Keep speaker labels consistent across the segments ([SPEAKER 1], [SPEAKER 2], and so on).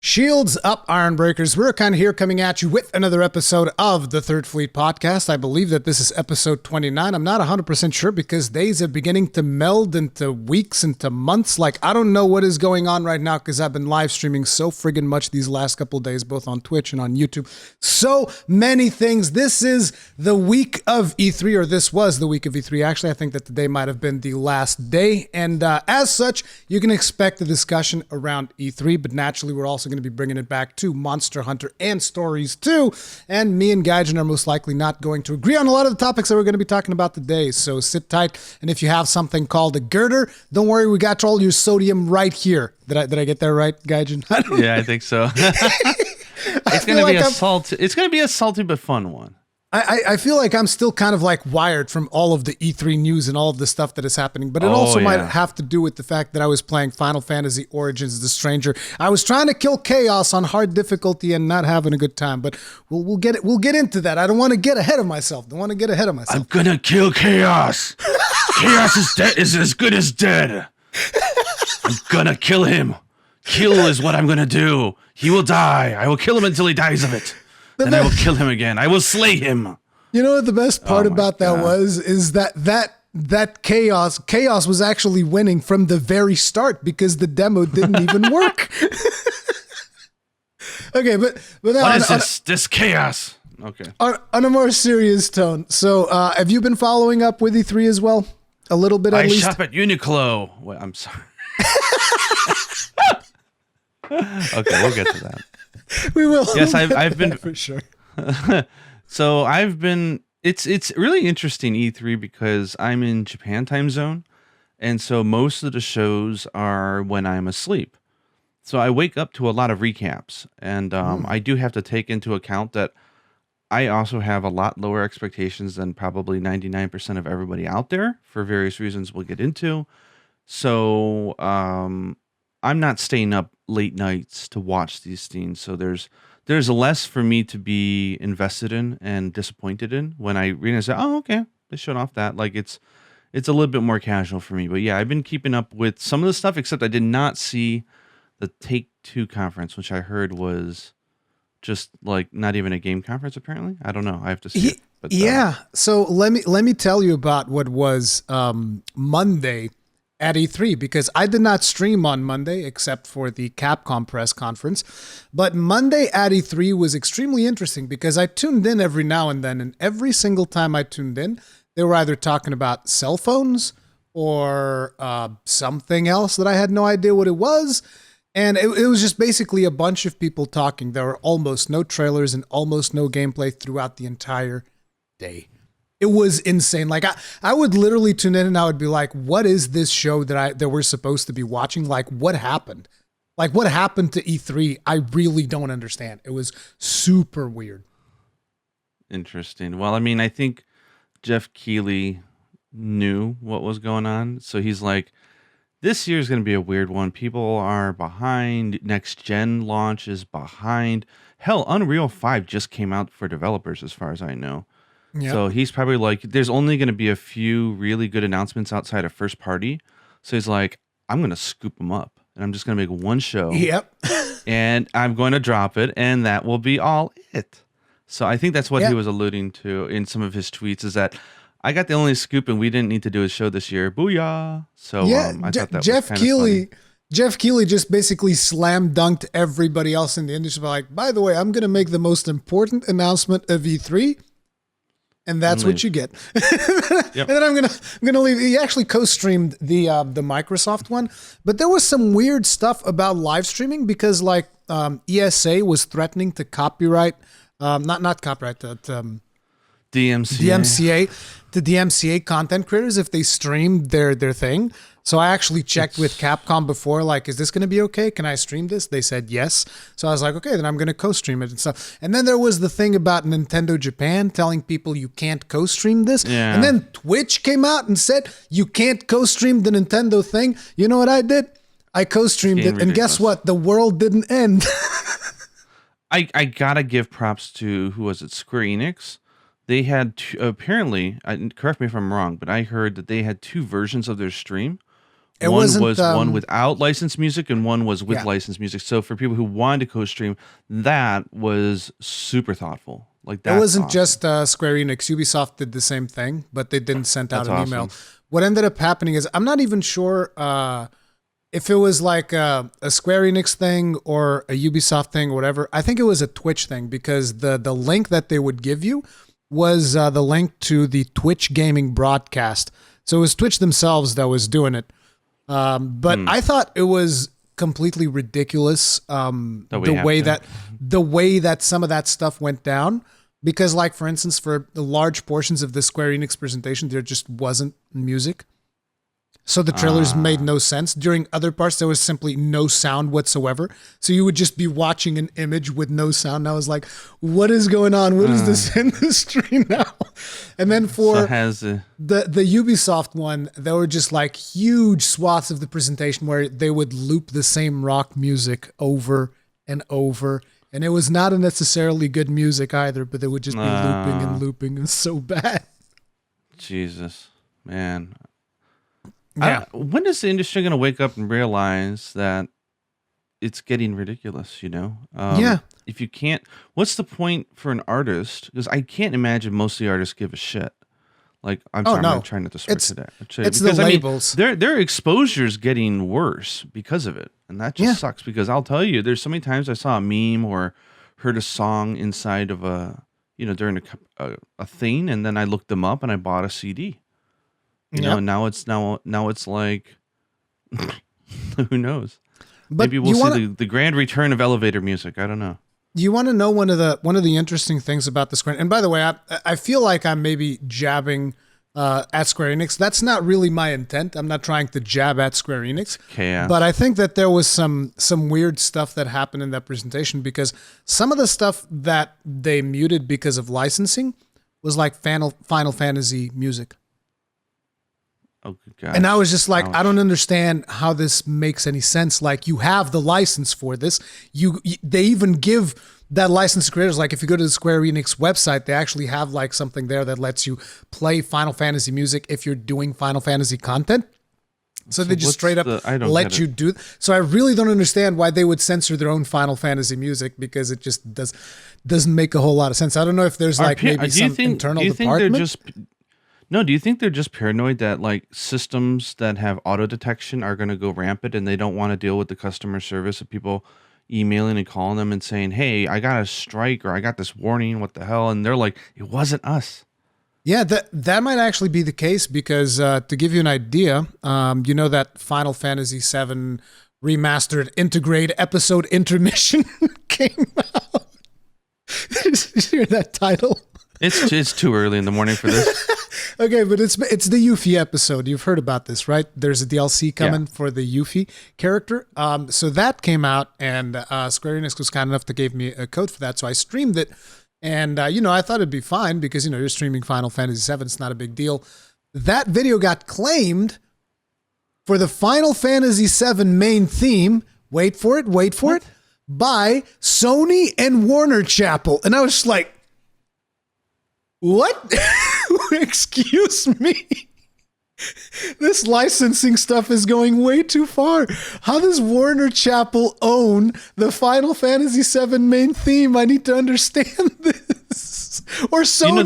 [SPEAKER 1] Shields up, Iron Breakers. Rurikhan here coming at you with another episode of the Third Fleet Podcast. I believe that this is episode 29. I'm not 100% sure because days are beginning to meld into weeks, into months. Like, I don't know what is going on right now because I've been live streaming so friggin' much these last couple of days, both on Twitch and on YouTube. So many things. This is the week of E3, or this was the week of E3. Actually, I think that today might have been the last day. And as such, you can expect a discussion around E3, but naturally, we're also going to be bringing it back to Monster Hunter and Stories 2, and me and Gaijin are most likely not going to agree on a lot of the topics that we're going to be talking about today, so sit tight, and if you have something called a girder, don't worry, we got all your sodium right here. Did I get that right, Gaijin?
[SPEAKER 2] I think so. It's going to be It's going to be a salty but fun one.
[SPEAKER 1] I feel like I'm still kind of like wired from all of the E3 news and all of the stuff that is happening, but it also might have to do with the fact that I was playing Final Fantasy Origins The Stranger. I was trying to kill chaos on hard difficulty and not having a good time, but we'll get into that. I don't want to get ahead of myself. I'm
[SPEAKER 2] gonna kill chaos. Chaos is as good as dead. I'm gonna kill him. Kill is what I'm gonna do. He will die. I will kill him until he dies of it. Then I will kill him again. I will slay him.
[SPEAKER 1] You know what the best part about that is that chaos was actually winning from the very start because the demo didn't even work. Okay, but
[SPEAKER 2] what is this chaos? Okay.
[SPEAKER 1] On a more serious tone. So, have you been following up with E3 as well? A little bit at least.
[SPEAKER 2] I shop at Uniqlo. Wait, I'm sorry. Okay, we'll get to that.
[SPEAKER 1] We will.
[SPEAKER 2] Yes, I've been
[SPEAKER 1] for sure.
[SPEAKER 2] So I've been. It's really interesting E3 because I'm in Japan time zone, and so most of the shows are when I'm asleep. So I wake up to a lot of recaps, and I do have to take into account that I also have a lot lower expectations than probably 99% of everybody out there for various reasons we'll get into. So I'm not staying up late nights to watch these things. So there's less for me to be invested in and disappointed in when I read and say, oh, okay, they showed off that. Like it's a little bit more casual for me. But yeah, I've been keeping up with some of the stuff, except I did not see the Take-Two conference, which I heard was just like not even a game conference, apparently. I don't know. I have to see it. But,
[SPEAKER 1] yeah. So let me tell you about what was Monday at E3, because I did not stream on Monday except for the Capcom press conference. But Monday at E3 was extremely interesting because I tuned in every now and then, and every single time I tuned in, they were either talking about cell phones or something else that I had no idea what it was. And it was just basically a bunch of people talking. There were almost no trailers and almost no gameplay throughout the entire day. It was insane. Like I would literally tune in and I would be like, what is this show that we're supposed to be watching? Like, what happened? Like, what happened to E3? I really don't understand. It was super weird.
[SPEAKER 2] Interesting. Well, I mean, I think Jeff Keighley knew what was going on. So he's like, this year's going to be a weird one. People are behind. Next gen launch is behind. Hell, Unreal 5 just came out for developers as far as I know. Yep. So he's probably like, there's only going to be a few really good announcements outside of first party. So he's like, I'm going to scoop them up and I'm just going to make one show.
[SPEAKER 1] Yep.
[SPEAKER 2] And I'm going to drop it and that will be all it. So I think that's what he was alluding to in some of his tweets, is that I got the only scoop and we didn't need to do a show this year. Booyah. So I thought that was kind of funny.
[SPEAKER 1] Jeff Keighley just basically slam dunked everybody else in the industry by like, by the way, I'm going to make the most important announcement of E3. And that's what you get. Yep. And then I'm gonna leave. He actually co-streamed the Microsoft one, but there was some weird stuff about live streaming because like ESA was threatening to copyright, not copyright, DMCA content creators if they streamed their thing. So I actually checked with Capcom before, like, is this going to be okay? Can I stream this? They said yes. So I was like, okay, then I'm going to co-stream it and stuff. And then there was the thing about Nintendo Japan telling people you can't co-stream this. Yeah. And then Twitch came out and said you can't co-stream the Nintendo thing. You know what I did? I co-streamed it. And guess what? The world didn't end.
[SPEAKER 2] I got to give props to, who was it? Square Enix. They had apparently, correct me if I'm wrong, but I heard that they had two versions of their stream.
[SPEAKER 1] It
[SPEAKER 2] One
[SPEAKER 1] wasn't.
[SPEAKER 2] was one without licensed music and one was with
[SPEAKER 1] Yeah,
[SPEAKER 2] licensed music. So for people who wanted to co-stream, that was super thoughtful. Like
[SPEAKER 1] it
[SPEAKER 2] that's
[SPEAKER 1] wasn't
[SPEAKER 2] awesome.
[SPEAKER 1] just Square Enix. Ubisoft did the same thing, but they didn't send out
[SPEAKER 2] That's
[SPEAKER 1] an email.
[SPEAKER 2] awesome.
[SPEAKER 1] What ended up happening is I'm not even sure if it was like a Square Enix thing or a Ubisoft thing or whatever. I think it was a Twitch thing because the link that they would give you was the link to the Twitch gaming broadcast. So it was Twitch themselves that was doing it. But I thought it was completely ridiculous
[SPEAKER 2] That we have to.
[SPEAKER 1] the way that some of that stuff went down. Because, like for instance, for the large portions of the Square Enix presentation, there just wasn't music. So the trailers made no sense. During other parts, there was simply no sound whatsoever. So you would just be watching an image with no sound. And I was like, what is going on? What is this industry now? And then for
[SPEAKER 2] So has
[SPEAKER 1] the Ubisoft one, there were just like huge swaths of the presentation where they would loop the same rock music over and over. And it was not a necessarily good music either, but they would just be looping and looping. It was so bad.
[SPEAKER 2] Jesus, man.
[SPEAKER 1] Yeah.
[SPEAKER 2] When is the industry going to wake up and realize that it's getting ridiculous?
[SPEAKER 1] Yeah.
[SPEAKER 2] If you can't, what's the point for an artist? Because I can't imagine most of the artists give a shit. Like, I'm sorry,
[SPEAKER 1] no.
[SPEAKER 2] I'm trying not to swear today.
[SPEAKER 1] It's the labels.
[SPEAKER 2] Their exposure's getting worse because of it, and that just sucks. Because I'll tell you, there's so many times I saw a meme or heard a song inside of during a thing, and then I looked them up and I bought a CD. And now it's like, who knows?
[SPEAKER 1] But
[SPEAKER 2] maybe we'll see the grand return of elevator music. I don't know.
[SPEAKER 1] You want to know one of the interesting things about the Square? And by the way, I feel like I'm maybe jabbing at Square Enix. That's not really my intent. I'm not trying to jab at Square Enix.
[SPEAKER 2] Chaos.
[SPEAKER 1] But I think that there was some weird stuff that happened in that presentation because some of the stuff that they muted because of licensing was like Final Fantasy music.
[SPEAKER 2] Oh, good God.
[SPEAKER 1] And I was just like, I don't understand how this makes any sense. Like, you have the license for this. They even give that license to creators. Like, if you go to the Square Enix website, they actually have like something there that lets you play Final Fantasy music if you're doing Final Fantasy content. So they just straight up let you do. So I really don't understand why they would censor their own Final Fantasy music because it just doesn't make a whole lot of sense. I don't know if there's like maybe some internal department.
[SPEAKER 2] No, do you think they're just paranoid that like systems that have auto detection are going to go rampant and they don't want to deal with the customer service of people emailing and calling them and saying, "Hey, I got a strike or I got this warning, what the hell?" And they're like, "It wasn't us."
[SPEAKER 1] Yeah, that might actually be the case because to give you an idea, that Final Fantasy VII Remastered Integrate episode intermission came out. Did you hear that title?
[SPEAKER 2] It's too early in the morning for this.
[SPEAKER 1] Okay, but it's the Yuffie episode. You've heard about this, right? There's a DLC coming for the Yuffie character. So that came out, and Square Enix was kind enough to give me a code for that. So I streamed it, and I thought it'd be fine because you're streaming Final Fantasy VII. It's not a big deal. That video got claimed for the Final Fantasy VII main theme. Wait for it, by Sony and Warner Chappell, and I was just like, what? Excuse me. This licensing stuff is going way too far. How does Warner Chappell own the Final Fantasy VII main theme? I need to understand this. Or Sony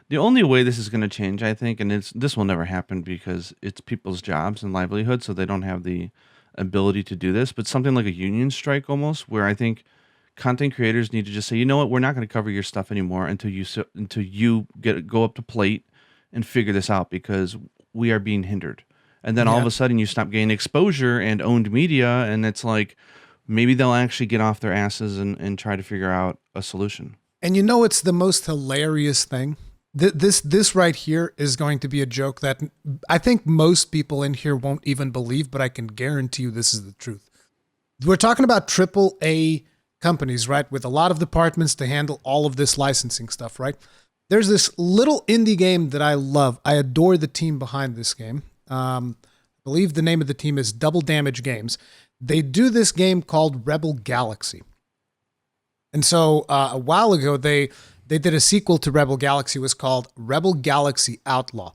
[SPEAKER 2] the only way this is going to change, I think, and this will never happen because it's people's jobs and livelihood, so they don't have the ability to do this, but something like a union strike almost, where I think content creators need to just say, you know what, we're not going to cover your stuff anymore until you go up to plate and figure this out because we are being hindered. And then all of a sudden you stop getting exposure and owned media, and it's like maybe they'll actually get off their asses and try to figure out a solution.
[SPEAKER 1] And it's the most hilarious thing. This right here is going to be a joke that I think most people in here won't even believe, but I can guarantee you this is the truth. We're talking about AAA companies, right? With a lot of departments to handle all of this licensing stuff, right? There's this little indie game that I love. I adore the team behind this game. I believe the name of the team is Double Damage Games. They do this game called Rebel Galaxy. And so a while ago, they did a sequel to Rebel Galaxy. It was called Rebel Galaxy Outlaw.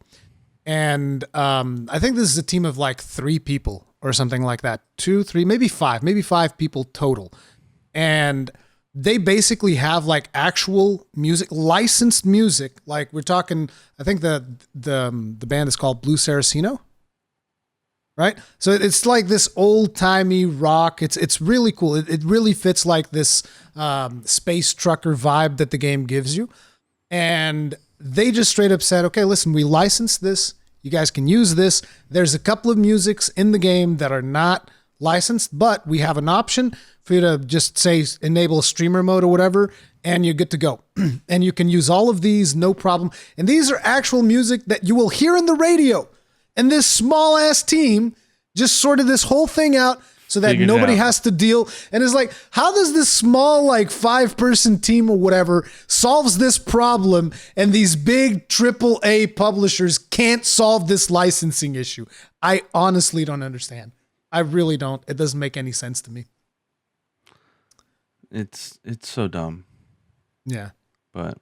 [SPEAKER 1] And I think this is a team of like 3 people or something like that. 2, 3, maybe 5 people total. And they basically have like actual music, licensed music. Like we're talking, I think the band is called Blue Saraceno, right? So it's like this old timey rock. It's really cool. It really fits like this space trucker vibe that the game gives you. And they just straight up said, okay, listen, we licensed this. You guys can use this. There's a couple of musics in the game that are not licensed, but we have an option for you to just say enable streamer mode or whatever, and you're good to go. And you can use all of these, no problem. And these are actual music that you will hear in the radio. And this small ass team just sorted this whole thing out so that nobody has to deal. And it's like, how does this small, like 5-person team or whatever solves this problem and these big AAA publishers can't solve this licensing issue? I honestly don't understand. I really don't. It doesn't make any sense to me.
[SPEAKER 2] It's so dumb.
[SPEAKER 1] Yeah.
[SPEAKER 2] But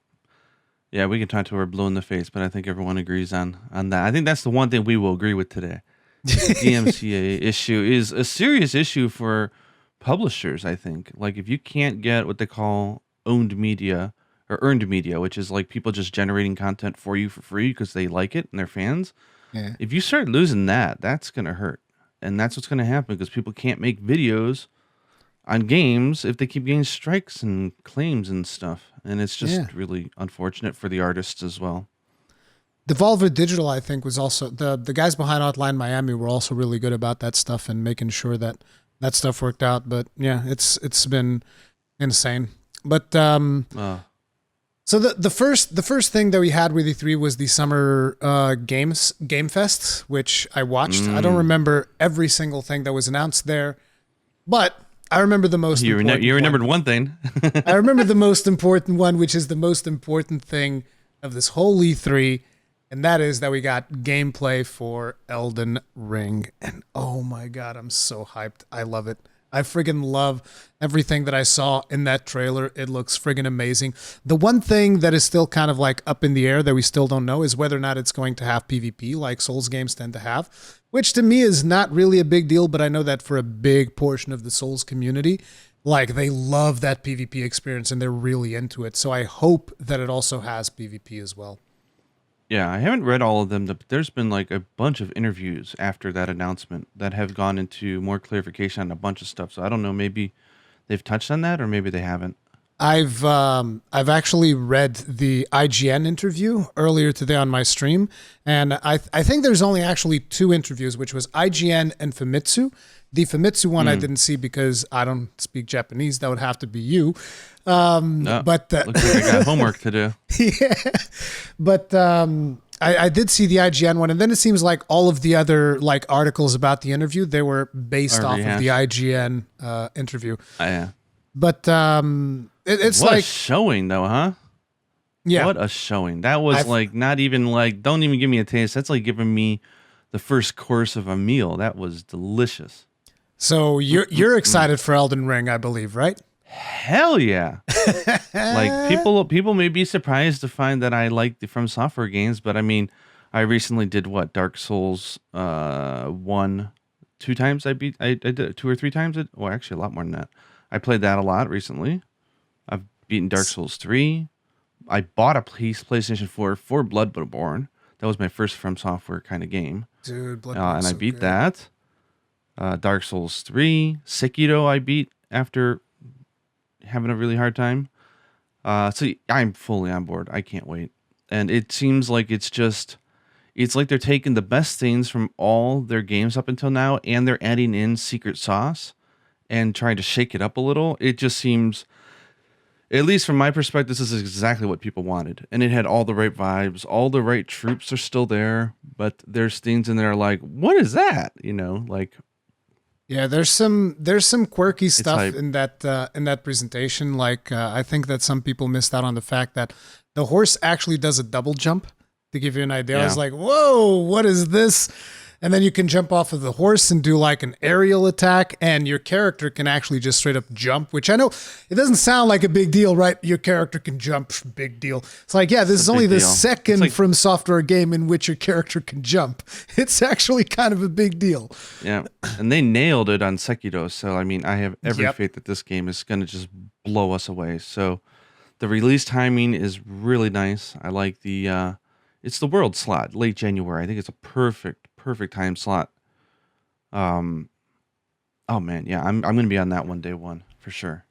[SPEAKER 2] yeah, we can talk to her blue in the face, but I think everyone agrees on that. I think that's the one thing we will agree with today. The DMCA issue is a serious issue for publishers, I think. Like if you can't get what they call owned media or earned media, which is like people just generating content for you for free because they like it and they're fans.
[SPEAKER 1] Yeah.
[SPEAKER 2] If you start losing that, that's going to hurt. And that's what's going to happen because people can't make videos on games if they keep getting strikes and claims and stuff. And it's just really unfortunate for the artists as well.
[SPEAKER 1] Devolver Digital, I think, was also the guys behind Hotline Miami were also really good about that stuff and making sure that that stuff worked out. But yeah, it's been insane. But so the first thing that we had with E3 was the Summer Game Fest, which I watched. I don't remember every single thing that was announced there, but I remember the most important
[SPEAKER 2] You remembered one thing.
[SPEAKER 1] I remember the most important one, which is the most important thing of this whole E3, and that is that we got gameplay for Elden Ring. And oh my God, I'm so hyped. I love it. I friggin' love everything that I saw in that trailer. It looks friggin' amazing. The one thing that is still kind of like up in the air that we still don't know is whether or not it's going to have PvP like Souls games tend to have, which to me is not really a big deal, but I know that for a big portion of the Souls community, like they love that PvP experience and they're really into it. So I hope that it also has PvP as well.
[SPEAKER 2] Yeah, I haven't read all of them, but there's been like a bunch of interviews after that announcement that have gone into more clarification on a bunch of stuff. So I don't know, maybe they've touched on that or maybe they haven't.
[SPEAKER 1] I've actually read the IGN interview earlier today on my stream, and I think there's only actually 2 interviews, which was IGN and Famitsu. The Famitsu one I didn't see because I don't speak Japanese. That would have to be you.
[SPEAKER 2] No,
[SPEAKER 1] but
[SPEAKER 2] looks like I got homework to do.
[SPEAKER 1] Yeah, but I did see the IGN one, and then it seems like all of the other like articles about the interview, they were based off of the IGN interview.
[SPEAKER 2] Yeah.
[SPEAKER 1] But it's
[SPEAKER 2] what
[SPEAKER 1] like
[SPEAKER 2] a showing though, huh?
[SPEAKER 1] Yeah.
[SPEAKER 2] What a showing. That was like not even like, don't even give me a taste. That's like giving me the first course of a meal. That was delicious.
[SPEAKER 1] So you're excited for Elden Ring, I believe, right?
[SPEAKER 2] Hell yeah. Like people may be surprised to find that I like the From Software games, but I mean, I recently did what? Dark Souls 1 2 times I did it 2 or 3 times it. Well, actually a lot more than that. I played that a lot recently. I've beaten Dark Souls 3. I bought a PlayStation 4 for Bloodborne. That was my first From Software kind of game.
[SPEAKER 1] Dude, Bloodborne.
[SPEAKER 2] And I beat that. Dark Souls 3. Sekiro I beat after having a really hard time. So I'm fully on board. I can't wait. And it seems like it's like they're taking the best things from all their games up until now and they're adding in secret sauce and trying to shake it up a little. It just seems, at least from my perspective, this is exactly what people wanted. And it had all the right vibes. All the right troops are still there. But there's things in there like, what is that? You know, like...
[SPEAKER 1] Yeah, there's some quirky stuff in that presentation. Like I think that some people missed out on the fact that the horse actually does a double jump. To give you an idea, I was like, "Whoa, what is this?" And then you can jump off of the horse and do like an aerial attack, and your character can actually just straight up jump, which I know it doesn't sound like a big deal, right? Your character can jump, big deal. It's like, yeah, this is only the second From Software game in which your character can jump. It's actually kind of a big deal.
[SPEAKER 2] Yeah, and they nailed it on Sekiro, so I mean, I have every faith that this game is going to just blow us away. So the release timing is really nice. I like it's the world slot, late January. I think it's a perfect time slot. Oh man, yeah, I'm going to be on that one day one for sure.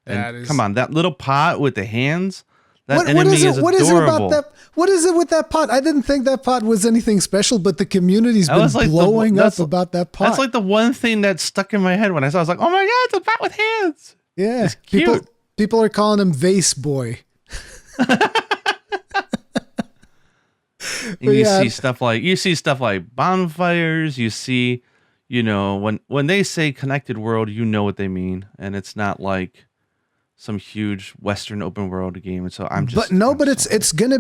[SPEAKER 2] And come on, that little pot with the hands. That enemy is adorable.
[SPEAKER 1] What is it about that? What is it with that pot? I didn't think that pot was anything special, but the community's been blowing up about that pot.
[SPEAKER 2] That's like the one thing that stuck in my head when I saw it. I was like, oh my God, it's a pot with hands.
[SPEAKER 1] Yeah.
[SPEAKER 2] It's cute.
[SPEAKER 1] People are calling him Vase Boy.
[SPEAKER 2] And you see stuff like bonfires. You see, when they say connected world, you know what they mean, and it's not like some huge Western open world game. And so
[SPEAKER 1] it's gonna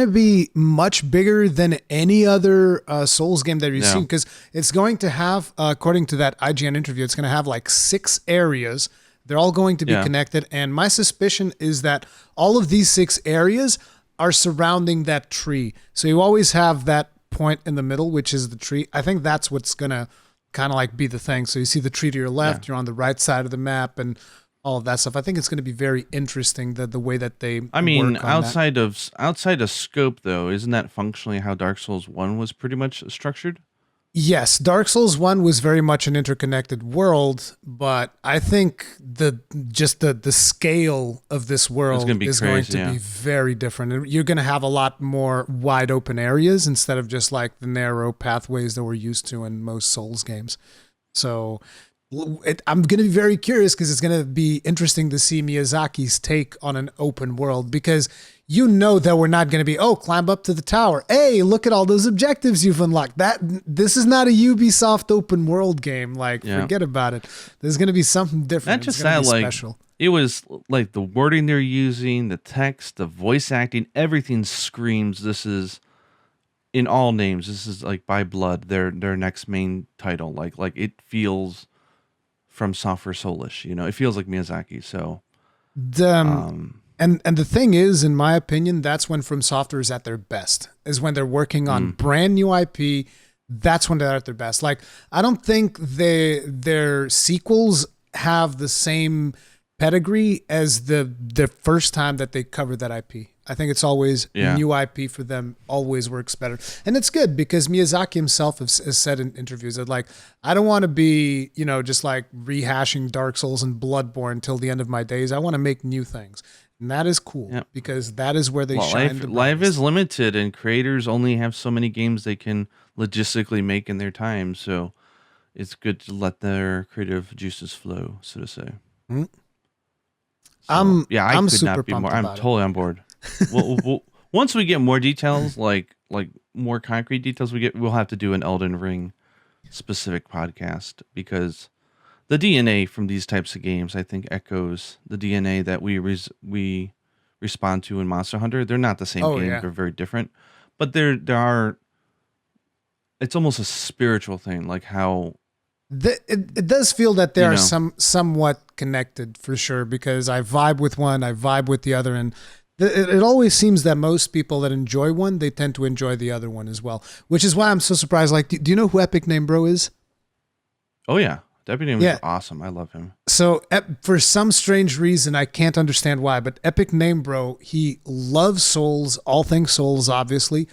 [SPEAKER 1] be much bigger than any other Souls game that you've seen, because it's going to have, according to that IGN interview, it's going to have like 6 areas. They're all going to be connected, and my suspicion is that all of these 6 areas are surrounding that tree. So you always have that point in the middle, which is the tree. I think that's what's going to kind of like be the thing. So you see the tree to your left, you're on the right side of the map, and all of that stuff. I think it's going to be very interesting, the way that they work on
[SPEAKER 2] outside of scope though, isn't that functionally how Dark Souls 1 was pretty much structured?
[SPEAKER 1] Yes, Dark Souls 1 was very much an interconnected world, but I think the scale of this world is going to be very different. You're going to have a lot more wide open areas instead of just like the narrow pathways that we're used to in most Souls games. So I'm going to be very curious, because it's going to be interesting to see Miyazaki's take on an open world, because that we're not going to be, climb up to the tower. Hey, look at all those objectives you've unlocked. This is not a Ubisoft open world game. Forget about it. There's going to be something different.
[SPEAKER 2] Not just that, special. It was like the wording they're using, the text, the voice acting, everything screams this is, in all names, this is like by blood, their next main title. Like it feels From Software soulish, it feels like Miyazaki. So
[SPEAKER 1] And the thing is, in my opinion, that's when From Software is at their best, is when they're working on brand new IP. That's when they're at their best. Like, I don't think their sequels have the same pedigree as the first time that they covered that IP. I think it's always new IP for them always works better. And it's good, because Miyazaki himself has said in interviews that, like, I don't want to be, just like rehashing Dark Souls and Bloodborne till the end of my days. I want to make new things. And that is cool, because that is where they shine.
[SPEAKER 2] Life is limited, and creators only have so many games they can logistically make in their time. So it's good to let their creative juices flow, so to say.
[SPEAKER 1] Mm-hmm.
[SPEAKER 2] I could not be more. I'm totally on board. We'll once we get more details, like more concrete details, we'll have to do an Elden Ring specific podcast, because the DNA from these types of games, I think, echoes the DNA that we respond to in Monster Hunter. They're not the same game; they're very different, but there are. It's almost a spiritual thing, like how
[SPEAKER 1] it does feel that they are somewhat connected, for sure, because I vibe with one, I vibe with the other, and it always seems that most people that enjoy one, they tend to enjoy the other one as well, which is why I'm so surprised. Like, do you know who Epic Name Bro is?
[SPEAKER 2] Oh yeah. Deputy Name is awesome. I love him.
[SPEAKER 1] So for some strange reason, I can't understand why, but Epic Name Bro, he loves Souls, all things Souls, obviously.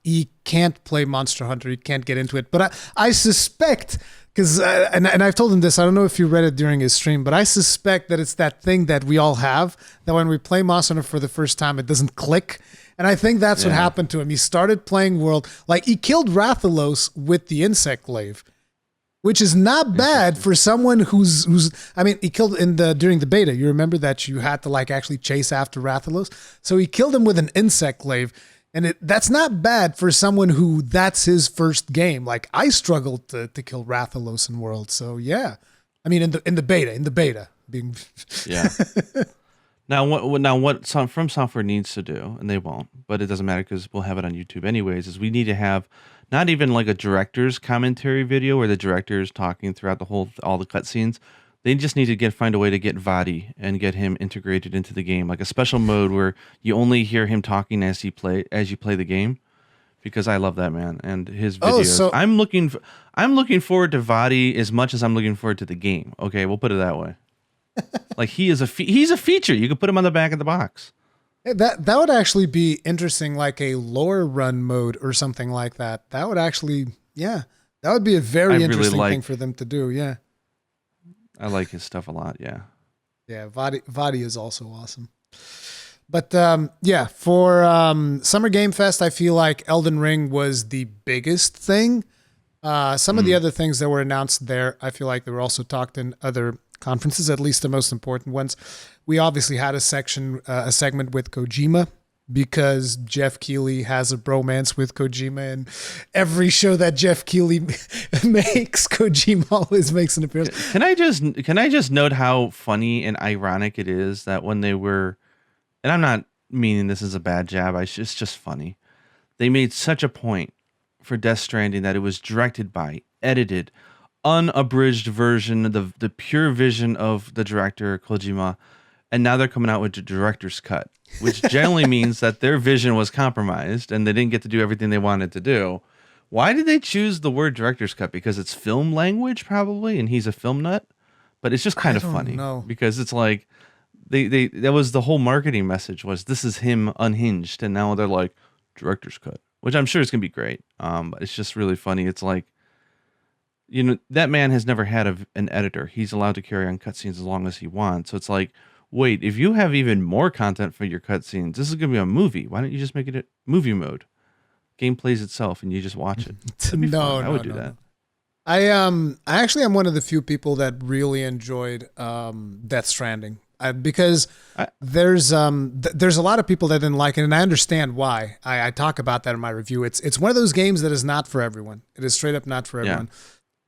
[SPEAKER 1] He can't play Monster Hunter. He can't get into it. But I suspect, because and I've told him this, I don't know if you read it during his stream, but I suspect that it's that thing that we all have, that when we play Monster Hunter for the first time, it doesn't click. And I think that's what happened to him. He started playing World, like he killed Rathalos with the Insect Glaive, which is not bad for someone who's I mean, he killed during the beta. You remember that you had to like actually chase after Rathalos. So he killed him with an Insect Glaive. And that's not bad for someone who that's his first game. Like, I struggled to kill Rathalos in World. So yeah. I mean, in the beta being.
[SPEAKER 2] Yeah. What From Software needs to do, and they won't, but it doesn't matter because we'll have it on YouTube anyways, is we need to have not even like a director's commentary video where the director is talking throughout all the cutscenes. They just need to find a way to get Vadi and get him integrated into the game, like a special mode where you only hear him talking as you play the game. Because I love that man and his videos. I'm looking forward to Vadi as much as I'm looking forward to the game. Okay, we'll put it that way. Like he's a feature. You could put him on the back of the box.
[SPEAKER 1] That would actually be interesting, like a lore run mode or something like that. That would actually, yeah, that would be a very interesting thing for them to do. Yeah,
[SPEAKER 2] I like his stuff a lot. Yeah,
[SPEAKER 1] yeah. Vadi is also awesome. But yeah, for Summer Game Fest, I feel like Elden Ring was the biggest thing. Some of the other things that were announced there, I feel like they were also talked in other conferences, at least the most important ones. We obviously had a segment with Kojima because Jeff Keighley has a bromance with Kojima, and every show that Jeff Keighley makes, Kojima always makes an appearance.
[SPEAKER 2] Can I just note how funny and ironic it is that when they were, and I'm not meaning this as a bad jab, it's just funny. They made such a point for Death Stranding that it was directed by, edited, unabridged version, the pure vision of the director Kojima, and now they're coming out with the director's cut, which generally means that their vision was compromised and they didn't get to do everything they wanted to do. Why did they choose the word director's cut? Because it's film language, probably, and he's a film nut. But it's just kind of funny because it's like that was the whole marketing message was this is him unhinged, and now they're like director's cut, which I'm sure is gonna be great. But it's just really funny. It's like, you know, that man has never had an editor. He's allowed to carry on cutscenes as long as he wants. So it's like, wait, if you have even more content for your cutscenes, this is going to be a movie. Why don't you just make it a movie mode? Game plays itself and you just watch it. I would do that.
[SPEAKER 1] I actually am one of the few people that really enjoyed Death Stranding. Because there's a lot of people that didn't like it, and I understand why. I talk about that in my review. It's one of those games that is not for everyone. It is straight up not for everyone.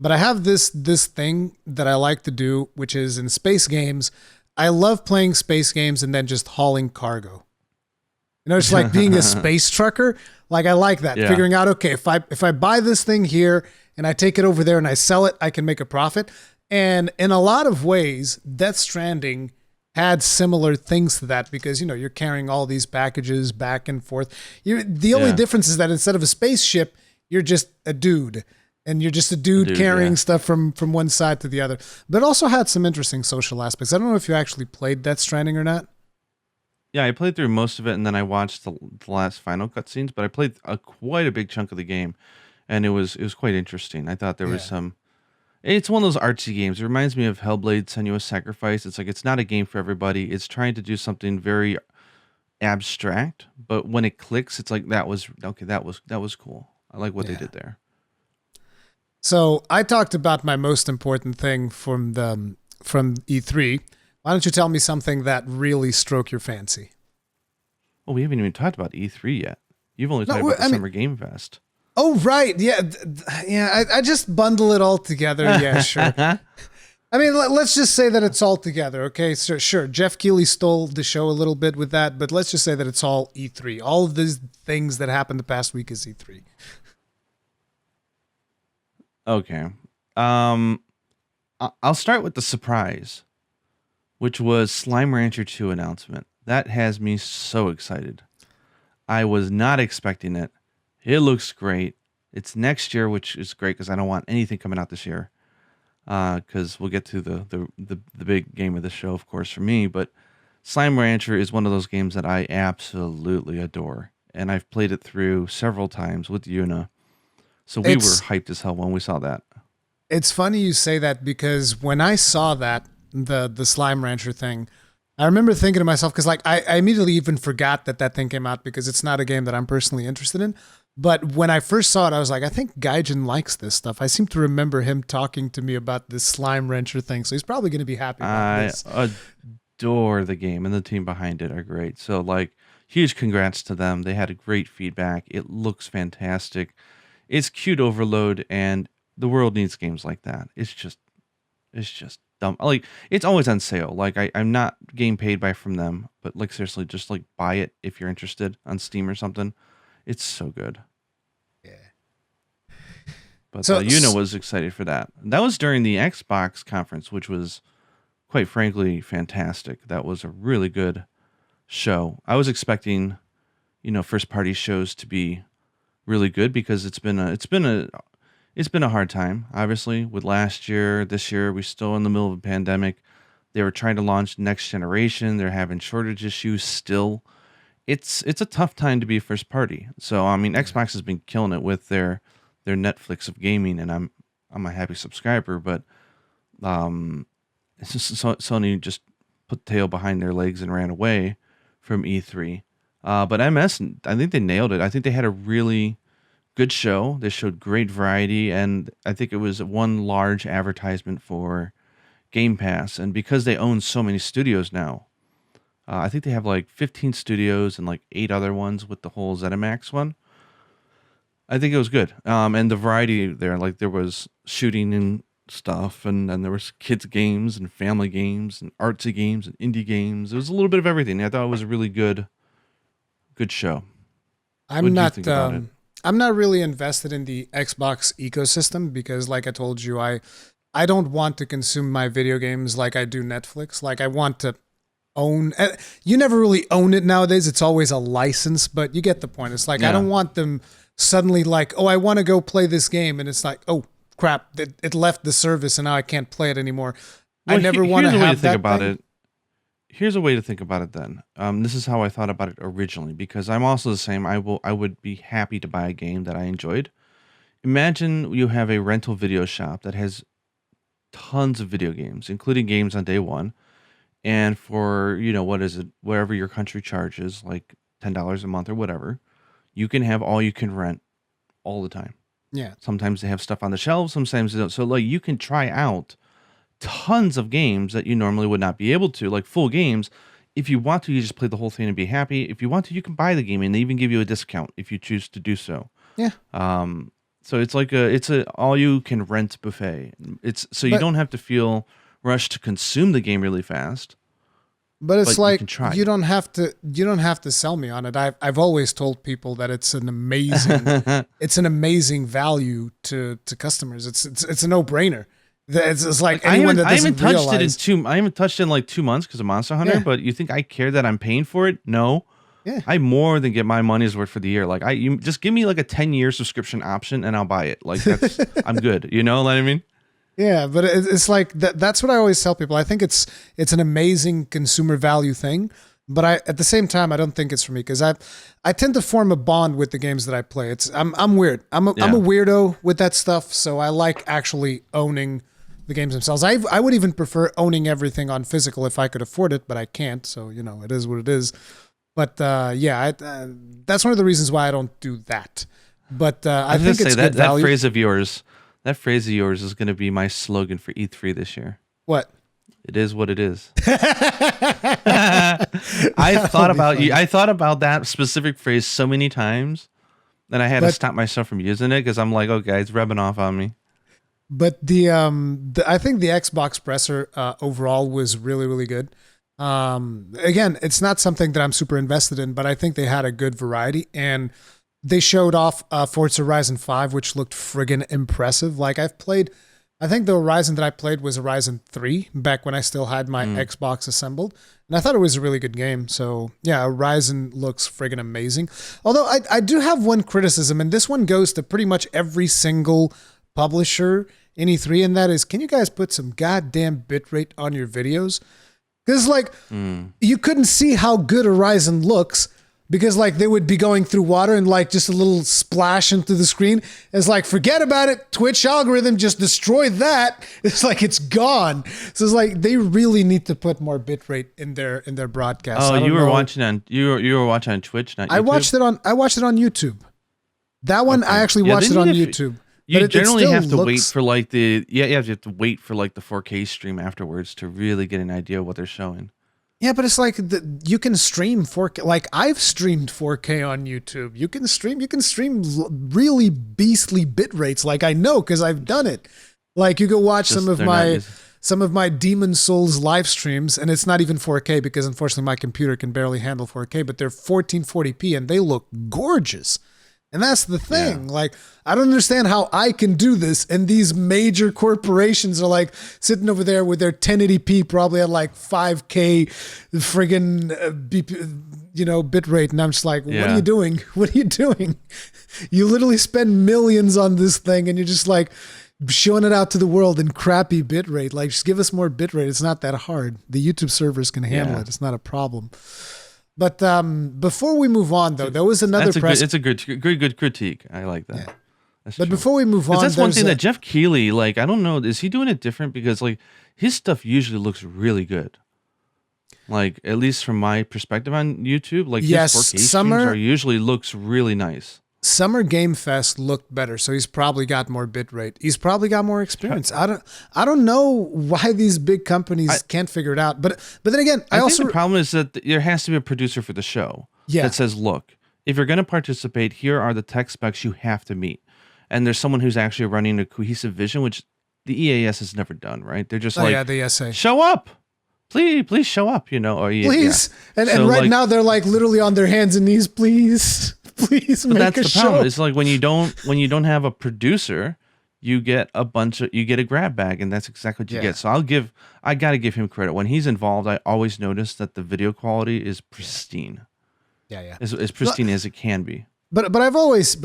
[SPEAKER 1] But I have this thing that I like to do, which is in space games. I love playing space games and then just hauling cargo. You know, it's like being a space trucker. Like I like that. Yeah. Figuring out, okay, if I buy this thing here and I take it over there and I sell it, I can make a profit. And in a lot of ways, Death Stranding had similar things to that because, you know, you're carrying all these packages back and forth. The only difference is that instead of a spaceship, you're just a dude. And you're just a dude carrying stuff from one side to the other. But it also had some interesting social aspects. I don't know if you actually played Death Stranding or not.
[SPEAKER 2] Yeah, I played through most of it, and then I watched the last final cutscenes. But I played quite a big chunk of the game, and it was quite interesting. I thought there was some. It's one of those artsy games. It reminds me of Hellblade: Senua's Sacrifice. It's like it's not a game for everybody. It's trying to do something very abstract, but when it clicks, it's like that was cool. I like what they did there.
[SPEAKER 1] So I talked about my most important thing from E3. Why don't you tell me something that really stroked your fancy?
[SPEAKER 2] Well, we haven't even talked about E3 yet. You've only talked about the Summer Game Fest.
[SPEAKER 1] Oh, right. Yeah. I just bundle it all together. Yeah, sure. I mean, let's just say that it's all together, okay? So, sure, Jeff Keighley stole the show a little bit with that, but let's just say that it's all E3. All of these things that happened the past week is E3.
[SPEAKER 2] Okay. I'll start with the surprise, which was Slime Rancher 2 announcement. That has me so excited. I was not expecting it. It looks great. It's next year, which is great because I don't want anything coming out this year. Because we'll get to the big game of the show, of course, for me. But Slime Rancher is one of those games that I absolutely adore. And I've played it through several times with Yuna. So we were hyped as hell when we saw that.
[SPEAKER 1] It's funny you say that because when I saw that, the Slime Rancher thing, I remember thinking to myself, because like I immediately even forgot that thing came out because it's not a game that I'm personally interested in. But when I first saw it, I was like, I think Gaijin likes this stuff. I seem to remember him talking to me about this Slime Rancher thing. So he's probably going to be happy about this.
[SPEAKER 2] I adore the game, and the team behind it are great. So like, huge congrats to them. They had a great feedback. It looks fantastic. It's cute overload, and the world needs games like that. It's just dumb. Like it's always on sale. Like I'm not getting paid by from them, but like seriously, just like buy it if you're interested on Steam or something. It's so good.
[SPEAKER 1] Yeah.
[SPEAKER 2] But
[SPEAKER 1] So
[SPEAKER 2] Yuna was excited for that. That was during the Xbox conference, which was quite frankly fantastic. That was a really good show. I was expecting, first party shows to be really good because it's been a hard time, obviously, with last year, this year, we're still in the middle of a pandemic. They were trying to launch next generation. They're having shortage issues still. It's a tough time to be a first party. So I mean, Xbox has been killing it with their Netflix of gaming, and I'm a happy subscriber. But it's just Sony just put the tail behind their legs and ran away from E3. But MS, I think they nailed it. I think they had a really good show. They showed great variety, and I think it was one large advertisement for Game Pass. And because they own so many studios now, I think they have like 15 studios and like 8 other ones with the whole ZeniMax one. I think it was good. And the variety there, like there was shooting and stuff, and then there was kids games and family games and artsy games and indie games. It was a little bit of everything. I thought it was a really good show.
[SPEAKER 1] I'm not really invested in the Xbox ecosystem because, like I told you, I don't want to consume my video games like I do Netflix. Like I want to own. You never really own it nowadays. It's always a license, but you get the point. It's like I don't want them suddenly like, oh, I want to go play this game, and it's like, oh crap, it left the service and now I can't play it anymore. Well, I never want to have that about it.
[SPEAKER 2] Here's a way to think about it then. This is how I thought about it originally, because I'm also the same. I would be happy to buy a game that I enjoyed. Imagine you have a rental video shop that has tons of video games, including games on day one. And for, what is it, whatever your country charges, like $10 a month or whatever, you can have all you can rent all the time.
[SPEAKER 1] Yeah.
[SPEAKER 2] Sometimes they have stuff on the shelves, sometimes they don't. So like you can try out tons of games that you normally would not be able to, like full games. If you want to, you just play the whole thing and be happy. If you want to, you can buy the game and they even give you a discount if you choose to do so.
[SPEAKER 1] Yeah.
[SPEAKER 2] So it's like it's a all you can rent buffet. You don't have to feel rushed to consume the game really fast.
[SPEAKER 1] But it's like you don't have to sell me on it. I've always told people that it's an amazing value to customers. It's a no-brainer. It's like anyone that doesn't realize.
[SPEAKER 2] I haven't touched it in like 2 months because of Monster Hunter. Yeah. But you think I care that I'm paying for it? No.
[SPEAKER 1] Yeah.
[SPEAKER 2] I more than get my money's worth for the year. Like you just give me like a 10-year subscription option and I'll buy it. Like that's I'm good. You know what I mean?
[SPEAKER 1] Yeah, but it's like that's what I always tell people. I think it's an amazing consumer value thing, but at the same time I don't think it's for me because I tend to form a bond with the games that I play. I'm weird. I'm a weirdo with that stuff, so I like actually owning the games themselves. I would even prefer owning everything on physical if I could afford it, but I can't. So it is what it is. But that's one of the reasons why I don't do that. But I think it's good value.
[SPEAKER 2] That phrase of yours is going to be my slogan for E3 this year.
[SPEAKER 1] What?
[SPEAKER 2] It is what it is. I thought about that specific phrase so many times that I had to stop myself from using it because I'm like, okay, it's rubbing off on me.
[SPEAKER 1] But I think the Xbox presser overall was really, really good. Again, it's not something that I'm super invested in, but I think they had a good variety and they showed off Forza Horizon 5, which looked friggin' impressive. Like I think the Horizon that I played was Horizon 3 back when I still had my Xbox assembled. And I thought it was a really good game. So yeah, Horizon looks friggin' amazing. Although I do have one criticism, and this one goes to pretty much every single publisher in E3, and that is, can you guys put some goddamn bitrate on your videos? Because like you couldn't see how good Horizon looks because like they would be going through water and like just a little splash into the screen. It's like, forget about it. Twitch algorithm just destroyed that. It's like it's gone. So it's like they really need to put more bitrate in their broadcast.
[SPEAKER 2] Oh, you were watching on Twitch, not YouTube?
[SPEAKER 1] I watched it on YouTube. That one I actually watched it on YouTube.
[SPEAKER 2] You generally have to wait for like you have to wait for like the 4K stream afterwards to really get an idea of what they're showing.
[SPEAKER 1] Yeah, but it's like you can stream 4K. Like I've streamed 4K on YouTube. You can stream really beastly bit rates. Like I know because I've done it. Like you go watch some of my some of my Demon Souls live streams, and it's not even 4K because unfortunately my computer can barely handle 4K, but they're 1440p and they look gorgeous. And that's the thing. Yeah. Like, I don't understand how I can do this, and these major corporations are like sitting over there with their 1080p, probably at like 5K friggin' bit rate, and I'm just like, what are you doing? What are you doing? You literally spend millions on this thing, and you're just like showing it out to the world in crappy bit rate. Like, just give us more bit rate. It's not that hard. The YouTube servers can handle it. It's not a problem. But before we move on, though, there was another
[SPEAKER 2] it's a good critique. I like that. Yeah.
[SPEAKER 1] But true. Before we move on,
[SPEAKER 2] that's one thing that Jeff Keighley, like, I don't know, is he doing it different? Because like his stuff usually looks really good. Like, at least from my perspective on YouTube, like his 4K streams usually looks really nice.
[SPEAKER 1] Summer Game Fest looked better, so he's probably got more bit rate. He's probably got more experience. I don't know why these big companies can't figure it out. But then again, I also
[SPEAKER 2] think the problem is that there has to be a producer for the show that says, look, if you're going to participate, here are the tech specs you have to meet. And there's someone who's actually running a cohesive vision, which the EAS has never done, right? They're just
[SPEAKER 1] the SA.
[SPEAKER 2] Show up. Please show up, or
[SPEAKER 1] please. Yeah. And right now they're like literally on their hands and knees, please. Please make a show. But that's the problem.
[SPEAKER 2] It's like when you don't have a producer, you get a grab bag, and that's exactly what you get. So I got to give him credit. When he's involved, I always notice that the video quality is pristine. Yeah. As pristine as it can be.
[SPEAKER 1] But I've always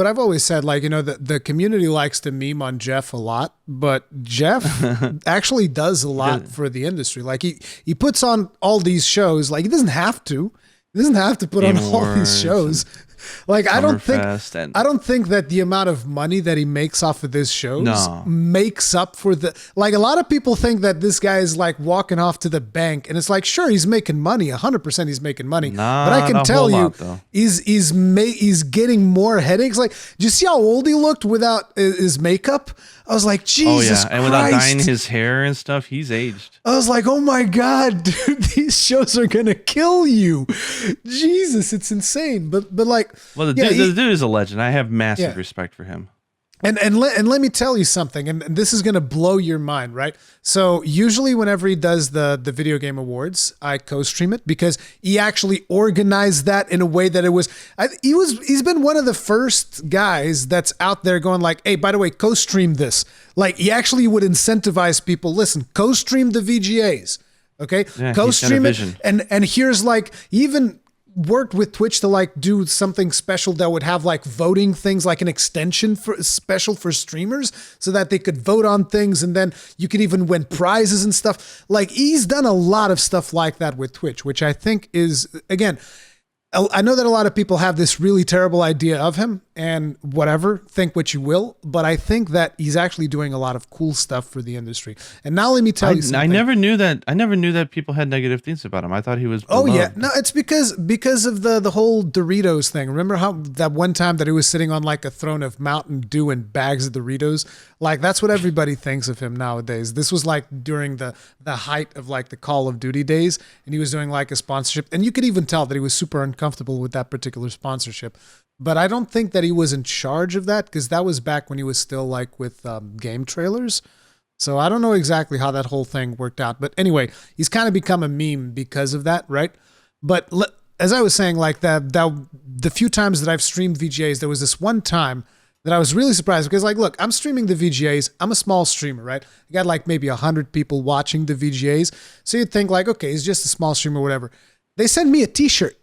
[SPEAKER 1] said, like, the community likes to meme on Jeff a lot, but Jeff actually does a lot for the industry. Like he puts on all these shows. Like, he doesn't have to. He doesn't have to put on all these shows. Like, I don't think that the amount of money that he makes off of this shows makes up for the, like, a lot of people think that this guy is like walking off to the bank, and it's like, sure, he's making money, 100% he's making money, but I can tell you he's getting more headaches. Like, do you see how old he looked without his makeup? I was like, Jesus Christ.
[SPEAKER 2] And without dyeing his hair and stuff, he's aged.
[SPEAKER 1] I was like, oh my God, dude, these shows are going to kill you. Jesus, it's insane. But like,
[SPEAKER 2] well, the dude is a legend. I have massive respect for him.
[SPEAKER 1] And let me tell you something, and this is going to blow your mind, right? So usually whenever he does the video game awards, I co-stream it because he actually organized that in a way that he's been one of the first guys that's out there going like, hey, by the way, co-stream this. Like, he actually would incentivize people, listen, co-stream the VGAs, okay? Yeah, co-stream it. And here's like, even worked with Twitch to like do something special that would have like voting things, like an extension special for streamers so that they could vote on things, and then you could even win prizes and stuff. Like, he's done a lot of stuff like that with Twitch, which I think is, again, I know that a lot of people have this really terrible idea of him, and whatever, think what you will, but I think that he's actually doing a lot of cool stuff for the industry. And now let me tell you something.
[SPEAKER 2] I never knew that people had negative things about him. I thought he was beloved.
[SPEAKER 1] Oh yeah, no, it's because of the whole Doritos thing. Remember how that one time that he was sitting on like a throne of Mountain Dew and bags of Doritos? Like, that's what everybody thinks of him nowadays. This was like during the height of like the Call of Duty days, and he was doing like a sponsorship, and you could even tell that he was super uncomfortable with that particular sponsorship. But I don't think that he was in charge of that, because that was back when he was still like with game trailers. So I don't know exactly how that whole thing worked out. But anyway, he's kind of become a meme because of that, right? But as I was saying, like the few times that I've streamed VGAs, there was this one time that I was really surprised, because like, look, I'm streaming the VGAs. I'm a small streamer, right? I got like maybe 100 people watching the VGAs. So you'd think like, okay, he's just a small streamer, whatever. They sent me a t-shirt.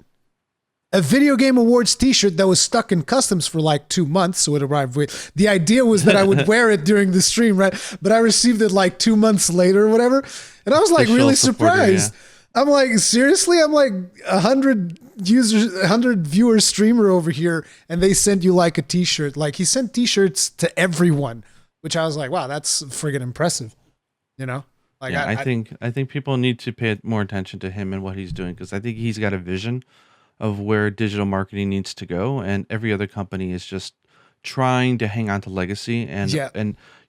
[SPEAKER 1] A Video Game Awards t-shirt that was stuck in customs for like 2 months, so it arrived with. The idea was that I would wear it during the stream, right? But I received it like 2 months later or whatever, and I was like really surprised. I'm like, seriously? I'm like 100 viewer streamer over here, and they sent you like a t-shirt. Like, he sent t-shirts to everyone, which I was like, wow, that's friggin' impressive, you know? Like,
[SPEAKER 2] yeah, I think people need to pay more attention to him and what he's doing, because I think he's got a vision of where digital marketing needs to go, and every other company is just trying to hang on to legacy. And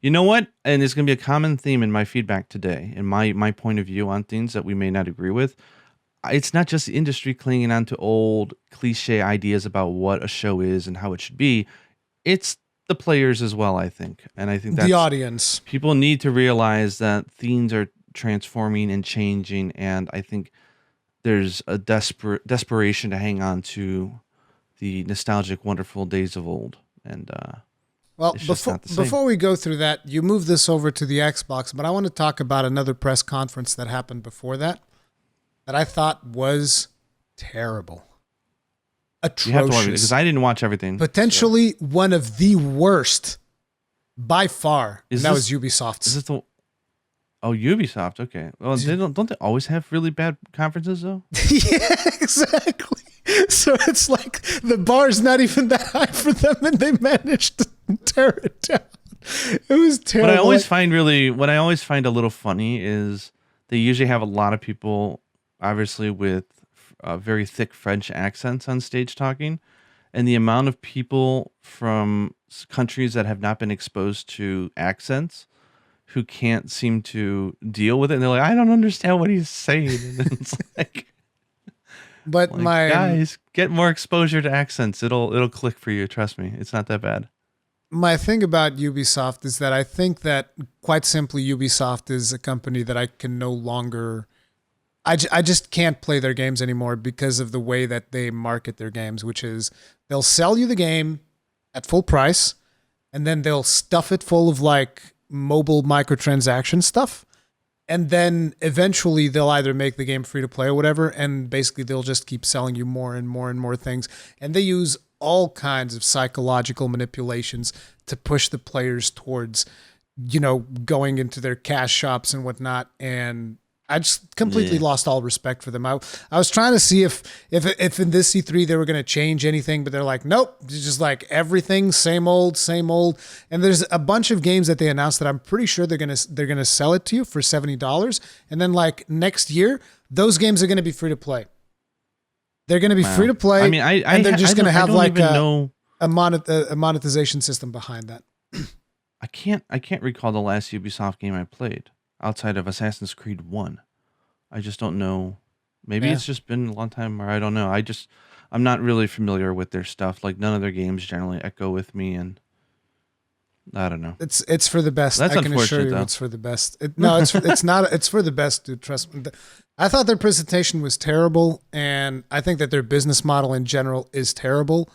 [SPEAKER 2] you know what? And it's going to be a common theme in my feedback today, and my point of view on things that we may not agree with. It's not just the industry clinging on to old cliche ideas about what a show is and how it should be. It's the players as well, I think. And I think that's
[SPEAKER 1] the audience.
[SPEAKER 2] People need to realize that transforming and changing, and I think there's a desperation to hang on to the nostalgic, wonderful days of old, and
[SPEAKER 1] Well,
[SPEAKER 2] it's just not the same.
[SPEAKER 1] before we go through that, you move this over to the Xbox, but I want to talk about another press conference that happened before that I thought was terrible.
[SPEAKER 2] You have to watch it
[SPEAKER 1] Atrocious.
[SPEAKER 2] because I didn't watch everything.
[SPEAKER 1] Potentially one of the worst by far.
[SPEAKER 2] Is
[SPEAKER 1] And that
[SPEAKER 2] this-
[SPEAKER 1] was Ubisoft's.
[SPEAKER 2] Is it the? Oh, Ubisoft. Okay. Well, don't they always have really bad conferences though?
[SPEAKER 1] Yeah, exactly. So it's like the bar's not even that high for them, and they managed to tear it down. It was terrible.
[SPEAKER 2] What I always find a little funny is they usually have a lot of people, obviously with very thick French accents on stage talking, and the amount of people from countries that have not been exposed to accents who can't seem to deal with it. And they're like, I don't understand what he's saying. And then it's like,
[SPEAKER 1] But my
[SPEAKER 2] guys, get more exposure to accents. It'll click for you. Trust me. It's not that bad.
[SPEAKER 1] my thing about Ubisoft is that I think that quite simply Ubisoft is a company that I can no longer I just can't play their games anymore because of the way that they market their games, which is they'll sell you the game at full price and then they'll stuff it full of like mobile microtransaction stuff. And then eventually they'll either make the game free to play or whatever. And basically they'll just keep selling you more and more and more things. And they use all kinds of psychological manipulations to push the players towards, going into their cash shops and whatnot. And I just completely lost all respect for them. I was trying to see if in this E3 they were going to change anything, but they're like, nope, it's just like everything, same old. And there's a bunch of games that they announced that I'm pretty sure they're gonna sell it to you for $70, and then like next year, those games are going to be free to play. They're going to be free to play.
[SPEAKER 2] I mean,
[SPEAKER 1] and they're just going to have like
[SPEAKER 2] a
[SPEAKER 1] a monetization system behind that.
[SPEAKER 2] I can't recall the last Ubisoft game I played outside of Assassin's Creed 1. I just don't know. Maybe it's just been a long time, or I don't know. I'm not really familiar with their stuff. Like none of their games generally echo with me, and I don't know.
[SPEAKER 1] It's for the best.
[SPEAKER 2] That's
[SPEAKER 1] I can assure you
[SPEAKER 2] unfortunate, though.
[SPEAKER 1] it's for the best. It's not. It's for the best, dude. Trust me. I thought their presentation was terrible, and I think that their business model in general is terrible.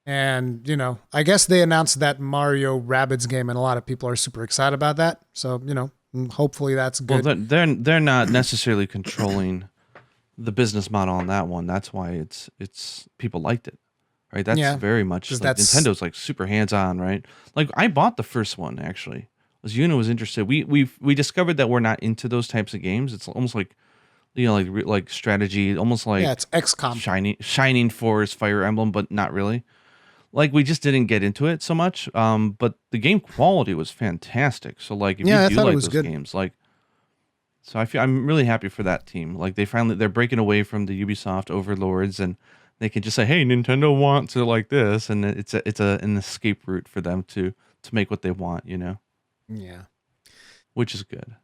[SPEAKER 1] And I guess they announced that Mario Rabbids game, and a lot of people are super excited about that. So hopefully that's good.
[SPEAKER 2] Well, they're not necessarily controlling the business model on that one. That's why it's people liked it, right? That's very much like Nintendo's like super hands on, right? Like I bought the first one actually. As Yuna was interested, we discovered that we're not into those types of games. It's almost like like strategy, almost like
[SPEAKER 1] it's XCOM,
[SPEAKER 2] Shining Force, Fire Emblem, but not really. Like we just didn't get into it so much. But the game quality was fantastic. So like if you do like those games, like so I'm really happy for that team. Like they're breaking away from the Ubisoft overlords, and they can just say, hey, Nintendo wants it like this, and it's an escape route for them to make what they want,
[SPEAKER 1] Yeah.
[SPEAKER 2] Which is good.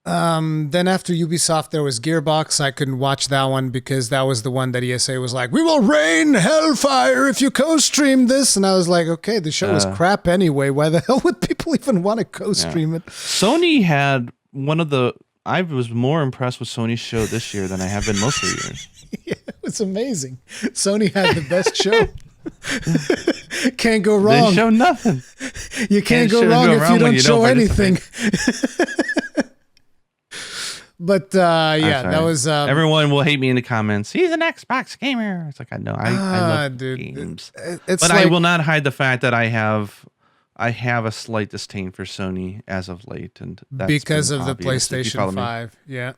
[SPEAKER 1] Then after Ubisoft, there was Gearbox. I couldn't watch that one because that was the one that ESA was like, we will rain hellfire if you co-stream this. And I was like, okay, the show was crap anyway. Why the hell would people even want to co-stream it?
[SPEAKER 2] Sony had I was more impressed with Sony's show this year than I have been most of the years.
[SPEAKER 1] Yeah, it was amazing. Sony had the best show. Can't go wrong.
[SPEAKER 2] They show nothing.
[SPEAKER 1] You can't go wrong if you don't show anything. But that was
[SPEAKER 2] everyone will hate me in the comments. He's an Xbox gamer. It's like I know I love games, but like, I will not hide the fact that I have a slight disdain for Sony as of late, and that's
[SPEAKER 1] because of the PlayStation 5. Yeah,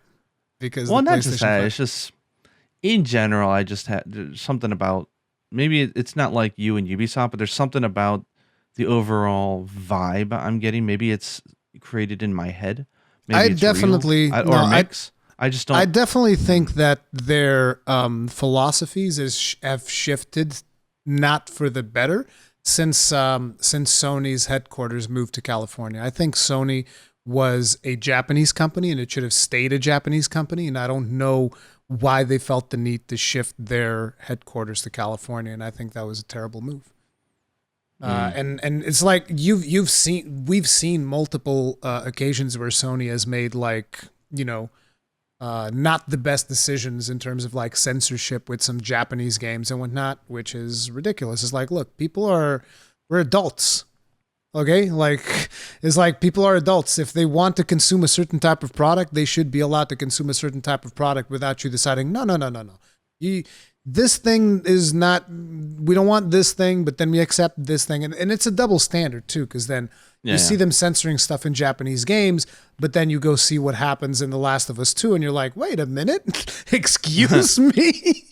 [SPEAKER 1] because
[SPEAKER 2] not just that. It's just in general. I just had something about maybe it's not like you and Ubisoft, but there's something about the overall vibe I'm getting. Maybe it's created in my head. Maybe
[SPEAKER 1] I definitely
[SPEAKER 2] mix. I just don't.
[SPEAKER 1] I definitely think that their philosophies have shifted, not for the better, since Sony's headquarters moved to California. I think Sony was a Japanese company, and it should have stayed a Japanese company. And I don't know why they felt the need to shift their headquarters to California. And I think that was a terrible move. And it's like we've seen multiple occasions where Sony has made like, not the best decisions in terms of like censorship with some Japanese games and whatnot, which is ridiculous. It's like, look, we're adults. Okay, like it's like people are adults. If they want to consume a certain type of product, they should be allowed to consume a certain type of product without you deciding, no. This thing is not. We don't want this thing, but then we accept this thing, and it's a double standard too, because then you see them censoring stuff in Japanese games, but then you go see what happens in The Last of Us 2, and you're like, wait a minute, excuse me.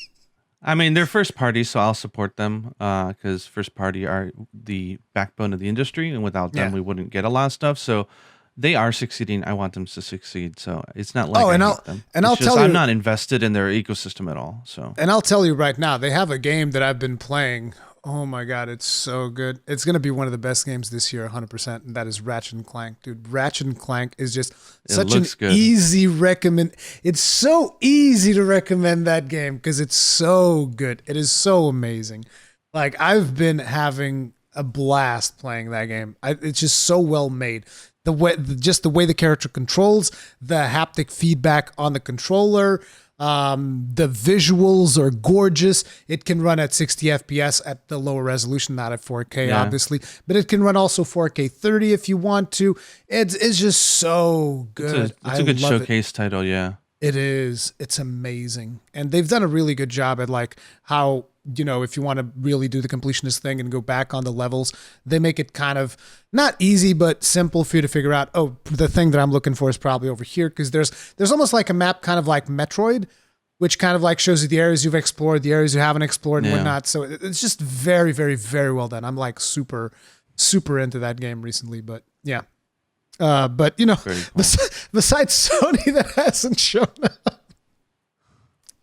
[SPEAKER 2] I mean, they're first party, so I'll support them because first party are the backbone of the industry, and without them, we wouldn't get a lot of stuff. So they are succeeding. I want them to succeed. So it's not like I hate them.
[SPEAKER 1] And I'll tell you,
[SPEAKER 2] I'm not invested in their ecosystem at all. So,
[SPEAKER 1] and I'll tell you right now, they have a game that I've been playing. Oh my God, it's so good. It's going to be one of the best games this year, 100%. And that is Ratchet and Clank. Dude, Ratchet and Clank is just such an easy recommend. It's so easy to recommend that game because it's so good. It is so amazing. Like, I've been having a blast playing that game. It's just so well made. The way the character controls, the haptic feedback on the controller, the visuals are gorgeous. It can run at 60 FPS at the lower resolution, not at 4K, obviously, but it can run also 4K 30 if you want to. It's just so good.
[SPEAKER 2] It's a good showcase title, yeah.
[SPEAKER 1] It is. It's amazing. And they've done a really good job at like how, if you want to really do the completionist thing and go back on the levels, they make it kind of not easy, but simple for you to figure out, oh, the thing that I'm looking for is probably over here. Because there's almost like a map kind of like Metroid, which kind of like shows you the areas you've explored, the areas you haven't explored and whatnot. So it's just very, very, very well done. I'm like super, super into that game recently, but yeah. But cool. Besides Sony, that hasn't shown up.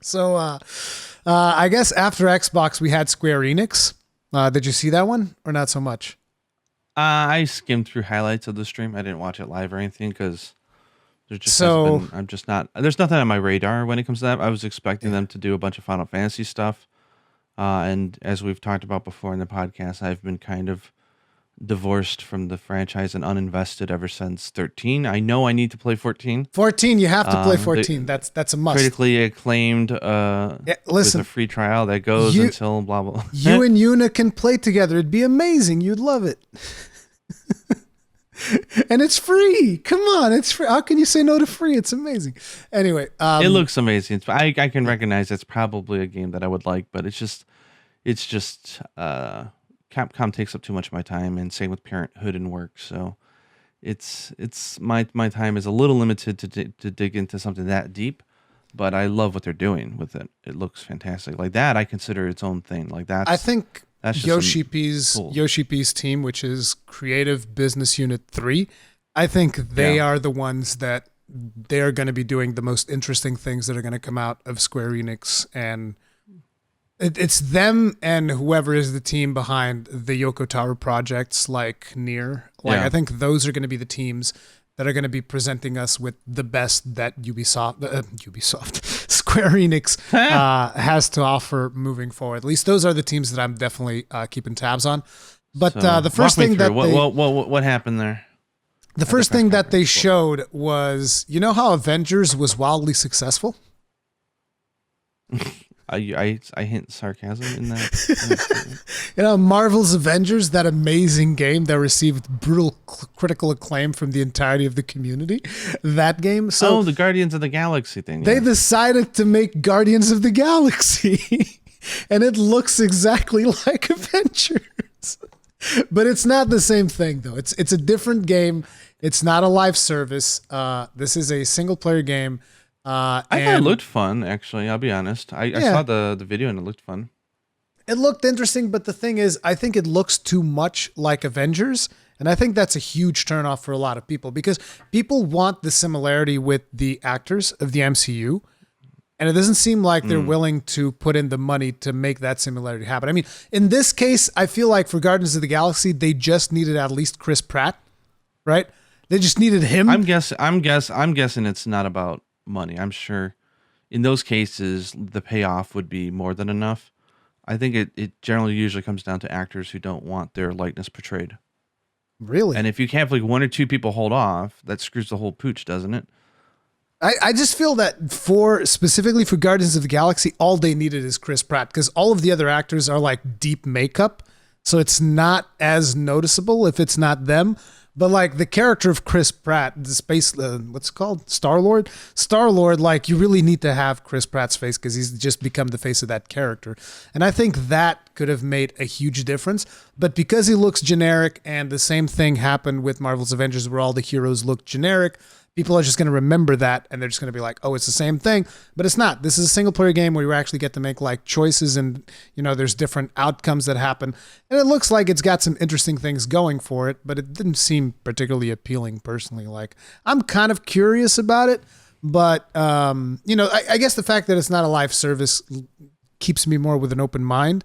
[SPEAKER 1] So I guess after Xbox, we had Square Enix. Did you see that one or not so much?
[SPEAKER 2] I skimmed through highlights of the stream. I didn't watch it live or anything because there's nothing on my radar when it comes to that. I was expecting them to do a bunch of Final Fantasy stuff. And as we've talked about before in the podcast, I've been kind of divorced from the franchise and uninvested ever since 13. I know I need to play 14.
[SPEAKER 1] 14, you have to play 14. That's a must.
[SPEAKER 2] Critically acclaimed listen, with a free trial that goes until blah blah.
[SPEAKER 1] You and Yuna can play together. It'd be amazing. You'd love it. And it's free. Come on, it's free. How can you say no to free? It's amazing. Anyway,
[SPEAKER 2] it looks amazing. I can recognize it's probably a game that I would like, but it's just Capcom takes up too much of my time, and same with Parenthood and work. So it's my time is a little limited to dig into something that deep, but I love what they're doing with it. It looks fantastic. Like that, I consider its own thing. Like I think that's
[SPEAKER 1] Yoshi P's team, which is Creative Business Unit 3. I think they are the ones that they're going to be doing the most interesting things that are going to come out of Square Enix, and it's them and whoever is the team behind the Yoko Taro projects like Nier. I think those are going to be the teams that are going to be presenting us with the best that Ubisoft, Square Enix has to offer moving forward. At least those are the teams that I'm definitely keeping tabs on. But the first thing that
[SPEAKER 2] what happened there?
[SPEAKER 1] The first thing that they showed was, how Avengers was wildly successful?
[SPEAKER 2] I hint sarcasm in that.
[SPEAKER 1] Marvel's Avengers, that amazing game that received brutal critical acclaim from the entirety of the community. That game. So
[SPEAKER 2] the Guardians of the Galaxy thing.
[SPEAKER 1] They decided to make Guardians of the Galaxy, and it looks exactly like Avengers. But it's not the same thing, though. It's a different game. It's not a live service. This is a single player game. I
[SPEAKER 2] thought it looked fun, actually. I'll be honest. I saw the video and it looked fun.
[SPEAKER 1] It looked interesting, but the thing is, I think it looks too much like Avengers, and I think that's a huge turnoff for a lot of people because people want the similarity with the actors of the MCU, and it doesn't seem like they're willing to put in the money to make that similarity happen. I mean, in this case, I feel like for Guardians of the Galaxy, they just needed at least Chris Pratt, right? They just needed him.
[SPEAKER 2] I'm guessing it's not about money. I'm sure in those cases the payoff would be more than enough. I think it generally usually comes down to actors who don't want their likeness portrayed.
[SPEAKER 1] Really?
[SPEAKER 2] And if you can't have like one or two people hold off, that screws the whole pooch, doesn't it?
[SPEAKER 1] I just feel that specifically for Guardians of the Galaxy, all they needed is Chris Pratt because all of the other actors are like deep makeup. So it's not as noticeable if it's not them. But like the character of Chris Pratt, the space, what's it called? Star-Lord? Star-Lord, like you really need to have Chris Pratt's face because he's just become the face of that character. And I think that could have made a huge difference. But because he looks generic and the same thing happened with Marvel's Avengers where all the heroes look generic, people are just going to remember that and they're just going to be like, oh, it's the same thing. But it's not. This is a single player game where you actually get to make like choices and, you know, there's different outcomes that happen. And it looks like it's got some interesting things going for it, but it didn't seem particularly appealing personally. Like, I'm kind of curious about it, but, you know, I guess the fact that it's not a live service keeps me more with an open mind.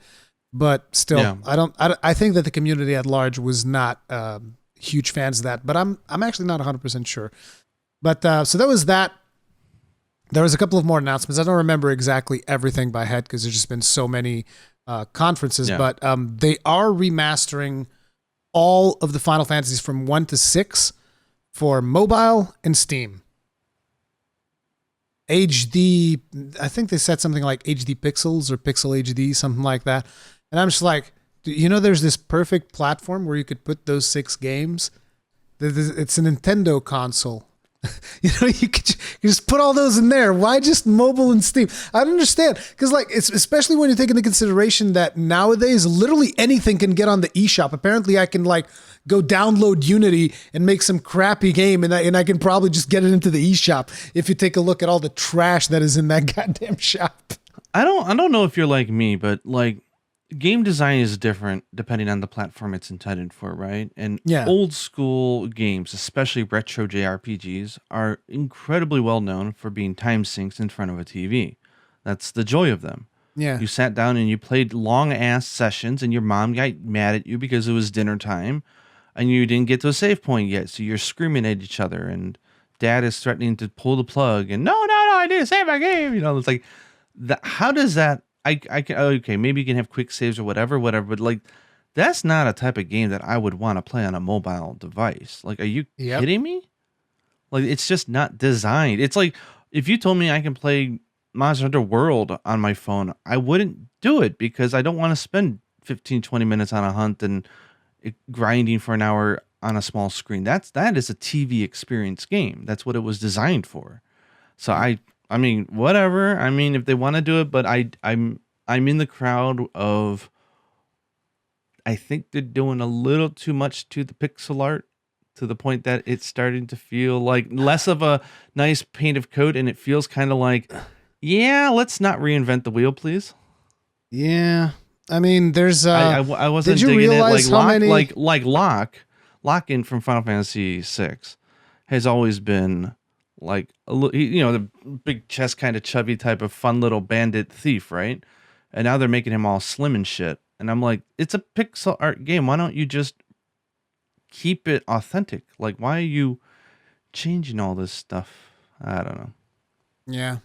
[SPEAKER 1] But still, yeah. I think that the community at large was not huge fans of that, but I'm actually not 100% sure. But so that was that. There was a couple of more announcements. I don't remember exactly everything by head because there's just been so many conferences. Yeah. But they are remastering all of the Final Fantasies from 1 to 6 for mobile and Steam. HD, I think they said something like HD Pixels or Pixel HD, something like that. And I'm just like, you know, there's this perfect platform where you could put those 6 games. It's a Nintendo console. You know, you could just put all those in there. Why just mobile and Steam? I don't understand. Because, like, it's especially when you take into consideration that nowadays, literally anything can get on the eShop. Apparently, I can, like, go download Unity and make some crappy game, and I can probably just get it into the eShop if you take a look at all the trash that is in that goddamn shop.
[SPEAKER 2] I don't know if you're like me, but, like, game design is different depending on the platform it's intended for, right? And old school games, especially retro JRPGs, are incredibly well known for being time synced in front of a TV. That's the joy of them.
[SPEAKER 1] Yeah.
[SPEAKER 2] You sat down and you played long ass sessions and your mom got mad at you because it was dinner time and you didn't get to a save point yet. So you're screaming at each other and dad is threatening to pull the plug and no, I need to save my game. You know, it's like, how does that, I can, okay, maybe you can have quick saves or whatever, but like, that's not a type of game that I would want to play on a mobile device. Like, are you kidding me? Like, it's just not designed. It's like, if you told me I can play Monster Hunter World on my phone, I wouldn't do it because I don't want to spend 15, 20 minutes on a hunt and grinding for an hour on a small screen. That is a TV experience game. That's what it was designed for. So I mean, whatever. I mean, if they want to do it, but I'm in the crowd of, I think they're doing a little too much to the pixel art to the point that it's starting to feel like less of a nice paint of coat, and it feels kind of like, yeah, let's not reinvent the wheel, please.
[SPEAKER 1] Yeah, I mean, there's
[SPEAKER 2] I wasn't
[SPEAKER 1] did you
[SPEAKER 2] digging
[SPEAKER 1] realize
[SPEAKER 2] it like Lock-in from Final Fantasy VI has always been like the big chest kind of chubby type of fun little bandit thief, right? And now they're making him all slim and shit. And I'm like, it's a pixel art game. Why don't you just keep it authentic? Like, why are you changing all this stuff? I don't know.
[SPEAKER 1] Yeah.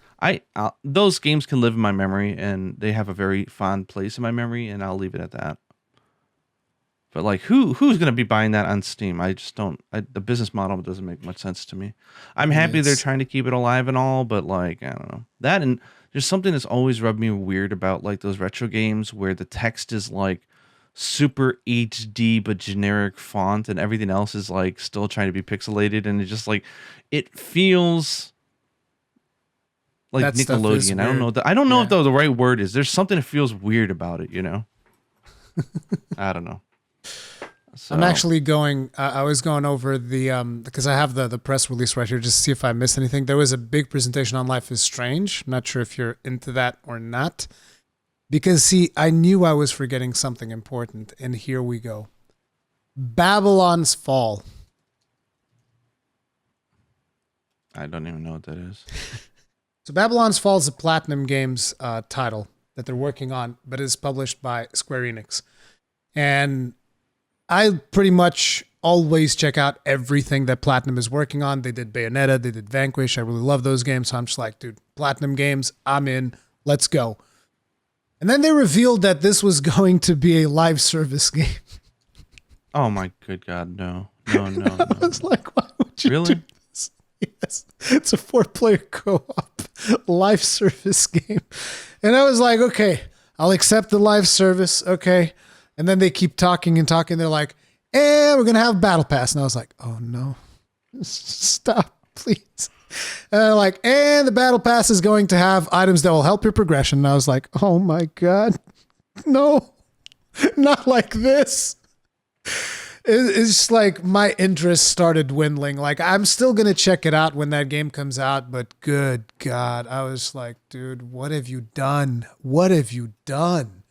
[SPEAKER 2] Those games can live in my memory and they have a very fond place in my memory, and I'll leave it at that. But like, who's going to be buying that on Steam? I just don't. The business model doesn't make much sense to me. I'm happy they're trying to keep it alive and all, but like, I don't know. That, and there's something that's always rubbed me weird about like those retro games where the text is like super HD but generic font, and everything else is like still trying to be pixelated, and it's just like it feels like that Nickelodeon. I don't know if the right word is. There's something that feels weird about it, you know. I don't know. So.
[SPEAKER 1] I'm actually going, I was going over the, because I have the press release right here just to see if I missed anything. There was a big presentation on Life is Strange. I'm not sure if you're into that or not. Because, see, I knew I was forgetting something important, and here we go. Babylon's Fall.
[SPEAKER 2] I don't even know what that is.
[SPEAKER 1] So Babylon's Fall is a Platinum Games title that they're working on, but it's published by Square Enix. And I pretty much always check out everything that Platinum is working on. They did Bayonetta, they did Vanquish. I really love those games. So I'm just like, dude, Platinum Games, I'm in. Let's go. And then they revealed that this was going to be a live service game.
[SPEAKER 2] Oh my good God, no. No.
[SPEAKER 1] I was like, why would you
[SPEAKER 2] Really?
[SPEAKER 1] do this? Yes. It's a 4-player co-op live service game. And I was like, okay, I'll accept the live service. Okay. And then they keep talking and talking. They're like, we're going to have Battle Pass. And I was like, oh no, stop, please. And they're like, and the Battle Pass is going to have items that will help your progression. And I was like, oh my God, no, not like this. It's just like my interest started dwindling. Like, I'm still going to check it out when that game comes out, but good God, I was like, dude, what have you done? What have you done?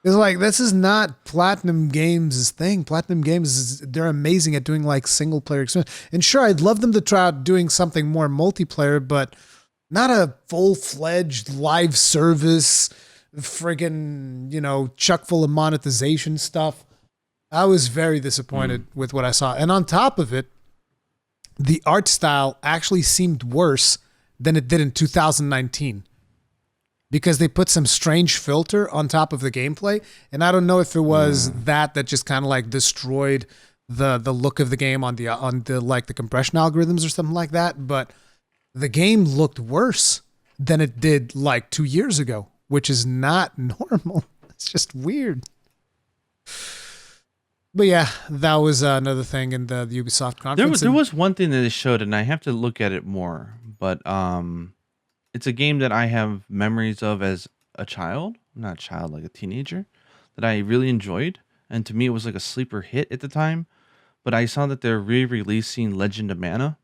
[SPEAKER 1] It's like, this is not Platinum Games' thing. Platinum Games, they're amazing at doing like single player experience. And sure, I'd love them to try out doing something more multiplayer, but not a full-fledged live service, friggin', chock full of monetization stuff. I was very disappointed with what I saw. And on top of it, the art style actually seemed worse than it did in 2019 because they put some strange filter on top of the gameplay. And I don't know if it was that just kind of like destroyed the look of the game on the like the compression algorithms or something like that. But the game looked worse than it did like 2 years ago, which is not normal. It's just weird. But yeah, that was another thing in the Ubisoft conference.
[SPEAKER 2] There was one thing that they showed, and I have to look at it more. But it's a game that I have memories of as a child, not a child, like a teenager, that I really enjoyed. And to me, it was like a sleeper hit at the time. But I saw that they're re-releasing Legend of Mana.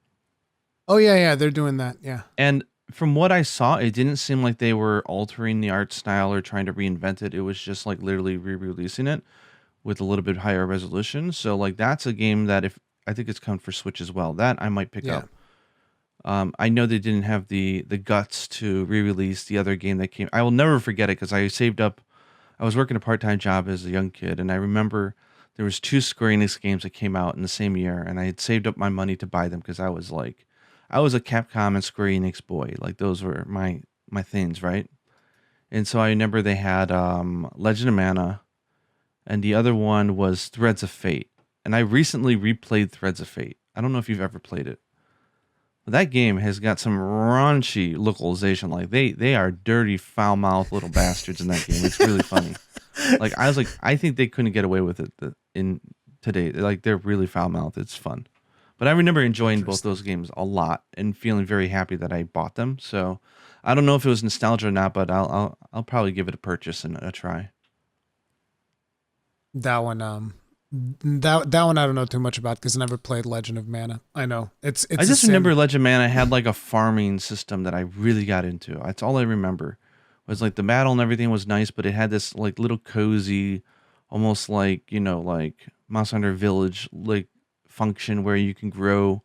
[SPEAKER 1] Oh, yeah, they're doing that, yeah.
[SPEAKER 2] And from what I saw, it didn't seem like they were altering the art style or trying to reinvent it. It was just like literally re-releasing it with a little bit higher resolution. So like that's a game that if I think it's come for Switch as well, that I might pick up. I know they didn't have the guts to re-release the other game that came. I will never forget it because I saved up. I was working a part-time job as a young kid, and I remember there was 2 Square Enix games that came out in the same year, and I had saved up my money to buy them because I was a Capcom and Square Enix boy. Like those were my things, right? And so I remember they had Legend of Mana, and the other one was Threads of Fate. And I recently replayed Threads of Fate. I don't know if you've ever played it. But that game has got some raunchy localization. Like they are dirty, foul-mouthed little bastards in that game. It's really funny. Like I was like, I think they couldn't get away with it in today. Like they're really foul-mouthed. It's fun. But I remember enjoying both those games a lot and feeling very happy that I bought them. So I don't know if it was nostalgia or not, but I'll probably give it a purchase and a try.
[SPEAKER 1] That one, that one I don't know too much about because I never played Legend of Mana. I know it's.
[SPEAKER 2] I just remember Legend of Mana had like a farming system that I really got into. That's all I remember. Was like the battle and everything was nice, but it had this like little cozy, almost like like Monster Hunter Village like function where you can grow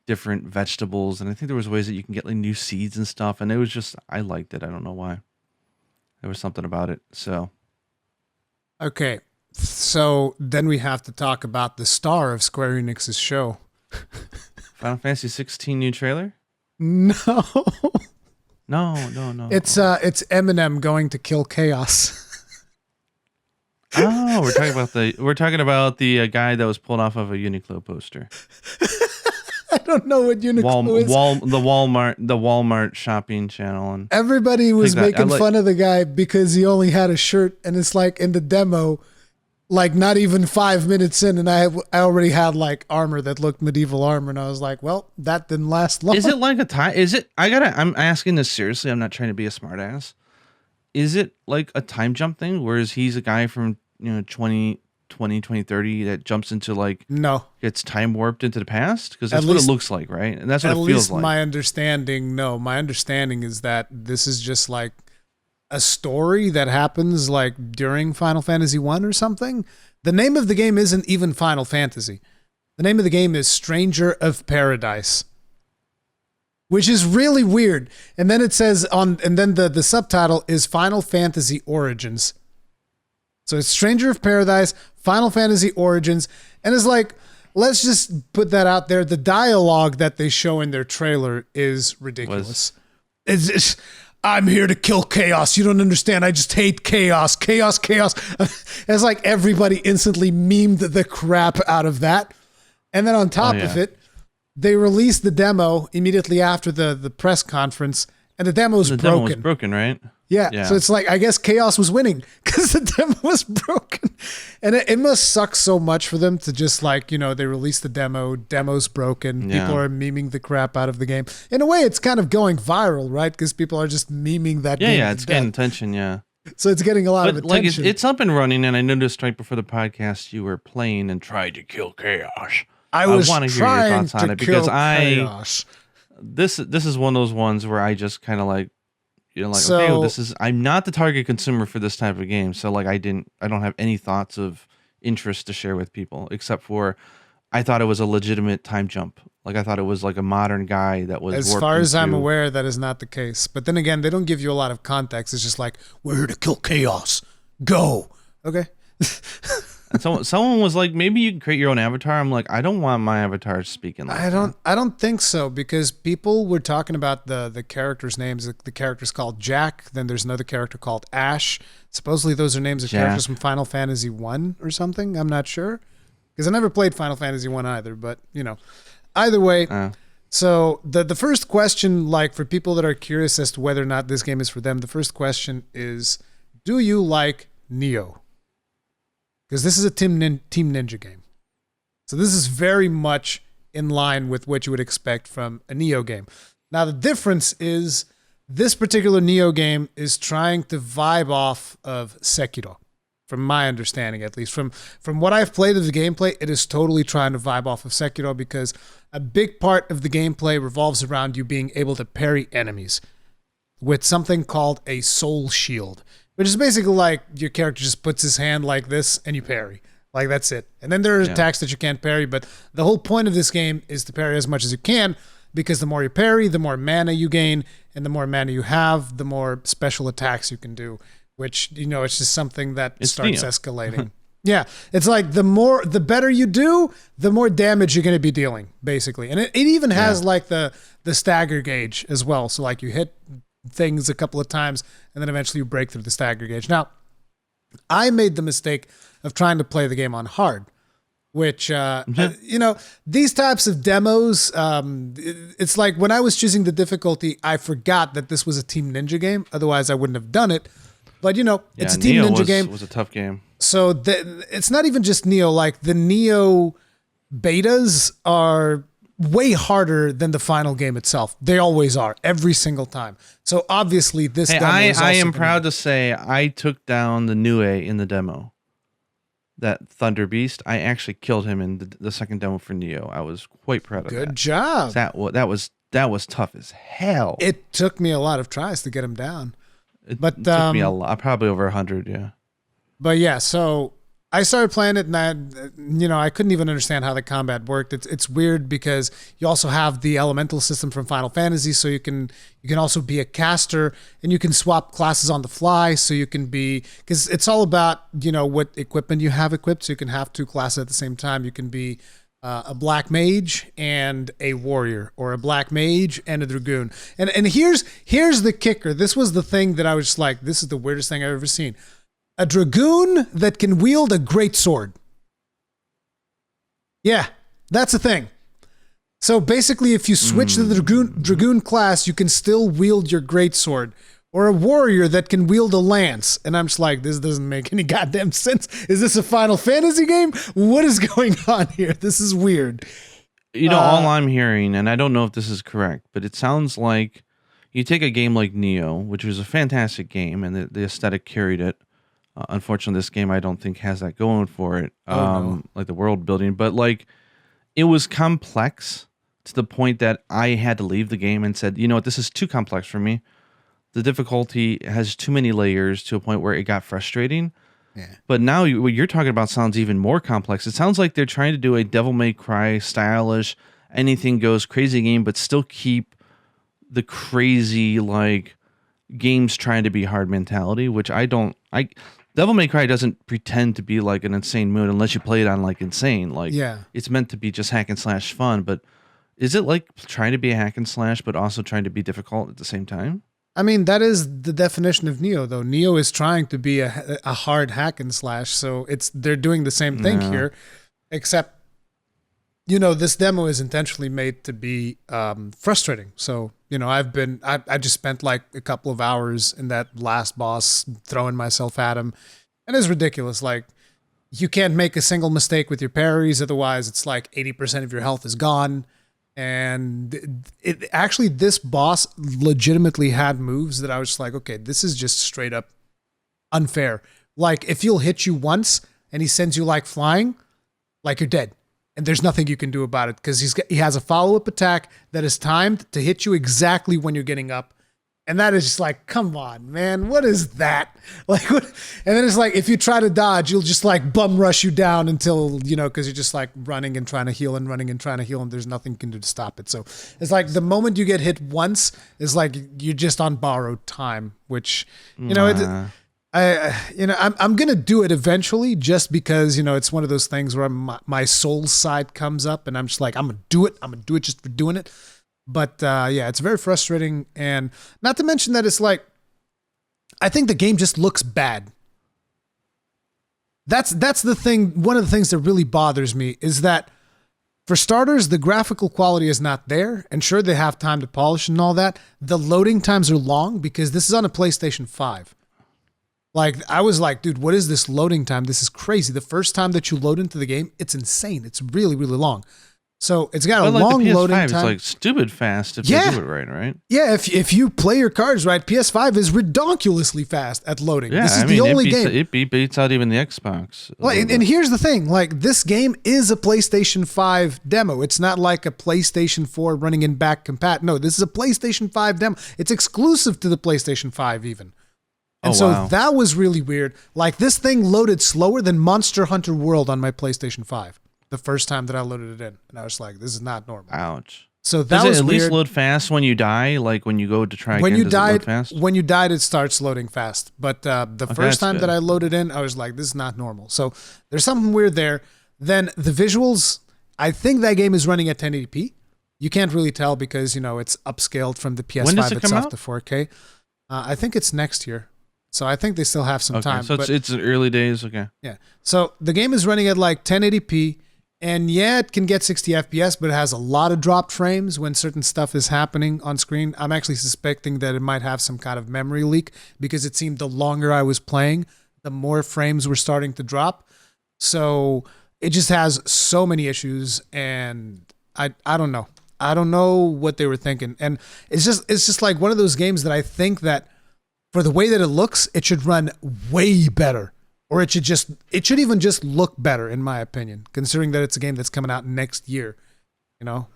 [SPEAKER 2] different vegetables, and I think there was ways that you can get like new seeds and stuff. And it was just I liked it. I don't know why. There was something about it. So
[SPEAKER 1] okay. So then we have to talk about the star of Square Enix's show.
[SPEAKER 2] Final Fantasy 16 new trailer?
[SPEAKER 1] No.
[SPEAKER 2] No.
[SPEAKER 1] It's Eminem going to kill Chaos.
[SPEAKER 2] Oh, we're talking about the guy that was pulled off of a Uniqlo poster.
[SPEAKER 1] I don't know what Uniqlo is.
[SPEAKER 2] The Walmart shopping channel, and
[SPEAKER 1] everybody was making fun of the guy because he only had a shirt, and it's like in the demo. Like not even 5 minutes in, and I already had like armor that looked medieval armor, and I was like, "Well, that didn't last long."
[SPEAKER 2] Is it like a time? Is it? I'm asking this seriously. I'm not trying to be a smartass. Is it like a time jump thing? Whereas he's a guy from 2030 that jumps into like gets time warped into the past because that's what it looks like, right? And that's what it feels like.
[SPEAKER 1] My understanding is that this is just like a story that happens like during Final Fantasy 1 or something. The name of the game isn't even Final Fantasy. The name of the game is Stranger of Paradise, which is really weird. And then it says and then the subtitle is Final Fantasy Origins. So it's Stranger of Paradise, Final Fantasy Origins, and it's like, let's just put that out there. The dialogue that they show in their trailer is ridiculous. It's just, I'm here to kill chaos. You don't understand. I just hate chaos. Chaos, chaos. It's like everybody instantly memed the crap out of that. And then on top of it, they released the demo immediately after the press conference, and the demo was broken.
[SPEAKER 2] The demo was broken, right?
[SPEAKER 1] Yeah. So it's like, I guess chaos was winning because the demo was broken. And it must suck so much for them to just like, you know, they released the demo's broken.
[SPEAKER 2] Yeah.
[SPEAKER 1] People are memeing the crap out of the game. In a way, it's kind of going viral, right? Because people are just memeing that game.
[SPEAKER 2] Yeah, it's getting attention, yeah.
[SPEAKER 1] So it's getting a lot of attention.
[SPEAKER 2] Like it's up and running, and I noticed right before the podcast you were playing and tried to kill chaos.
[SPEAKER 1] I want
[SPEAKER 2] to hear your thoughts on it because this is one of those ones where I just kind of like, you know, like, okay, well, I'm not the target consumer for this type of game. So like I don't have any thoughts of interest to share with people, except for I thought it was a legitimate time jump. Like I thought it was like a modern guy that was.
[SPEAKER 1] As far as I'm aware, that is not the case. But then again, they don't give you a lot of context. It's just like, we're here to kill chaos. Go. Okay.
[SPEAKER 2] And someone was like, maybe you can create your own avatar. I'm like, I don't want my avatar speaking like that.
[SPEAKER 1] I don't think so, because people were talking about the characters' names. The character's called Jack. Then there's another character called Ash. Supposedly those are names of characters from Final Fantasy 1 or something. I'm not sure, because I never played Final Fantasy 1 either. But, you know, either way. So the first question, like for people that are curious as to whether or not this game is for them, the first question is, do you like Neo? Because this is a Team Ninja game. So this is very much in line with what you would expect from a Neo game. Now, the difference is this particular Neo game is trying to vibe off of Sekiro, from my understanding, at least. From what I've played of the gameplay, it is totally trying to vibe off of Sekiro, because a big part of the gameplay revolves around you being able to parry enemies with something called a soul shield, which is basically like your character just puts his hand like this and you parry. Like, that's it. And then there are attacks that you can't parry, but the whole point of this game is to parry as much as you can, because the more you parry, the more mana you gain, and the more mana you have, the more special attacks you can do, which, you know, it's just something that starts escalating. Yeah, it's like the better you do, the more damage you're going to be dealing, basically. And it even has like the stagger gauge as well. So like you hit things a couple of times and then eventually you break through the stagger gauge. Now, I made the mistake of trying to play the game on hard, which, you know, these types of demos, it's like when I was choosing the difficulty, I forgot that this was a Team Ninja game. Otherwise, I wouldn't have done it. But, you know, it's a Team Ninja game.
[SPEAKER 2] It was a tough game.
[SPEAKER 1] So it's not even just Neo. Like, the Neo betas are way harder than the final game itself. They always are, every single time. So obviously this demo is also
[SPEAKER 2] I am proud to say I took down the Nue in the demo. That Thunder Beast, I actually killed him in the second demo for Neo. I was quite proud of that.
[SPEAKER 1] Good job.
[SPEAKER 2] That was tough as hell.
[SPEAKER 1] It took me a lot of tries to get him down.
[SPEAKER 2] It took me a lot, probably over 100, yeah.
[SPEAKER 1] But yeah, so I started playing it, and I couldn't even understand how the combat worked. It's weird because you also have the elemental system from Final Fantasy, so you can also be a caster, and you can swap classes on the fly. So you can be, because it's all about what equipment you have equipped. So you can have two classes at the same time. You can be a black mage and a warrior, or a black mage and a dragoon. And here's the kicker. This was the thing that I was just like, this is the weirdest thing I've ever seen. A dragoon that can wield a great sword. Yeah, that's a thing. So basically, if you switch to the dragoon class, you can still wield your great sword. Or a warrior that can wield a lance. And I'm just like, this doesn't make any goddamn sense. Is this a Final Fantasy game? What is going on here? This is weird.
[SPEAKER 2] All I'm hearing, and I don't know if this is correct, but it sounds like you take a game like Neo, which was a fantastic game, and the aesthetic carried it. Unfortunately, this game I don't think has that going for it, like the world building. But like, it was complex to the point that I had to leave the game and said, you know what, this is too complex for me. The difficulty has too many layers to a point where it got frustrating. Yeah. But now what you're talking about sounds even more complex. It sounds like they're trying to do a Devil May Cry stylish, anything goes crazy game, but still keep the crazy like games trying to be hard mentality, which Devil May Cry doesn't pretend to be like an insane mood unless you play it on like insane. Like, it's meant to be just hack and slash fun. But is it like trying to be a hack and slash, but also trying to be difficult at the same time?
[SPEAKER 1] I mean, that is the definition of Neo, though. Neo is trying to be a hard hack and slash, so they're doing the same thing here, except this demo is intentionally made to be frustrating. So I just spent like a couple of hours in that last boss, throwing myself at him, and it's ridiculous. Like, you can't make a single mistake with your parries, otherwise it's like 80% of your health is gone. And this boss legitimately had moves that I was just like, okay, this is just straight up unfair. Like, if he'll hit you once and he sends you like flying, like, you're dead. And there's nothing you can do about it because he has a follow-up attack that is timed to hit you exactly when you're getting up. And that is just like, come on, man, what is that? Like, what? And then it's like, if you try to dodge, you'll just like bum rush you down until, because you're just like running and trying to heal and running and trying to heal, and there's nothing you can do to stop it. So it's like the moment you get hit once is like you're just on borrowed time, which, I'm going to do it eventually just because, it's one of those things where my soul side comes up and I'm just like, I'm going to do it. I'm going to do it just for doing it. But it's very frustrating, and not to mention that it's like, I think the game just looks bad. That's the thing. One of the things that really bothers me is that, for starters, the graphical quality is not there, and sure, they have time to polish and all that. The loading times are long because this is on a PlayStation 5. Like, I was like, dude, what is this loading time? This is crazy. The first time that you load into the game, it's insane. It's really, really long. So it's got a long
[SPEAKER 2] the PS5
[SPEAKER 1] loading time.
[SPEAKER 2] It's like stupid fast if they do it right?
[SPEAKER 1] Yeah, if you play your cards right, PS5 is ridiculously fast at loading.
[SPEAKER 2] Yeah,
[SPEAKER 1] this is the only game.
[SPEAKER 2] It beats out even the Xbox.
[SPEAKER 1] And here's the thing, like, this game is a PlayStation 5 demo. It's not like a PlayStation 4 running in back compat. No, this is a PlayStation 5 demo. It's exclusive to the PlayStation 5 even. And that was really weird. Like, this thing loaded slower than Monster Hunter World on my PlayStation 5. The first time that I loaded it in, and I was like, "This is not normal."
[SPEAKER 2] Ouch!
[SPEAKER 1] So that was
[SPEAKER 2] at
[SPEAKER 1] weird.
[SPEAKER 2] least load fast when you die? Like when you go to try
[SPEAKER 1] when
[SPEAKER 2] again,
[SPEAKER 1] you
[SPEAKER 2] does it
[SPEAKER 1] died,
[SPEAKER 2] load fast?
[SPEAKER 1] When you died, it starts loading fast. But the first time that I loaded in, I was like, "This is not normal." So there's something weird there. Then the visuals, I think that game is running at 1080p. You can't really tell because it's upscaled from the PS5 itself to 4K. I think it's next year. So I think they still have some time.
[SPEAKER 2] So it's early days. Okay.
[SPEAKER 1] Yeah. So the game is running at like 1080p. And yeah, it can get 60 FPS, but it has a lot of dropped frames when certain stuff is happening on screen. I'm actually suspecting that it might have some kind of memory leak because it seemed the longer I was playing, the more frames were starting to drop. So it just has so many issues, and I don't know. I don't know what they were thinking. And it's just like one of those games that I think that for the way that it looks, it should run way better. Or it should even just look better, in my opinion, considering that it's a game that's coming out next year,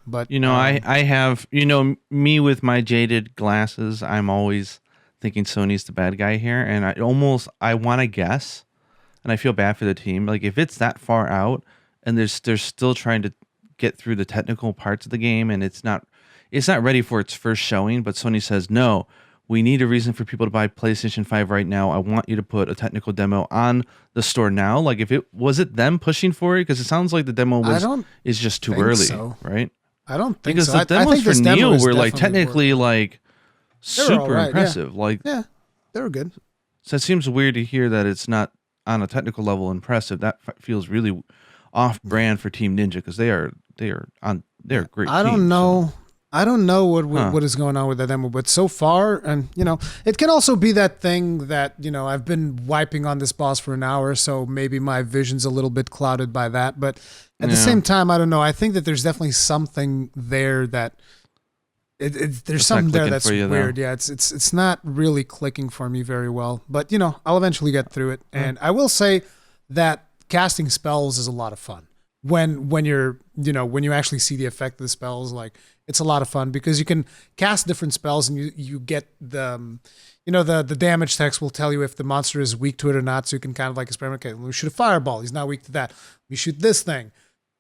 [SPEAKER 1] But
[SPEAKER 2] I have me with my jaded glasses. I'm always thinking Sony's the bad guy here, and I want to guess, and I feel bad for the team. Like, if it's that far out, and they're still trying to get through the technical parts of the game, and it's not ready for its first showing, but Sony says no. We need a reason for people to buy PlayStation 5 right now. I want you to put a technical demo on the store now. Like, was it them pushing for it? Because it sounds like the demo is just too early, right?
[SPEAKER 1] I don't think
[SPEAKER 2] because
[SPEAKER 1] so.
[SPEAKER 2] the demos for Neo were like technically like super
[SPEAKER 1] right,
[SPEAKER 2] impressive.
[SPEAKER 1] Yeah, they were good.
[SPEAKER 2] So it seems weird to hear that it's not on a technical level impressive. That feels really off brand for Team Ninja because they're great.
[SPEAKER 1] I don't know. So. I don't know what is going on with that demo, but so far, and it can also be that thing that I've been wiping on this boss for an hour, so maybe my vision's a little bit clouded by that. But at the same time, I don't know. I think that there's definitely something there that there's something there that's weird. Yeah, it's not really clicking for me very well. But I'll eventually get through it, and I will say that casting spells is a lot of fun. When you're when you actually see the effect of the spells, like, it's a lot of fun because you can cast different spells and you get the the damage text will tell you if the monster is weak to it or not, so you can kind of like experiment. Okay, we shoot a fireball, he's not weak to that, we shoot this thing,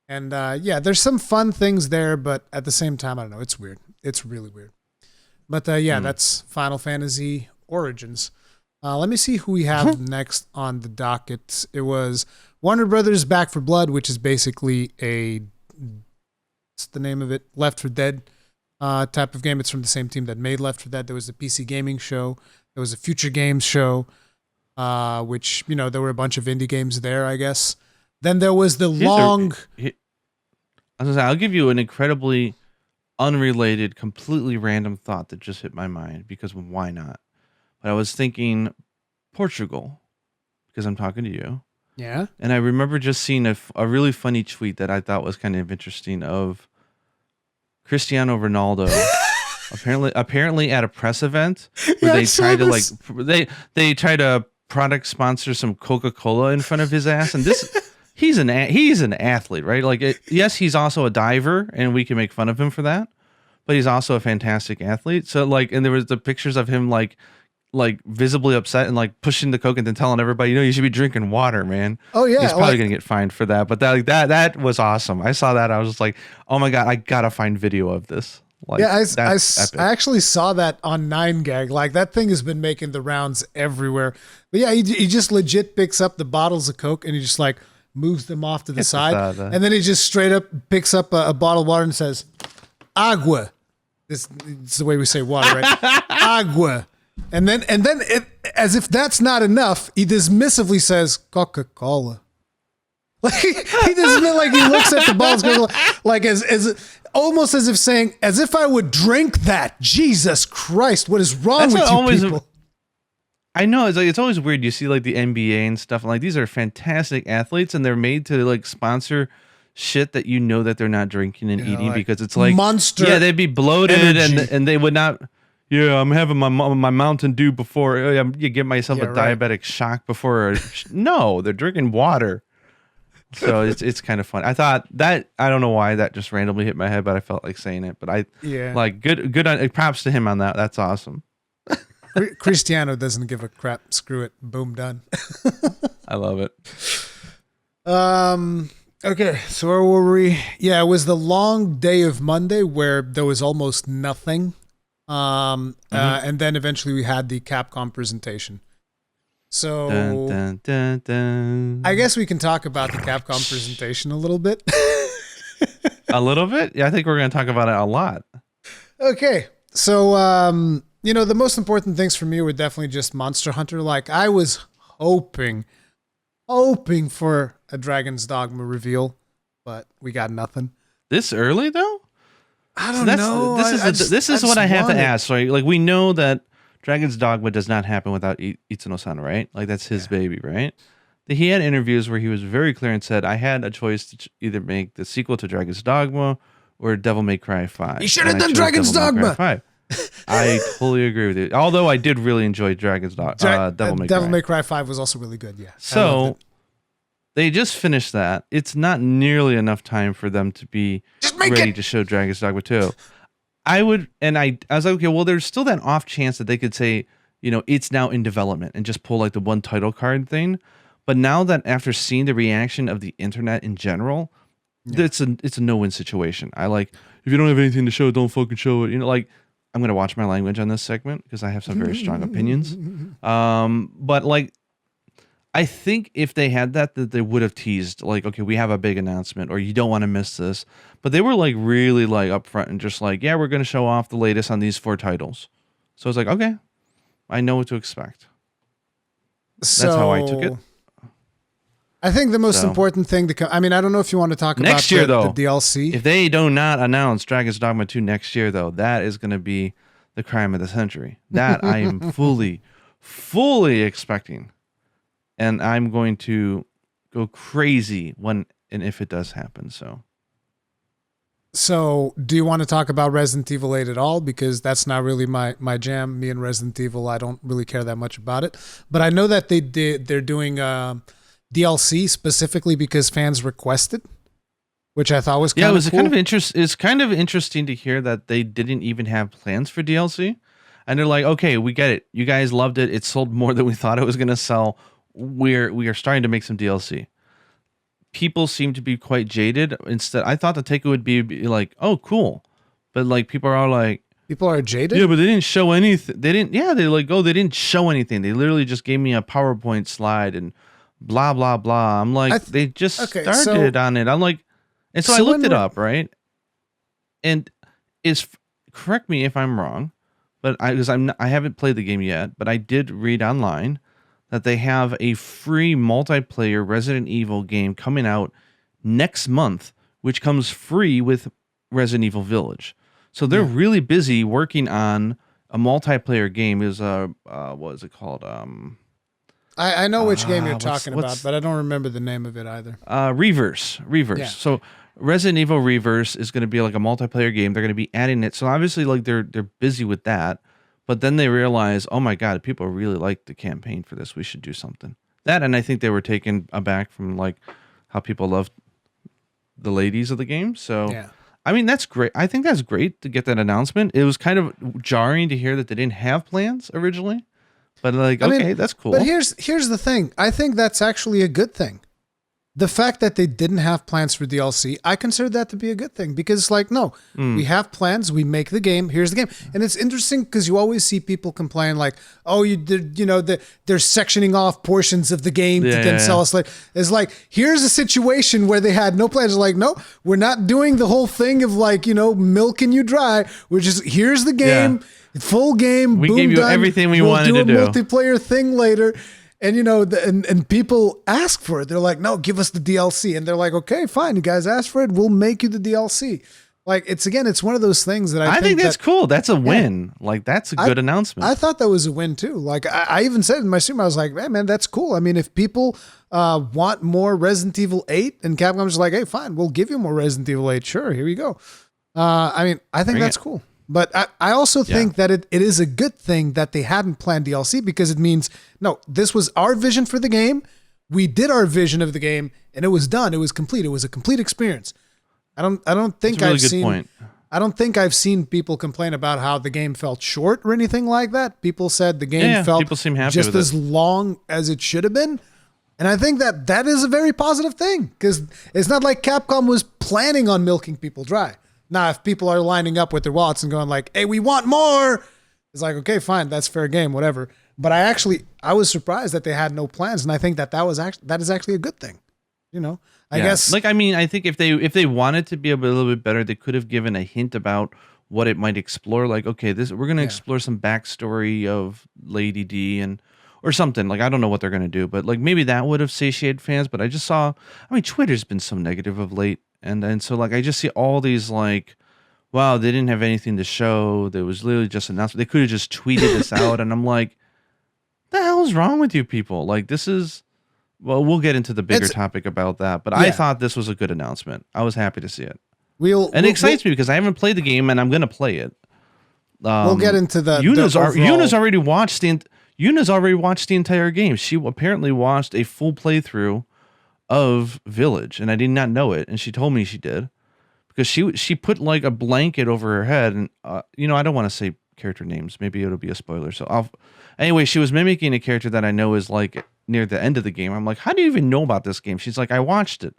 [SPEAKER 1] and there's some fun things there, but at the same time, I don't know, it's weird, it's really weird. But that's Final Fantasy Origins. Let me see who we have next on the docket. It was Warner Brothers Back for Blood, which is basically what's the name of it? Left 4 Dead type of game. It's from the same team that made Left 4 Dead. There was the PC gaming show. There was a future games show, which, there were a bunch of indie games there, I guess. Then there was the
[SPEAKER 2] I'll give you an incredibly unrelated, completely random thought that just hit my mind, because why not? But I was thinking Portugal, because I'm talking to you.
[SPEAKER 1] Yeah.
[SPEAKER 2] And I remember just seeing a really funny tweet that I thought was kind of interesting of Cristiano Ronaldo apparently at a press event where they try to they try to product sponsor some Coca-Cola in front of his ass, and he's an athlete, right? Like, yes, he's also a diver, and we can make fun of him for that, but he's also a fantastic athlete. So and there was the pictures of him like visibly upset and like pushing the Coke and then telling everybody, you should be drinking water, man.
[SPEAKER 1] Oh yeah,
[SPEAKER 2] he's probably gonna get fined for that. But that was awesome. I saw that. I was just like, oh my god, I gotta find video of this.
[SPEAKER 1] I actually saw that on 9gag. Like, that thing has been making the rounds everywhere. But yeah, he just legit picks up the bottles of Coke and he just like moves them off to the side, and then he just straight up picks up a bottle of water and says, "Agua." It's the way we say water, right? Agua. And then as if that's not enough, he dismissively says Coca-Cola. Like, he doesn't, like, he looks at the bottles like as almost as if saying, as if I would drink that. Jesus Christ, what is wrong with you people?
[SPEAKER 2] I know, it's always weird. You see like the NBA and stuff, and like, these are fantastic athletes, and they're made to like sponsor shit that that they're not drinking and eating, like, because it's like
[SPEAKER 1] Monster.
[SPEAKER 2] Yeah, they'd be bloated and they would not. Yeah, I'm having my Mountain Dew before. You get myself a diabetic shock before. No, they're drinking water. So it's kind of fun. I thought that, I don't know why that just randomly hit my head, but I felt like saying it. But good on, props to him on that. That's awesome.
[SPEAKER 1] Cristiano doesn't give a crap. Screw it. Boom, done.
[SPEAKER 2] I love it.
[SPEAKER 1] Okay, so where were we? Yeah, it was the long day of Monday where there was almost nothing. And then eventually we had the Capcom presentation. So
[SPEAKER 2] dun, dun, dun.
[SPEAKER 1] I guess we can talk about the Capcom presentation a little bit.
[SPEAKER 2] A little bit? Yeah, I think we're going to talk about it a lot.
[SPEAKER 1] Okay, so the most important things for me were definitely just Monster Hunter. Like, I was hoping for a Dragon's Dogma reveal, but we got nothing.
[SPEAKER 2] This early though?
[SPEAKER 1] I don't know.
[SPEAKER 2] This is what I have to ask. Right? Like, we know that Dragon's Dogma does not happen without Itsuno-san, right? Like, that's his baby, right? He had interviews where he was very clear and said, I had a choice to either make the sequel to Dragon's Dogma or Devil May Cry 5.
[SPEAKER 1] You should have done Dragon's Dogma!
[SPEAKER 2] 5. I totally agree with you. Although I did really enjoy Devil May Cry.
[SPEAKER 1] Devil May Cry 5 was also really good, yeah.
[SPEAKER 2] So they just finished that. It's not nearly enough time for them to be ready to show Dragon's Dogma 2. I was like, okay, well, there's still that off chance that they could say, it's now in development and just pull like the one title card thing. But now that after seeing the reaction of the internet in general, it's a no-win situation. If you don't have anything to show, don't fucking show it. I'm going to watch my language on this segment because I have some very strong opinions. But like, I think if they had that they would have teased, like, okay, we have a big announcement, or you don't want to miss this. But they were like really like upfront and just like, yeah, we're going to show off the latest on these 4 titles. So it's like, okay, I know what to expect. That's how I took it.
[SPEAKER 1] I think the most important thing I don't know if you want to talk about
[SPEAKER 2] next year, though,
[SPEAKER 1] the DLC.
[SPEAKER 2] If they do not announce Dragon's Dogma 2 next year, though, that is going to be the crime of the century. That I am fully expecting. And I'm going to go crazy when and if it does happen.
[SPEAKER 1] So do you want to talk about Resident Evil 8 at all? Because that's not really my jam. Me and Resident Evil, I don't really care that much about it. But I know that they're doing DLC specifically because fans requested, which I thought was kind of cool.
[SPEAKER 2] It's kind of interesting to hear that they didn't even have plans for DLC. And they're like, okay, we get it. You guys loved it. It sold more than we thought it was going to sell. We are starting to make some DLC. People seem to be quite jaded. Instead, I thought the takeaway would be like, oh, cool. But like, people are jaded? Yeah, but they didn't show anything. They didn't show anything. They literally just gave me a PowerPoint slide and blah, blah, blah. I'm like, they just started on it. I'm like, and so I looked it up, right? And correct me if I'm wrong, but I haven't played the game yet, but I did read online that they have a free multiplayer Resident Evil game coming out next month, which comes free with Resident Evil Village. So they're really busy working on a multiplayer game. Is what is it called?
[SPEAKER 1] I know which game you're talking about, but I don't remember the name of it either.
[SPEAKER 2] Reverse.
[SPEAKER 1] Yeah.
[SPEAKER 2] So Resident Evil Reverse is going to be like a multiplayer game. They're going to be adding it. So obviously, like they're busy with that. But then they realize, oh my God, people really like the campaign for this. We should do something. That, and I think they were taken aback from like how people loved the ladies of the game. So
[SPEAKER 1] yeah.
[SPEAKER 2] I mean, that's great. I think that's great to get that announcement. It was kind of jarring to hear that they didn't have plans originally, but like, okay, that's cool.
[SPEAKER 1] But here's the thing. I think that's actually a good thing. The fact that they didn't have plans for DLC, I consider that to be a good thing because it's like, no, we have plans. We make the game. Here's the game. And it's interesting because you always see people complain like, oh, they're sectioning off portions of the game to then sell us. Like, it's like, here's a situation where they had no plans. They're like, no, we're not doing the whole thing of like, milking you dry. We're just, here's the game, full game.
[SPEAKER 2] We
[SPEAKER 1] boom,
[SPEAKER 2] gave you
[SPEAKER 1] done.
[SPEAKER 2] everything we wanted to do.
[SPEAKER 1] We'll do a multiplayer thing later. And, and people ask for it. They're like, no, give us the DLC. And they're like, okay, fine. You guys asked for it. We'll make you the DLC. Like, it's one of those things that I think
[SPEAKER 2] that's cool. That's a win. Like, that's a good announcement.
[SPEAKER 1] I thought that was a win, too. Like, I even said in my stream, I was like, man, that's cool. I mean, if people want more Resident Evil 8, and Capcom's like, hey, fine, we'll give you more Resident Evil 8. Sure, here we go. I mean, I think that's cool. But I also think that it is a good thing that they hadn't planned DLC because it means, no, this was our vision for the game. We did our vision of the game and it was done. It was complete. It was a complete experience. I don't think
[SPEAKER 2] That's a really good point.
[SPEAKER 1] I don't think I've seen people complain about how the game felt short or anything like that. People said the game felt
[SPEAKER 2] people seem happy
[SPEAKER 1] just
[SPEAKER 2] with
[SPEAKER 1] as long as it should have been. And I think that is a very positive thing because it's not like Capcom was planning on milking people dry. Now, if people are lining up with their wallets and going like, hey, we want more, it's like, okay, fine, that's fair game, whatever. But I was surprised that they had no plans. And I think that is actually a good thing. I guess.
[SPEAKER 2] Like, I mean, I think if they wanted to be a little bit better, they could have given a hint about what it might explore. Like, okay, we're going to explore some backstory of Lady D or something. Like, I don't know what they're going to do, but like maybe that would have satiated fans. But I just saw, Twitter's been so negative of late. And so like I just see all these like, wow, they didn't have anything to show. There was literally just an announcement. They could have just tweeted this out, and I'm like, the hell is wrong with you people? Like this is, well, we'll get into the bigger topic about that. But I thought this was a good announcement. I was happy to see it. It excites me because I haven't played the game and I'm gonna play it.
[SPEAKER 1] We'll get into the.
[SPEAKER 2] Yuna's already watched the entire game. She apparently watched a full playthrough of Village, and I did not know it, and she told me she did because she put like a blanket over her head, and I don't want to say character names, maybe it'll be a spoiler. So anyway, she was mimicking a character that I know is like near the end of the game. I'm like, how do you even know about this game? She's like, I watched it.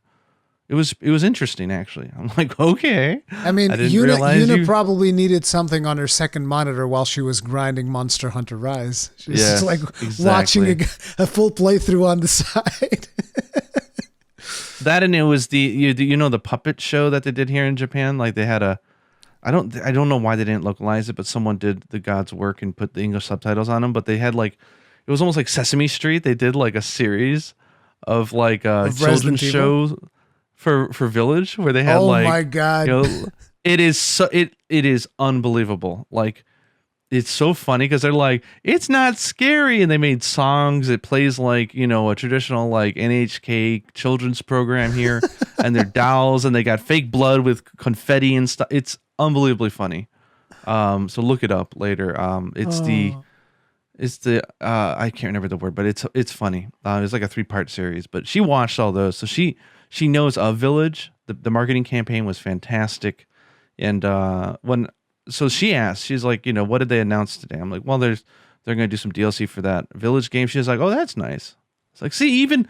[SPEAKER 2] It was interesting actually. I'm like, okay.
[SPEAKER 1] I mean, Yuna probably needed something on her second monitor while she was grinding Monster Hunter Rise. She was just like watching a full playthrough on the side.
[SPEAKER 2] That, and it was the puppet show that they did here in Japan. Like they had I don't know why they didn't localize it, but someone did the God's work and put the English subtitles on them. But they had like, it was almost like Sesame Street. They did like a series of like children's shows for Village where they had
[SPEAKER 1] my God.
[SPEAKER 2] It is unbelievable. Like, it's so funny because they're like, it's not scary, and they made songs. It plays like a traditional like NHK children's program here, and they're dolls, and they got fake blood with confetti and stuff. It's unbelievably funny. So look it up later. It's the I can't remember the word, but it's funny. It's like a 3-part series, but she watched all those, so she knows of Village. The marketing campaign was fantastic, and so she asked, she's like, what did they announce today? I'm like, well, they're going to do some DLC for that Village game. She's like, oh, that's nice. It's like, see, even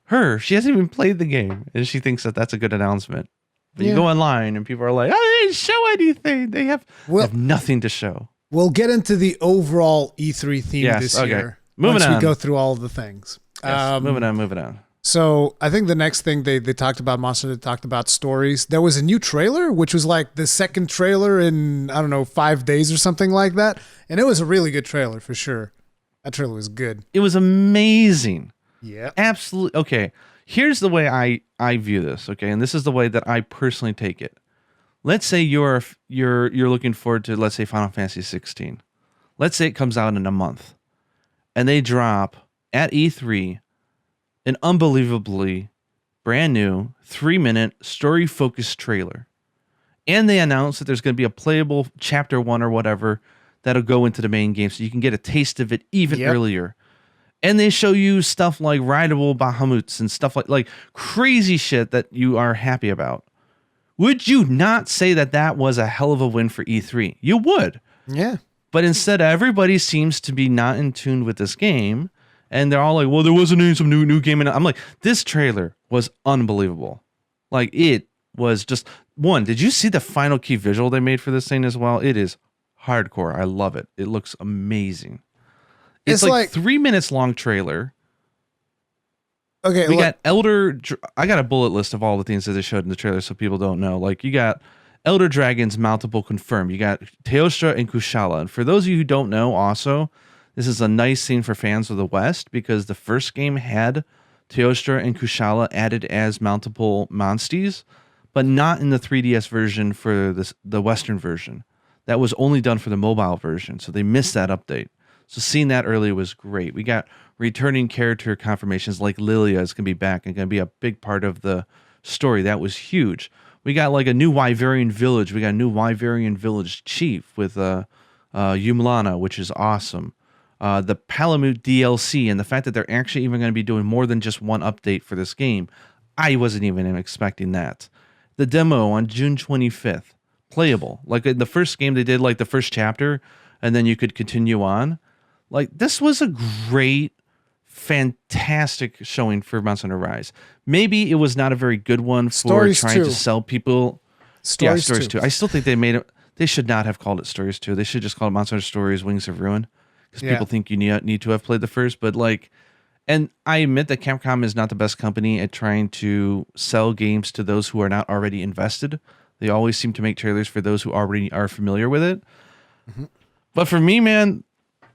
[SPEAKER 2] she hasn't even played the game, and she thinks that that's a good announcement. But you go online, and people are like, oh, they didn't show anything. They have nothing to show.
[SPEAKER 1] We'll get into the overall E3 theme this year.
[SPEAKER 2] Moving
[SPEAKER 1] once
[SPEAKER 2] on.
[SPEAKER 1] we go through all of the things.
[SPEAKER 2] Yes, moving on.
[SPEAKER 1] So I think the next thing they talked about Monster, they talked about stories. There was a new trailer, which was like the second trailer in, I don't know, 5 days or something like that. And it was a really good trailer for sure. That trailer was good.
[SPEAKER 2] It was amazing.
[SPEAKER 1] Yeah.
[SPEAKER 2] Absolutely. Okay. Here's the way I view this. Okay. And this is the way that I personally take it. Let's say you're looking forward to, let's say, Final Fantasy 16. Let's say it comes out in a month and they drop at E3 an unbelievably brand new 3-minute story focused trailer. And they announce that there's going to be a playable chapter 1 or whatever that'll go into the main game so you can get a taste of it even earlier. And they show you stuff like rideable Bahamuts and stuff like crazy shit that you are happy about. Would you not say that that was a hell of a win for E3? You would.
[SPEAKER 1] Yeah.
[SPEAKER 2] But instead, everybody seems to be not in tune with this game. And they're all like, well, there wasn't some new game. And I'm like, this trailer was unbelievable. Like, it was just... One, did you see the final key visual they made for this thing as well? It is hardcore. I love it. It looks amazing. It's like 3 minutes long trailer.
[SPEAKER 1] Okay,
[SPEAKER 2] we got I got a bullet list of all the things that they showed in the trailer so people don't know. Like, you got Elder Dragons Mountable confirmed. You got Teostra and Kushala. And for those of you who don't know, also, this is a nice scene for fans of the West because the first game had Teostra and Kushala added as mountable monsties, but not in the 3DS version for the Western version. That was only done for the mobile version, so they missed that update. So seeing that early was great. We got returning character confirmations like Lilia is going to be back and going to be a big part of the story. That was huge. We got like a new Wyverian village. We got a new Wyverian village chief with Umlana, which is awesome. The Palamute DLC and the fact that they're actually even going to be doing more than just one update for this game. I wasn't even expecting that. The demo on June 25th, playable. Like in the first game, they did like the first chapter and then you could continue on. Like, this was a great, fantastic showing for Monster Hunter Rise. Maybe it was not a very good one for
[SPEAKER 1] Stories
[SPEAKER 2] trying
[SPEAKER 1] 2.
[SPEAKER 2] to sell people.
[SPEAKER 1] Stories
[SPEAKER 2] 2. I still think they should not have called it Stories 2. They should just call it Monster Hunter Stories Wings of Ruin. Because people think you need to have played the first. But like, and I admit that Capcom is not the best company at trying to sell games to those who are not already invested. They always seem to make trailers for those who already are familiar with it. Mm-hmm. But for me, man,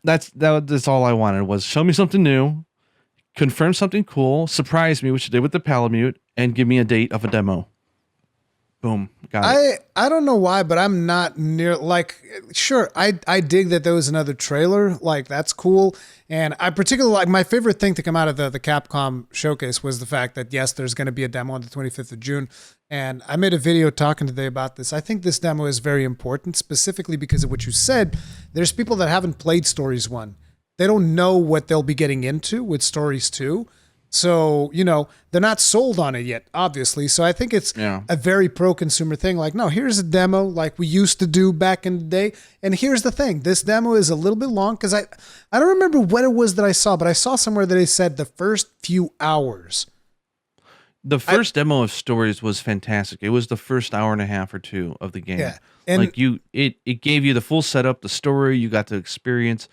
[SPEAKER 2] that's all I wanted was show me something new, confirm something cool, surprise me, which they did with the Palamute, and give me a date of a demo. Boom. Got it.
[SPEAKER 1] I don't know why, but I'm not near like sure, I dig that there was another trailer. Like, that's cool. And I particularly like my favorite thing to come out of the Capcom showcase was the fact that yes, there's gonna be a demo on the 25th of June. And I made a video talking today about this. I think this demo is very important, specifically because of what you said. There's people that haven't played Stories 1. They don't know what they'll be getting into with Stories 2. So, they're not sold on it yet, obviously. So I think it's a very pro-consumer thing. Like, no, here's a demo like we used to do back in the day. And here's the thing. This demo is a little bit long because I don't remember what it was that I saw, but I saw somewhere that they said the first few hours.
[SPEAKER 2] The first demo of Stories was fantastic. It was the first hour and a half or two of the game.
[SPEAKER 1] Yeah. And
[SPEAKER 2] like it gave you the full setup, the story. You got to experience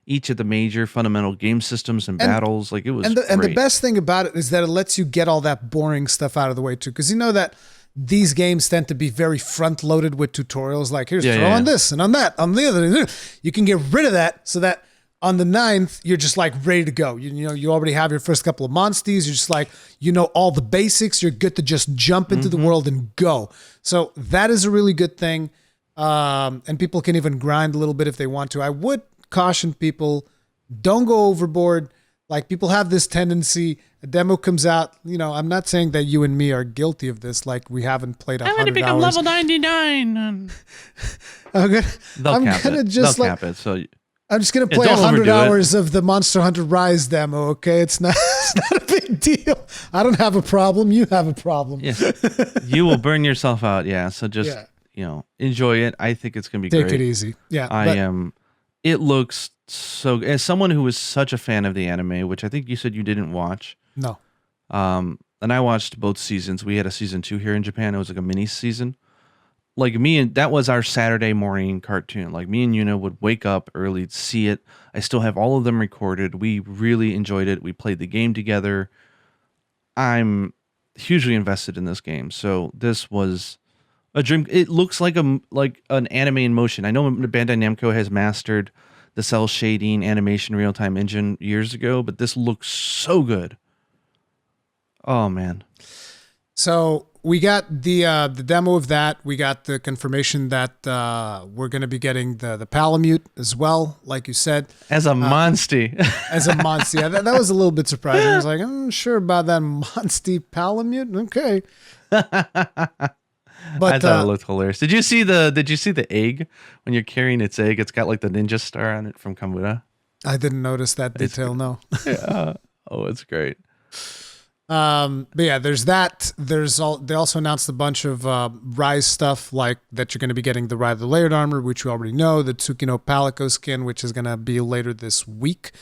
[SPEAKER 2] each of the major fundamental game systems and battles. Like, it was great.
[SPEAKER 1] And the best thing about it is that it lets you get all that boring stuff out of the way too. Because you know that these games tend to be very front loaded with tutorials. Like, here's throw on this and on that, on the other. You can get rid of that so that on the 9th, you're just like ready to go. You already have your first couple of monsties. You're just like, all the basics. You're good to just jump into the world and go. So that is a really good thing. And people can even grind a little bit if they want to. I would caution people, don't go overboard. Like, people have this tendency, a demo comes out, I'm not saying that you and me are guilty of this, like we haven't played 100 hours. I'm going to become
[SPEAKER 2] level 99.
[SPEAKER 1] I'm just going to play 100 hours of the Monster Hunter Rise demo, okay? It's not a big deal. I don't have a problem. You have a problem.
[SPEAKER 2] Yeah. You will burn yourself out, so just, enjoy it. I think it's going to be great.
[SPEAKER 1] Take it easy. Yeah.
[SPEAKER 2] It looks so... As someone who was such a fan of the anime, which I think you said you didn't watch.
[SPEAKER 1] No.
[SPEAKER 2] And I watched both seasons. We had a season 2 here in Japan. It was like a mini season. Like, that was our Saturday morning cartoon. Like, me and Yuna would wake up early to see it. I still have all of them recorded. We really enjoyed it. We played the game together. I'm hugely invested in this game. So this was a dream. It looks like an anime in motion. I know Bandai Namco has mastered the cell shading animation real time engine years ago, but this looks so good. Oh man.
[SPEAKER 1] So we got the demo of that. We got the confirmation that we're going to be getting the Palamute as well, like you said.
[SPEAKER 2] As a monstie.
[SPEAKER 1] As a monstie. Yeah, that was a little bit surprising. I was like, I'm sure about that monstie Palamute. Okay. But
[SPEAKER 2] I thought it looked hilarious. Did you see the egg? When you're carrying its egg, it's got like the ninja star on it from Kamura.
[SPEAKER 1] I didn't notice that detail, no.
[SPEAKER 2] Yeah. Oh, it's great.
[SPEAKER 1] But yeah, there's that. They also announced a bunch of Rise stuff, like that you're going to be getting the Ride the Layered Armor, which you already know, the Tsukino Palico skin, which is going to be later this week.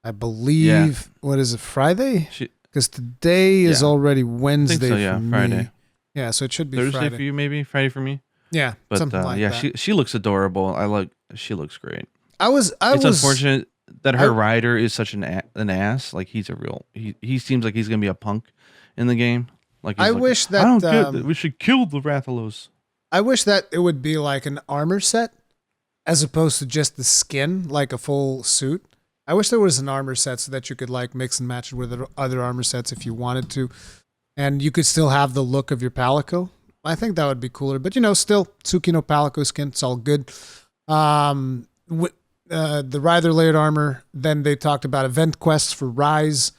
[SPEAKER 1] I believe,
[SPEAKER 2] Yeah.
[SPEAKER 1] What is it, Friday? Because today is already Wednesday for me.
[SPEAKER 2] Friday.
[SPEAKER 1] Yeah, so it should be
[SPEAKER 2] Thursday
[SPEAKER 1] Friday.
[SPEAKER 2] for you, maybe Friday for me.
[SPEAKER 1] Yeah,
[SPEAKER 2] But
[SPEAKER 1] something like that.
[SPEAKER 2] she looks adorable. She looks great.
[SPEAKER 1] It's
[SPEAKER 2] Unfortunate that her rider is such an ass. Like he seems like he's gonna be a punk in the game. Like
[SPEAKER 1] I wish that
[SPEAKER 2] I don't get that. We should kill the Rathalos.
[SPEAKER 1] I wish that it would be like an armor set as opposed to just the skin, like a full suit. I wish there was an armor set so that you could like mix and match it with other armor sets if you wanted to, and you could still have the look of your Palico. I think that would be cooler, but still Tsukino Palico skin. It's all good. The Rider Layered Armor. Then they talked about event quests for Rise.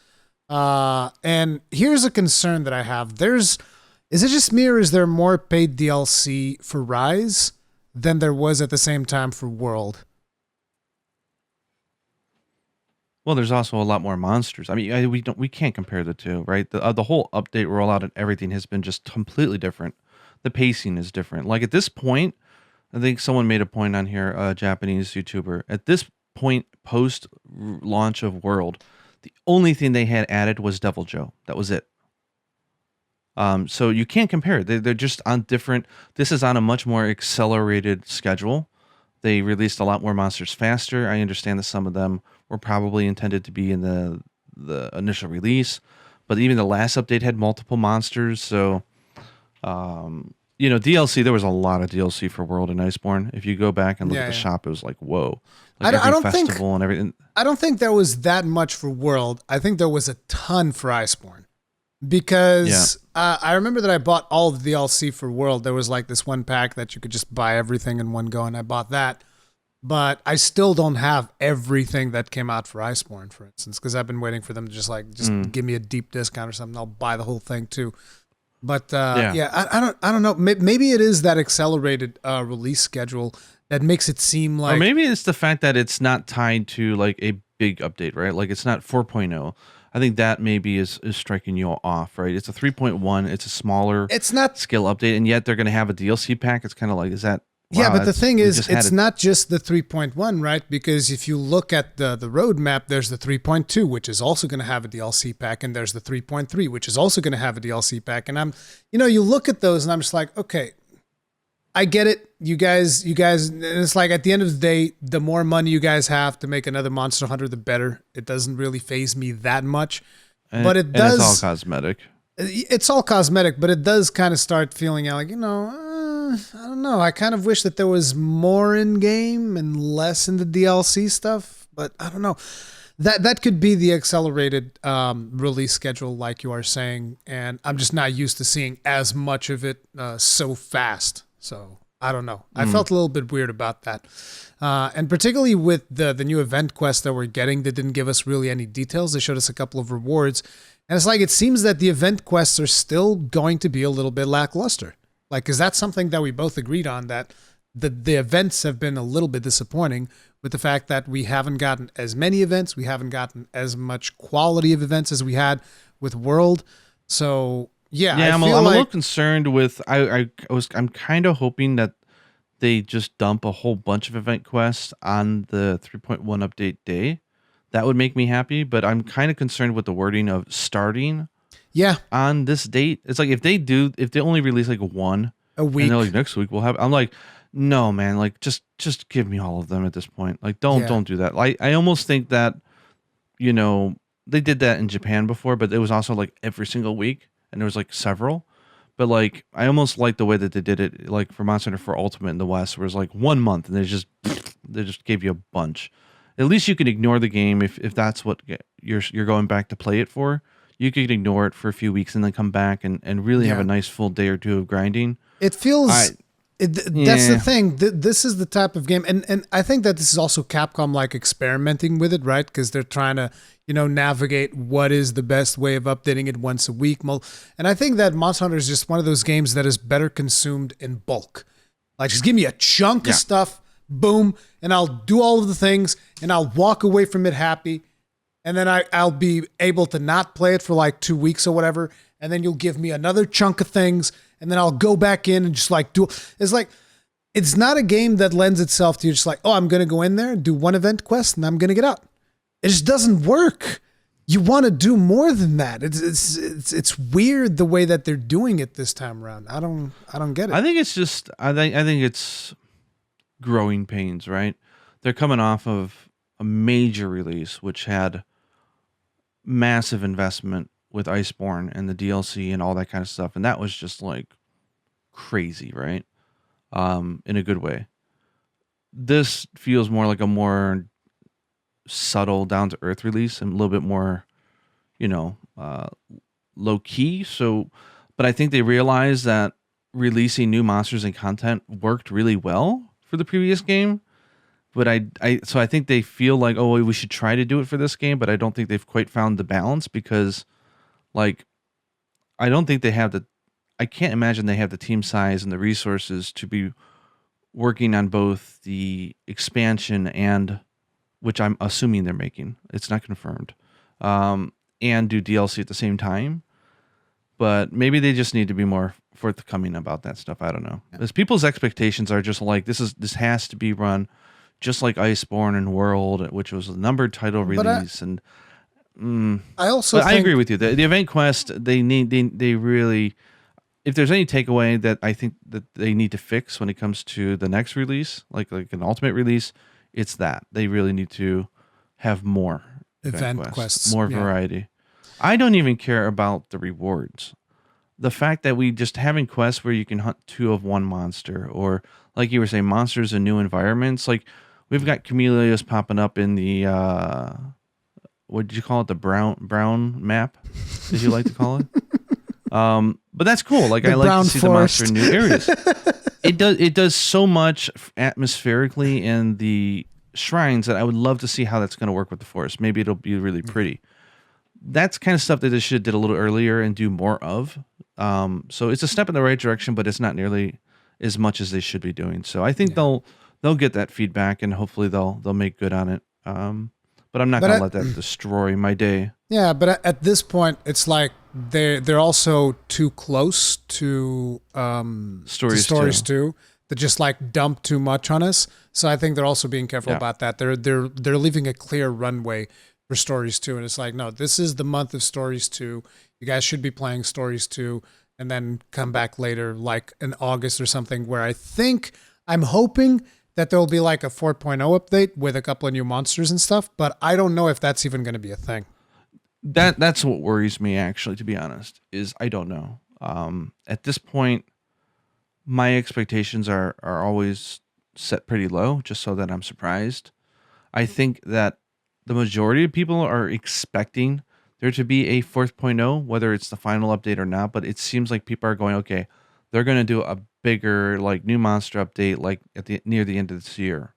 [SPEAKER 1] And here's a concern that I have. Is it just me or is there more paid DLC for Rise than there was at the same time for World?
[SPEAKER 2] Well, there's also a lot more monsters. I mean, we can't compare the two, right? The whole update rollout and everything has been just completely different. The pacing is different. Like at this point, I think someone made a point on here, a Japanese YouTuber. At this point, post launch of World, the only thing they had added was Devil Joe. That was it. So you can't compare it. They're just on different. This is on a much more accelerated schedule. They released a lot more monsters faster. I understand that some of them were probably intended to be in the initial release, but even the last update had multiple monsters. So, DLC, there was a lot of DLC for World and Iceborne. If you go back and look at the shop, it was like, whoa. Like I don't festival and everything.
[SPEAKER 1] I don't think there was that much for World. I think there was a ton for Iceborne. Because I remember that I bought all of the DLC for World. There was like this one pack that you could just buy everything in one go, and I bought that. But I still don't have everything that came out for Iceborne, for instance, because I've been waiting for them to just give me a deep discount or something. I'll buy the whole thing too. But I don't know. Maybe it is that accelerated release schedule that makes it seem like,
[SPEAKER 2] or maybe it's the fact that it's not tied to like a big update, right? Like it's not 4.0. I think that maybe is striking you off, right? It's a 3.1. It's a smaller skill update, and yet they're going to have a DLC pack. It's kind of like, is that... Wow,
[SPEAKER 1] yeah, but the thing is, it's not just the 3.1, right? Because if you look at the roadmap, there's the 3.2, which is also going to have a DLC pack, and there's the 3.3, which is also going to have a DLC pack. And you look at those, and I'm just like, okay, I get it. You guys, it's like at the end of the day, the more money you guys have to make another Monster Hunter, the better. It doesn't really faze me that much. But it does.
[SPEAKER 2] And it's all cosmetic.
[SPEAKER 1] It's all cosmetic, but it does kind of start feeling like, I don't know. I kind of wish that there was more in game and less in the DLC stuff, but I don't know. That could be the accelerated release schedule, like you are saying, and I'm just not used to seeing as much of it so fast. So I don't know. I felt a little bit weird about that. And particularly with the new event quests that we're getting, they didn't give us really any details. They showed us a couple of rewards. And it's like, it seems that the event quests are still going to be a little bit lackluster. Like, because that's something that we both agreed on, that the events have been a little bit disappointing with the fact that we haven't gotten as many events. We haven't gotten as much quality of events as we had with World. So... Yeah,
[SPEAKER 2] I'm a little concerned with. I'm kind of hoping that they just dump a whole bunch of event quests on the 3.1 update day. That would make me happy, but I'm kind of concerned with the wording of starting.
[SPEAKER 1] Yeah,
[SPEAKER 2] on this date, it's like if they only release like one
[SPEAKER 1] a week,
[SPEAKER 2] and they're like next week we'll have. I'm like, no, man, like just give me all of them at this point. Like don't do that. I almost think that they did that in Japan before, but it was also like every single week, and there was like several. But like, I almost like the way that they did it, like for Monster Hunter 4 Ultimate in the West, where it was like 1 month, and they just gave you a bunch. At least you can ignore the game if that's what you're going back to play it for. You could ignore it for a few weeks and then come back and really have a nice full day or two of grinding.
[SPEAKER 1] It feels. That's the thing. This is the type of game, and I think that this is also Capcom like experimenting with it, right? Because they're trying to navigate what is the best way of updating it once a week. And I think that Monster Hunter is just one of those games that is better consumed in bulk. Like, just give me a chunk of stuff, boom, and I'll do all of the things, and I'll walk away from it happy. And then I'll be able to not play it for like 2 weeks or whatever. And then you'll give me another chunk of things. And then I'll go back in and just like do. It's like, it's not a game that lends itself to you just like, oh, I'm going to go in there and do one event quest and I'm going to get out. It just doesn't work. You want to do more than that. It's weird the way that they're doing it this time around. I don't get it.
[SPEAKER 2] I think it's just, I think it's growing pains, right? They're coming off of a major release, which had massive investment with Iceborne and the DLC and all that kind of stuff, and that was just like crazy, right? In a good way. This feels more like a more subtle, down to earth release and a little bit more, low key. So, but I think they realized that releasing new monsters and content worked really well for the previous game. But so I think they feel like, oh, we should try to do it for this game, but I don't think they've quite found the balance because, like, I don't think they have I can't imagine they have the team size and the resources to be working on both the expansion and, which I'm assuming they're making, it's not confirmed, and do DLC at the same time. But maybe they just need to be more forthcoming about that stuff. I don't know. Because people's expectations are just like, this has to be run just like Iceborne and World, which was a numbered title release. I agree with you. The event quest, they really, if there's any takeaway that I think that they need to fix when it comes to the next release, like an Ultimate release, it's that they really need to have more event quests, more variety. I don't even care about the rewards. The fact that we just having quests where you can hunt 2 of one monster, or like you were saying, monsters in new environments. Like, we've got camellias popping up in the what did you call it? The brown map? Did you like to call it? But that's cool. Like, I like to see forest. The monster in new areas. It does so much atmospherically in the shrines that I would love to see how that's going to work with the forest. Maybe it'll be really pretty. That's kind of stuff that they should have did a little earlier and do more of. So it's a step in the right direction, but it's not nearly as much as they should be doing. So I think they'll get that feedback and hopefully they'll make good on it. But I'm not going to let that destroy my day.
[SPEAKER 1] Yeah, but at this point, it's like they're also too close to stories too. That just like dump too much on us. So I think they're also being careful about that. They're leaving a clear runway for Stories 2, and it's like, no, this is the month of Stories 2. You guys should be playing Stories 2, and then come back later, like in August or something, where I'm hoping that there will be like a 4.0 update with a couple of new monsters and stuff, but I don't know if that's even going to be a thing.
[SPEAKER 2] That's what worries me, actually, to be honest, is I don't know. At this point, my expectations are always set pretty low, just so that I'm surprised. I think that the majority of people are expecting there to be a 4.0, whether it's the final update or not, but it seems like people are going, okay, they're going to do a bigger, like, new monster update, like near the end of this year.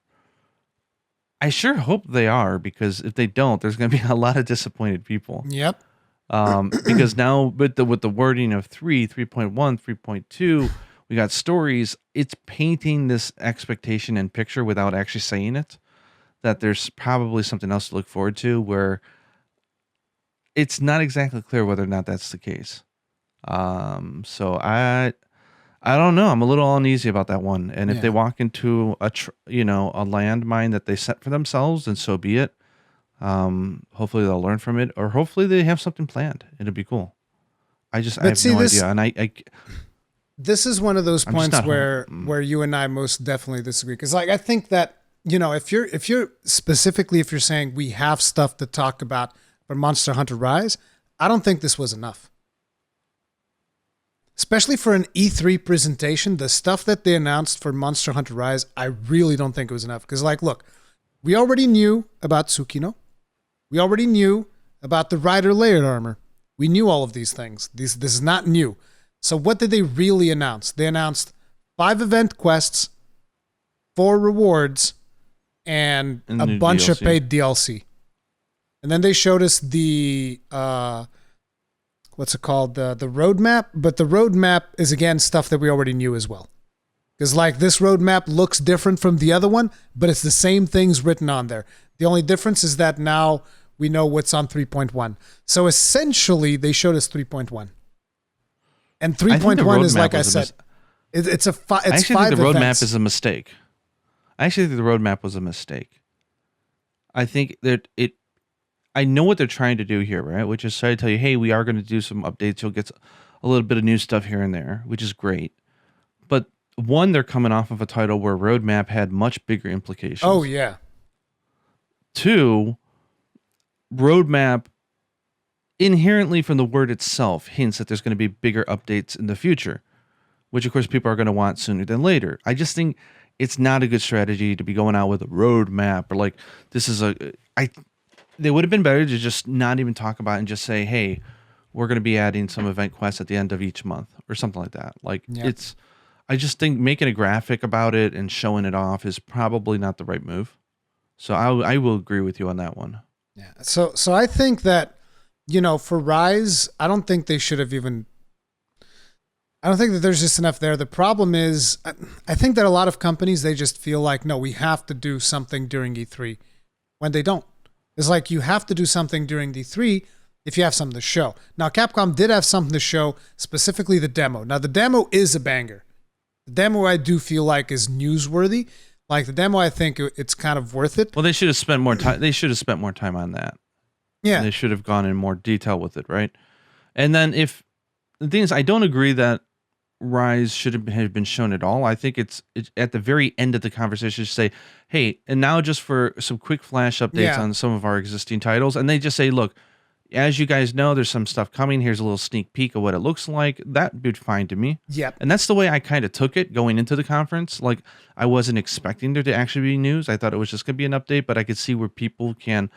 [SPEAKER 2] I sure hope they are, because if they don't, there's going to be a lot of disappointed people.
[SPEAKER 1] Yep.
[SPEAKER 2] Because now with the wording of 3.1, 3.2, we got stories, it's painting this expectation and picture without actually saying it, that there's probably something else to look forward to, where it's not exactly clear whether or not that's the case. So I don't know. I'm a little uneasy about that one. And if they walk into a landmine that they set for themselves, then so be it. Hopefully they'll learn from it, or hopefully they have something planned. It'd be cool. I have no idea. And
[SPEAKER 1] this is one of those points where you and I most definitely disagree. Because like, I think that, if you're saying we have stuff to talk about for Monster Hunter Rise, I don't think this was enough. Especially for an E3 presentation, the stuff that they announced for Monster Hunter Rise, I really don't think it was enough. Because, like, look, we already knew about Tsukino. We already knew about the Rider layered armor. We knew all of these things. This is not new. So what did they really announce? They announced 5 event quests, 4 rewards, and a bunch DLC. Of paid DLC. And then they showed us the... what's it called? The roadmap, but the roadmap is again stuff that we already knew as well. Because like this roadmap looks different from the other one, but it's the same things written on there. The only difference is that now we know what's on 3.1. So essentially, they showed us 3.1, and 3.1 is like I said, it's a it's
[SPEAKER 2] I actually
[SPEAKER 1] 5
[SPEAKER 2] think the roadmap
[SPEAKER 1] events.
[SPEAKER 2] is a mistake. I actually think the roadmap was a mistake. I think that I know what they're trying to do here, right? Which is try to tell you, hey, we are going to do some updates. You'll get a little bit of new stuff here and there, which is great. But one, they're coming off of a title where roadmap had much bigger implications.
[SPEAKER 1] Oh, yeah.
[SPEAKER 2] 2, roadmap inherently from the word itself hints that there's going to be bigger updates in the future, which of course people are going to want sooner than later. I just think it's not a good strategy to be going out with a roadmap or like this is they would have been better to just not even talk about it and just say, hey, we're going to be adding some event quests at the end of each month or something like that. Like I just think making a graphic about it and showing it off is probably not the right move. So I will agree with you on that one.
[SPEAKER 1] Yeah. So I think that, for Rise, I don't think they should have even, I don't think that there's just enough there. The problem is, I think that a lot of companies, they just feel like, no, we have to do something during E3 when they don't. It's like you have to do something during D3 if you have something to show. Now, Capcom did have something to show, specifically the demo. Now, the demo is a banger. The demo I do feel like is newsworthy. Like the demo, I think it's kind of worth it.
[SPEAKER 2] Well, they should have spent more time. They should have spent more time on that.
[SPEAKER 1] Yeah,
[SPEAKER 2] and they should have gone in more detail with it, right? And then if the thing is, I don't agree that Rise should have been shown at all. I think it's at the very end of the conversation to say, hey, and now just for some quick flash updates on some of our existing titles. And they just say, look, as you guys know, there's some stuff coming. Here's a little sneak peek of what it looks like. That'd be fine to me.
[SPEAKER 1] Yep.
[SPEAKER 2] And that's the way I kind of took it going into the conference. Like I wasn't expecting there to actually be news. I thought it was just going to be an update, but I could see where people can...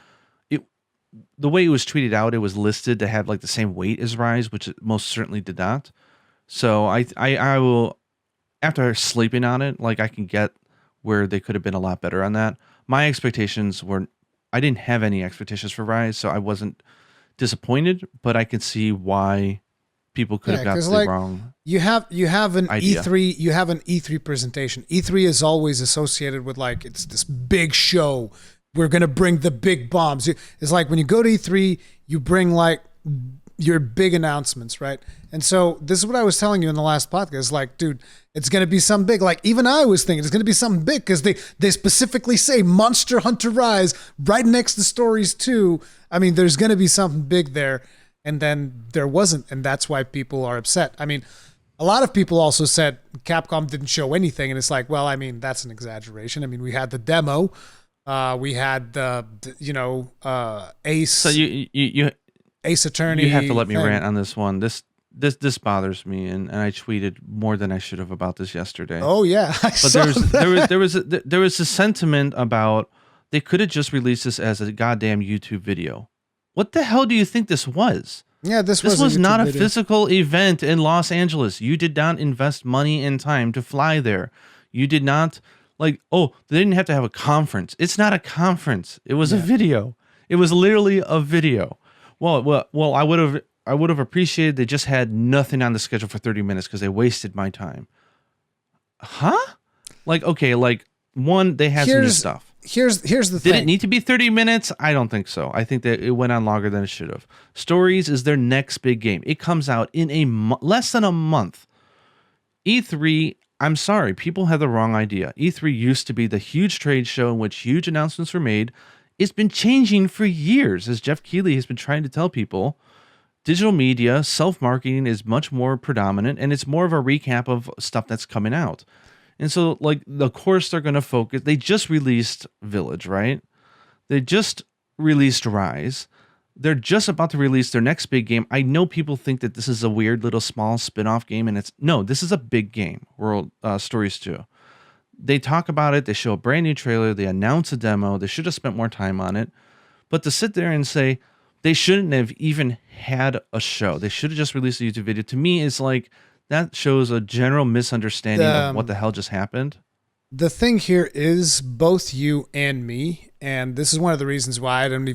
[SPEAKER 2] The way it was tweeted out, it was listed to have like the same weight as Rise, which it most certainly did not. So I will, after sleeping on it, like I can get where they could have been a lot better on that. My expectations were, I didn't have any expectations for Rise, so I wasn't disappointed, but I can see why people could have got the wrong.
[SPEAKER 1] You have an
[SPEAKER 2] idea.
[SPEAKER 1] E3, you have an E3 presentation. E3 is always associated with like, it's this big show. We're going to bring the big bombs. It's like when you go to E3, you bring like your big announcements, right? And so this is what I was telling you in the last podcast. Like, dude, it's going to be something big. Like even I was thinking it's going to be something big because they specifically say Monster Hunter Rise right next to Stories 2. I mean, there's going to be something big there. And then there wasn't. And that's why people are upset. I mean, a lot of people also said Capcom didn't show anything. And it's like, well, I mean, that's an exaggeration. I mean, we had the demo. We had the Ace.
[SPEAKER 2] So you
[SPEAKER 1] Ace Attorney.
[SPEAKER 2] You have to let me rant on this one. This bothers me, and I tweeted more than I should have about this yesterday.
[SPEAKER 1] Oh yeah,
[SPEAKER 2] there was a sentiment about they could have just released this as a goddamn YouTube video. What the hell do you think this was?
[SPEAKER 1] Yeah, this
[SPEAKER 2] was not
[SPEAKER 1] video.
[SPEAKER 2] A physical event in Los Angeles. You did not invest money and time to fly there. You did not. Like, oh, they didn't have to have a conference. It's not a conference. It was a video. It was literally a video. Well, I would have appreciated they just had nothing on the schedule for 30 minutes because they wasted my time. Huh? Like, okay, like one, they had some new stuff.
[SPEAKER 1] Here's the thing.
[SPEAKER 2] Did it need to be 30 minutes? I don't think so. I think that it went on longer than it should have. Stories is their next big game. It comes out in less than a month. E3, I'm sorry, people have the wrong idea. E3 used to be the huge trade show in which huge announcements were made. It's been changing for years, as Jeff Keighley has been trying to tell people. Digital media, self-marketing is much more predominant, and it's more of a recap of stuff that's coming out. And so, like, of course they're going to focus. They just released Village, right? They just released Rise. they're just about to release their next big game. I know people think that this is a weird little small spin-off game, and this is a big game, World Stories 2. They talk about it, they show a brand new trailer, they announce a demo, they should have spent more time on it. But to sit there and say they shouldn't have even had a show, they should have just released a YouTube video, to me is like, that shows a general misunderstanding of what the hell just happened.
[SPEAKER 1] The thing here is both you and me, and this is one of the reasons why I didn't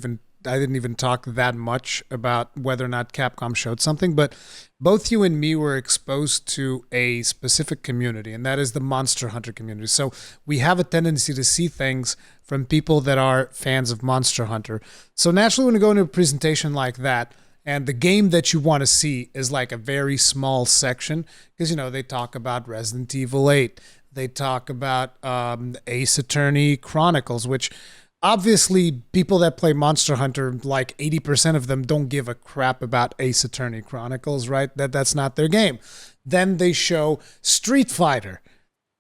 [SPEAKER 1] even talk that much about whether or not Capcom showed something, but both you and me were exposed to a specific community, and that is the Monster Hunter community. So we have a tendency to see things from people that are fans of Monster Hunter. So naturally, when you go into a presentation like that, and the game that you want to see is like a very small section, because, you know, they talk about Resident Evil 8, they talk about Ace Attorney Chronicles, which obviously people that play Monster Hunter, like 80% of them don't give a crap about Ace Attorney Chronicles, right? That's not their game. Then they show Street Fighter,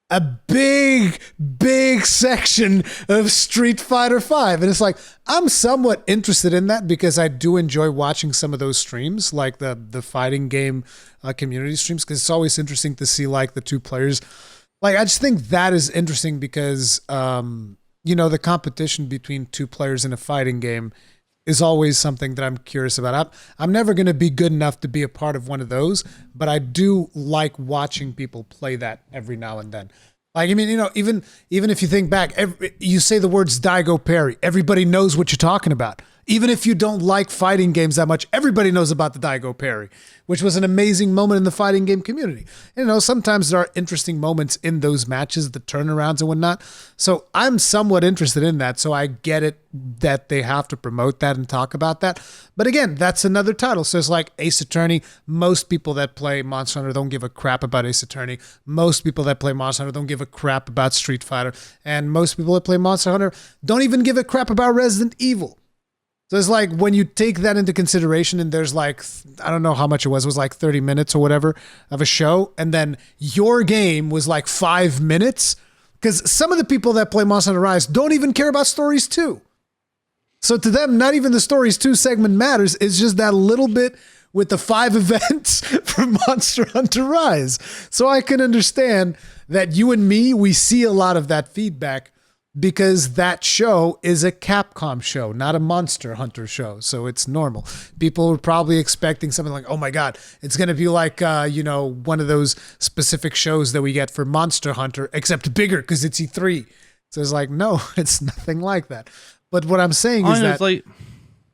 [SPEAKER 1] a big section of Street Fighter 5. And it's like, I'm somewhat interested in that because I do enjoy watching some of those streams, like the fighting game community streams, because it's always interesting to see like the two players. Like, I just think that is interesting because, you know, the competition between two players in a fighting game is always something that I'm curious about. I'm never going to be good enough to be a part of one of those, but I do like watching people play that every now and then. Like, I mean, you know, even if you think back, you say the words Daigo Parry, everybody knows what you're talking about. Even if you don't like fighting games that much, everybody knows about the Daigo Parry, which was an amazing moment in the fighting game community. You know, sometimes there are interesting moments in those matches, the turnarounds and whatnot. So I'm somewhat interested in that. So I get it that they have to promote that and talk about that. But again, that's another title. So it's like Ace Attorney. Most people that play Monster Hunter don't give a crap about Ace Attorney. Most people that play Monster Hunter don't give a crap about Street Fighter. And most people that play Monster Hunter don't even give a crap about Resident Evil. So it's like when you take that into consideration and there's like, I don't know how much it was like 30 minutes or whatever of a show. And then your game was like 5 minutes, because some of the people that play Monster Hunter Rise don't even care about Stories 2. So to them, not even the Stories 2 segment matters. It's just that little bit with the 5 events from Monster Hunter Rise. So I can understand that you and me, we see a lot of that feedback, because that show is a Capcom show, not a Monster Hunter show. So it's normal. People were probably expecting something like, oh my God, it's going to be like, you know, one of those specific shows that we get for Monster Hunter, except bigger because it's E3. So it's like, no, it's nothing like that. But what I'm saying is that like,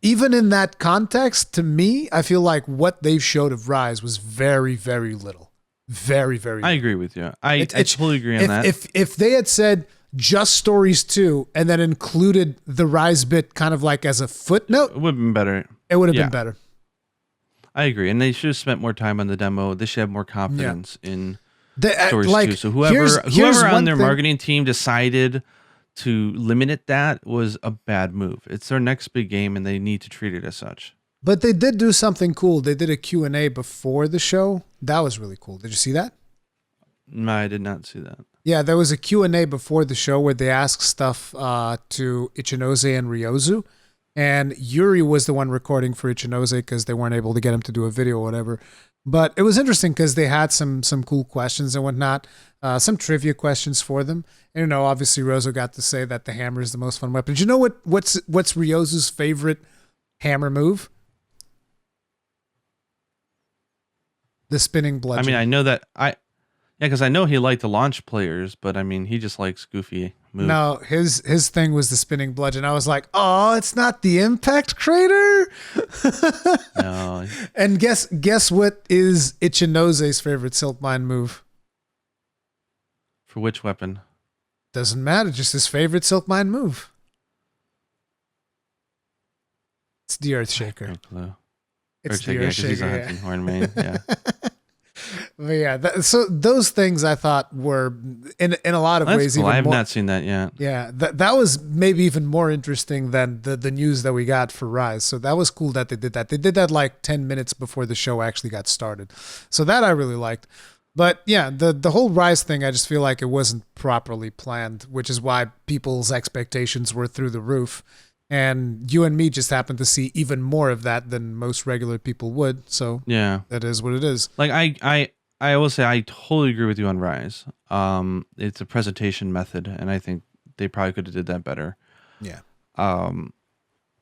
[SPEAKER 1] even in that context, to me, I feel like what they've showed of Rise was very, very little. Very, very little.
[SPEAKER 2] I agree with you. I totally agree on that.
[SPEAKER 1] If they had said just Stories 2 and then included the Rise bit kind of like as a footnote,
[SPEAKER 2] it would have been better.
[SPEAKER 1] It would have been better.
[SPEAKER 2] I agree. And they should have spent more time on the demo. They should have more confidence in Stories
[SPEAKER 1] like,
[SPEAKER 2] 2. So whoever on their marketing team decided to limit it, that was a bad move. It's their next big game and they need to treat it as such.
[SPEAKER 1] But they did do something cool. They did a Q&A before the show. That was really cool. Did you see that?
[SPEAKER 2] No, I did not see that.
[SPEAKER 1] Yeah, there was a Q&A before the show where they asked stuff to Ichinose and Ryozu. And Yuri was the one recording for Ichinose because they weren't able to get him to do a video or whatever. But it was interesting because they had some cool questions and whatnot, some trivia questions for them. And, you know, obviously Ryozu got to say that the hammer is the most fun weapon. Do you know what's Ryozu's favorite hammer move? The spinning bludgeon.
[SPEAKER 2] I mean, I know that because I know he liked to launch players, but I mean, he just likes goofy moves.
[SPEAKER 1] No, his thing was the spinning bludgeon. I was like, oh, it's not the impact crater.
[SPEAKER 2] No.
[SPEAKER 1] And guess what is Ichinose's favorite Silkmine move?
[SPEAKER 2] For which weapon?
[SPEAKER 1] Doesn't matter. Just his favorite Silkmine move. It's the Earthshaker.
[SPEAKER 2] No clue.
[SPEAKER 1] It's the Earthshaker.
[SPEAKER 2] He's a hunting horn main. Yeah.
[SPEAKER 1] But yeah, so those things I thought were in a lot of ways.
[SPEAKER 2] Cool.
[SPEAKER 1] Even
[SPEAKER 2] I have
[SPEAKER 1] more,
[SPEAKER 2] not seen that yet.
[SPEAKER 1] Yeah, that was maybe even more interesting than the news that we got for Rise. So that was cool that they did that. They did that like 10 minutes before the show actually got started. So that I really liked. But yeah, the whole Rise thing, I just feel like it wasn't properly planned, which is why people's expectations were through the roof. And you and me just happen to see even more of that than most regular people would. So
[SPEAKER 2] Yeah,
[SPEAKER 1] that is what it is.
[SPEAKER 2] like I will say I totally agree with you on Rise. It's a presentation method, and I think they probably could have did that better.
[SPEAKER 1] Yeah.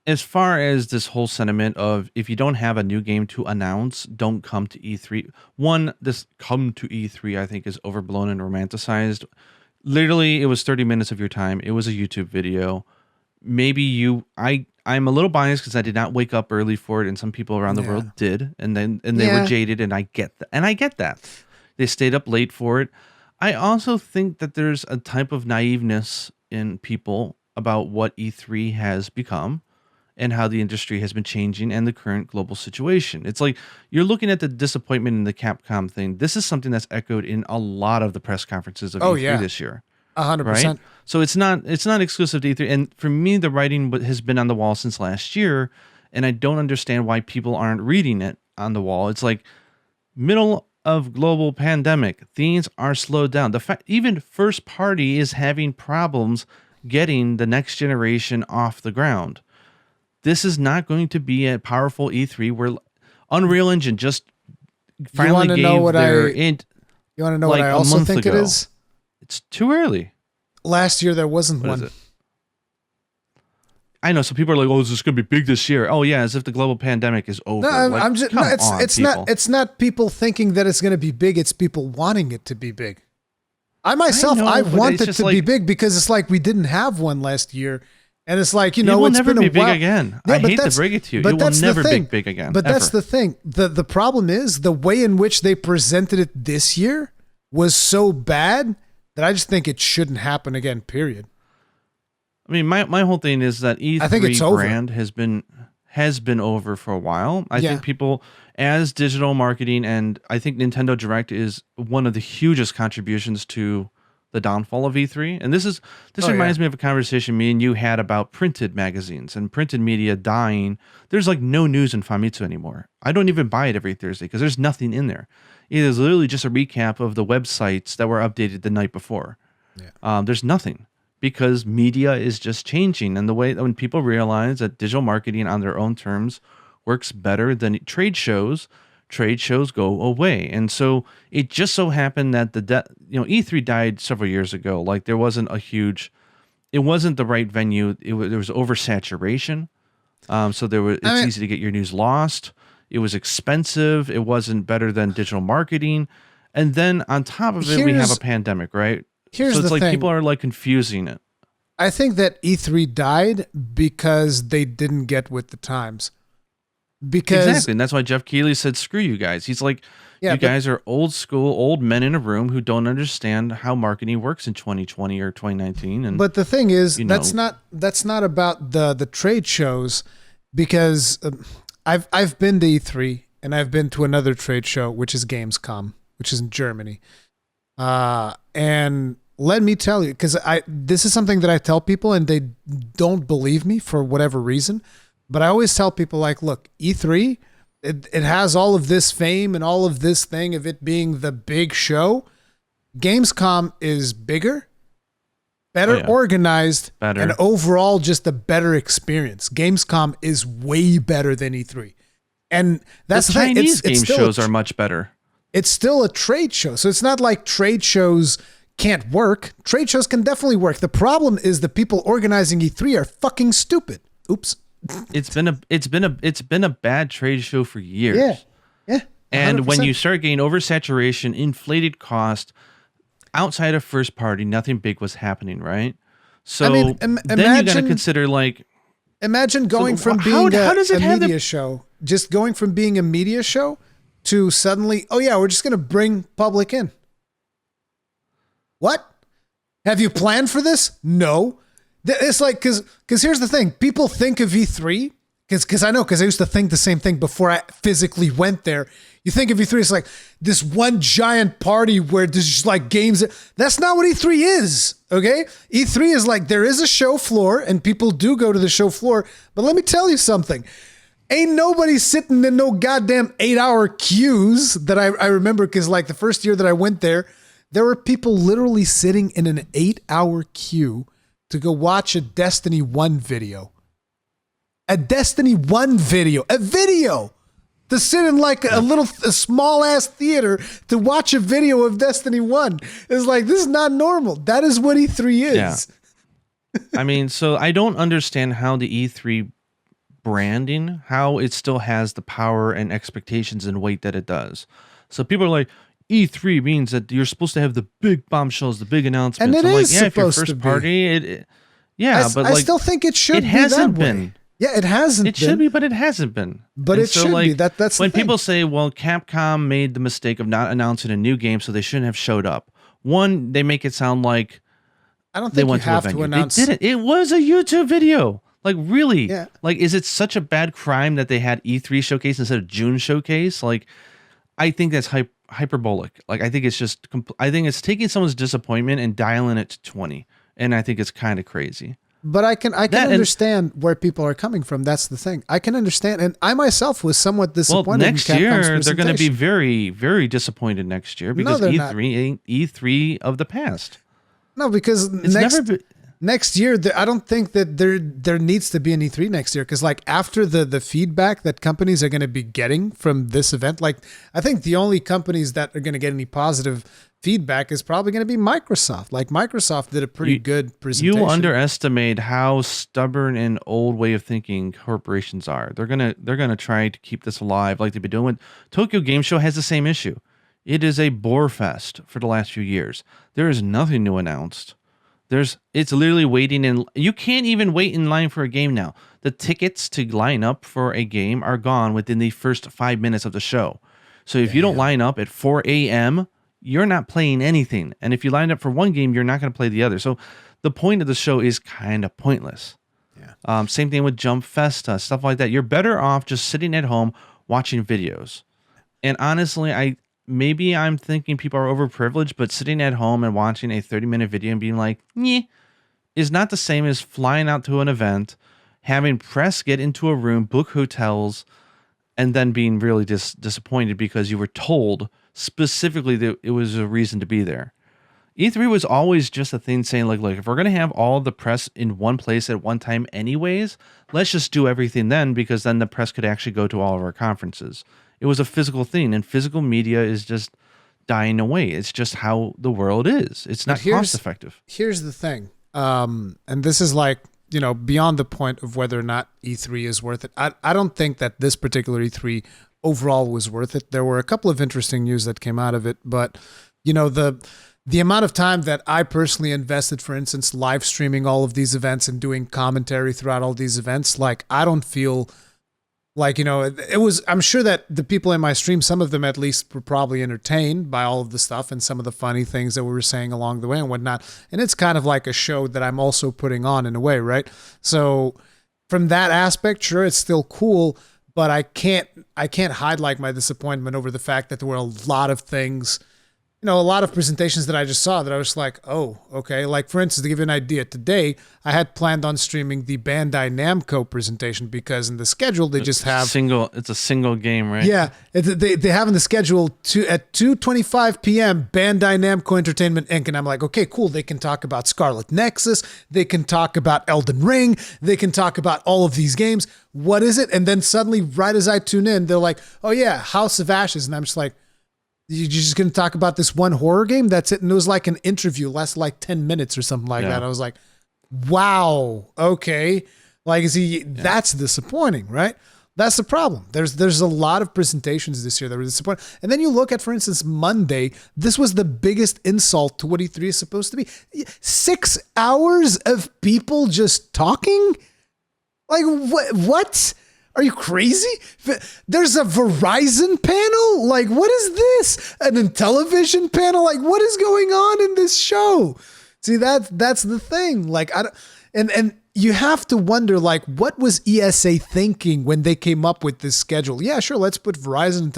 [SPEAKER 2] As far as this whole sentiment of if you don't have a new game to announce, don't come to E3. One, this come to E3 I think is overblown and romanticized. Literally, it was 30 minutes of your time. It was a YouTube video. Maybe I'm a little biased because I did not wake up early for it, and some people around the world did, and they were jaded, and I get that. They stayed up late for it. I also think that there's a type of naiveness in people about what E3 has become and how the industry has been changing and the current global situation. It's like you're looking at the disappointment in the Capcom thing. This is something that's echoed in a lot of the press conferences of E3 this year.
[SPEAKER 1] 100%.
[SPEAKER 2] Right? So it's not exclusive to E3. And for me, the writing has been on the wall since last year, and I don't understand why people aren't reading it on the wall. It's like middle of global pandemic, things are slowed down. The fact even first party is having problems getting the next generation off the ground. This is not going to be a powerful E3 where Unreal Engine just finally gave their int.
[SPEAKER 1] You want to know what I also think it is?
[SPEAKER 2] It's too early.
[SPEAKER 1] Last year there wasn't one.
[SPEAKER 2] Is it? I know. So people are like, "Oh, is this going to be big this year?" Oh yeah, as if the global pandemic is over.
[SPEAKER 1] No,
[SPEAKER 2] like,
[SPEAKER 1] I'm just. No, it's not people thinking that it's going to be big. It's people wanting it to be big. I myself, I want it to be big because it's like we didn't have one last year. And it's like, it will
[SPEAKER 2] never be big
[SPEAKER 1] while.
[SPEAKER 2] again. Yeah, I hate to break it to you. It will never be big again.
[SPEAKER 1] But that's the thing. The problem is the way in which they presented it this year was so bad that I just think it shouldn't happen again, period.
[SPEAKER 2] I mean, my whole thing is that E3
[SPEAKER 1] I think it's
[SPEAKER 2] brand has been over for a while. I think people, as digital marketing, and I think Nintendo Direct is one of the hugest contributions to the downfall of E3. And this reminds me of a conversation me and you had about printed magazines and printed media dying. There's like no news in Famitsu anymore. I don't even buy it every Thursday because there's nothing in there. It is literally just a recap of the websites that were updated the night before. Yeah. There's nothing because media is just changing. And the way when people realize that digital marketing on their own terms works better than trade shows go away. And so it just so happened that E3 died several years ago. Like there wasn't it wasn't the right venue. There was oversaturation. So it's easy to get your news lost. It was expensive. It wasn't better than digital marketing. And then on top of it, we have a pandemic, right? So it's like people are like confusing it.
[SPEAKER 1] I think that E3 died because they didn't get with the times.
[SPEAKER 2] Exactly, and that's why Jeff Keighley said, "Screw you guys." He's like, "You guys are old school, old men in a room who don't understand how marketing works in 2020 or 2019." And
[SPEAKER 1] but the thing is, that's not about the trade shows, because I've been to E3 and I've been to another trade show, which is Gamescom, which is in Germany, and let me tell you, because this is something that I tell people and they don't believe me for whatever reason. But I always tell people, like, look, E3, it has all of this fame and all of this thing of it being the big show. Gamescom is bigger, better organized, and overall just a better experience. Gamescom is way better than E3. And that's
[SPEAKER 2] the Chinese game shows are much better.
[SPEAKER 1] It's still a trade show. So it's not like trade shows can't work. Trade shows can definitely work. The problem is the people organizing E3 are fucking stupid. Oops.
[SPEAKER 2] It's been a bad trade show for years.
[SPEAKER 1] Yeah. 100%.
[SPEAKER 2] And when you start getting oversaturation, inflated cost, outside of first party, nothing big was happening, right? So then you got to consider like,
[SPEAKER 1] imagine going from being a media show, just going from being a media show to suddenly, oh yeah, we're just going to bring public in. What? Have you planned for this? No. It's like, because here's the thing. People think of E3, because I used to think the same thing before I physically went there. You think of E3, it's like this one giant party where there's just like games. That's not what E3 is, okay? E3 is like, there is a show floor and people do go to the show floor. But let me tell you something. Ain't nobody sitting in no goddamn 8-hour queues that I remember, because like the first year that I went there were people literally sitting in an 8-hour queue to go watch a Destiny 1 video. a Destiny 1 video, to sit in like a small ass theater to watch a video of Destiny 1. It's like, this is not normal. That is what E3 is.
[SPEAKER 2] Yeah. I mean, so I don't understand how the E3 branding, how it still has the power and expectations and weight that it does. So people are like, E3 means that you're supposed to have the big bombshells, the big announcements.
[SPEAKER 1] And it is
[SPEAKER 2] like, yeah, if you're
[SPEAKER 1] supposed to
[SPEAKER 2] first
[SPEAKER 1] be.
[SPEAKER 2] party, but like,
[SPEAKER 1] I still think it should
[SPEAKER 2] it
[SPEAKER 1] be
[SPEAKER 2] hasn't
[SPEAKER 1] that way.
[SPEAKER 2] been.
[SPEAKER 1] Yeah, it hasn't
[SPEAKER 2] It should be, but it hasn't been.
[SPEAKER 1] But
[SPEAKER 2] and
[SPEAKER 1] it should be. That's
[SPEAKER 2] when
[SPEAKER 1] the thing.
[SPEAKER 2] people say, well, Capcom made the mistake of not announcing a new game, so they shouldn't have showed up. One, they make it sound like
[SPEAKER 1] I don't
[SPEAKER 2] they
[SPEAKER 1] think
[SPEAKER 2] went
[SPEAKER 1] you have
[SPEAKER 2] to a venue.
[SPEAKER 1] to announce.
[SPEAKER 2] They didn't. It was a YouTube video. Like, really?
[SPEAKER 1] Yeah.
[SPEAKER 2] Like, is it such a bad crime that they had E3 showcase instead of June showcase? Like, I think that's hyperbolic. Like, I think it's just, I think it's taking someone's disappointment and dialing it to 20. And I think it's kind of crazy.
[SPEAKER 1] But I can understand where people are coming from. That's the thing. I can understand. And I myself was somewhat disappointed.
[SPEAKER 2] Well, next
[SPEAKER 1] in Capcom's
[SPEAKER 2] year, they're going to be
[SPEAKER 1] presentation.
[SPEAKER 2] very, very disappointed next year because
[SPEAKER 1] they're
[SPEAKER 2] E3 ain't E3 of the past.
[SPEAKER 1] No, because
[SPEAKER 2] It's
[SPEAKER 1] next year, I don't think that there needs to be an E3 next year, because like after the feedback that companies are going to be getting from this event, like I think the only companies that are going to get any positive feedback is probably going to be Microsoft. Like Microsoft did a pretty good presentation.
[SPEAKER 2] You underestimate how stubborn and old way of thinking corporations are. They're gonna try to keep this alive, like they've been doing with Tokyo Game Show. Has the same issue. It is a bore fest for the last few years. There is nothing new announced. It's literally waiting in. You can't even wait in line for a game now. The tickets to line up for a game are gone within the first 5 minutes of the show. So if you don't line up at 4 a.m., you're not playing anything. And if you line up for one game, you're not going to play the other. So the point of the show is kind of pointless. Yeah. Same thing with Jump Festa, stuff like that. You're better off just sitting at home watching videos. And honestly, maybe I'm thinking people are overprivileged, but sitting at home and watching a 30-minute video and being like, "Nyeh," is not the same as flying out to an event, having press get into a room, book hotels, and then being really disappointed because you were told specifically that it was a reason to be there. E3 was always just a thing saying like, look, if we're going to have all of the press in one place at one time anyways, let's just do everything then, because then the press could actually go to all of our conferences. It was a physical thing, and physical media is just dying away. It's just how the world is. It's not cost effective.
[SPEAKER 1] Here's the thing. And this is like, beyond the point of whether or not E3 is worth it. I don't think that this particular E3 overall was worth it. There were a couple of interesting news that came out of it, but the amount of time that I personally invested, for instance, live streaming all of these events and doing commentary throughout all these events, like I don't feel like, it was, I'm sure that the people in my stream, some of them at least were probably entertained by all of the stuff and some of the funny things that we were saying along the way and whatnot. And it's kind of like a show that I'm also putting on in a way, right? So from that aspect, sure, it's still cool, but I can't hide like my disappointment over the fact that there were a lot of things, a lot of presentations that I just saw that I was like, oh, okay. Like, for instance, to give you an idea, today I had planned on streaming the Bandai Namco presentation because in the schedule they just have
[SPEAKER 2] it's a single game, right?
[SPEAKER 1] Yeah, they have in the schedule at 2:25 p.m. Bandai Namco Entertainment Inc. And I'm like, okay, cool. They can talk about Scarlet Nexus. They can talk about Elden Ring. They can talk about all of these games. What is it? And then suddenly, right as I tune in, they're like, oh yeah, House of Ashes. And I'm just like, you're just going to talk about this one horror game? That's it. And it was like an interview, less like 10 minutes or something like that. I was like, wow, okay. Like, that's disappointing, right? That's the problem. There's a lot of presentations this year that were disappointing. And then you look at, for instance, Monday. This was the biggest insult to what E3 is supposed to be. 6 hours of people just talking? Like, what? Are you crazy? There's a Verizon panel? Like, what is this? An Intellivision panel? Like, what is going on in this show? See, that's the thing. Like, and you have to wonder, like, what was ESA thinking when they came up with this schedule? Yeah, sure, let's put Verizon and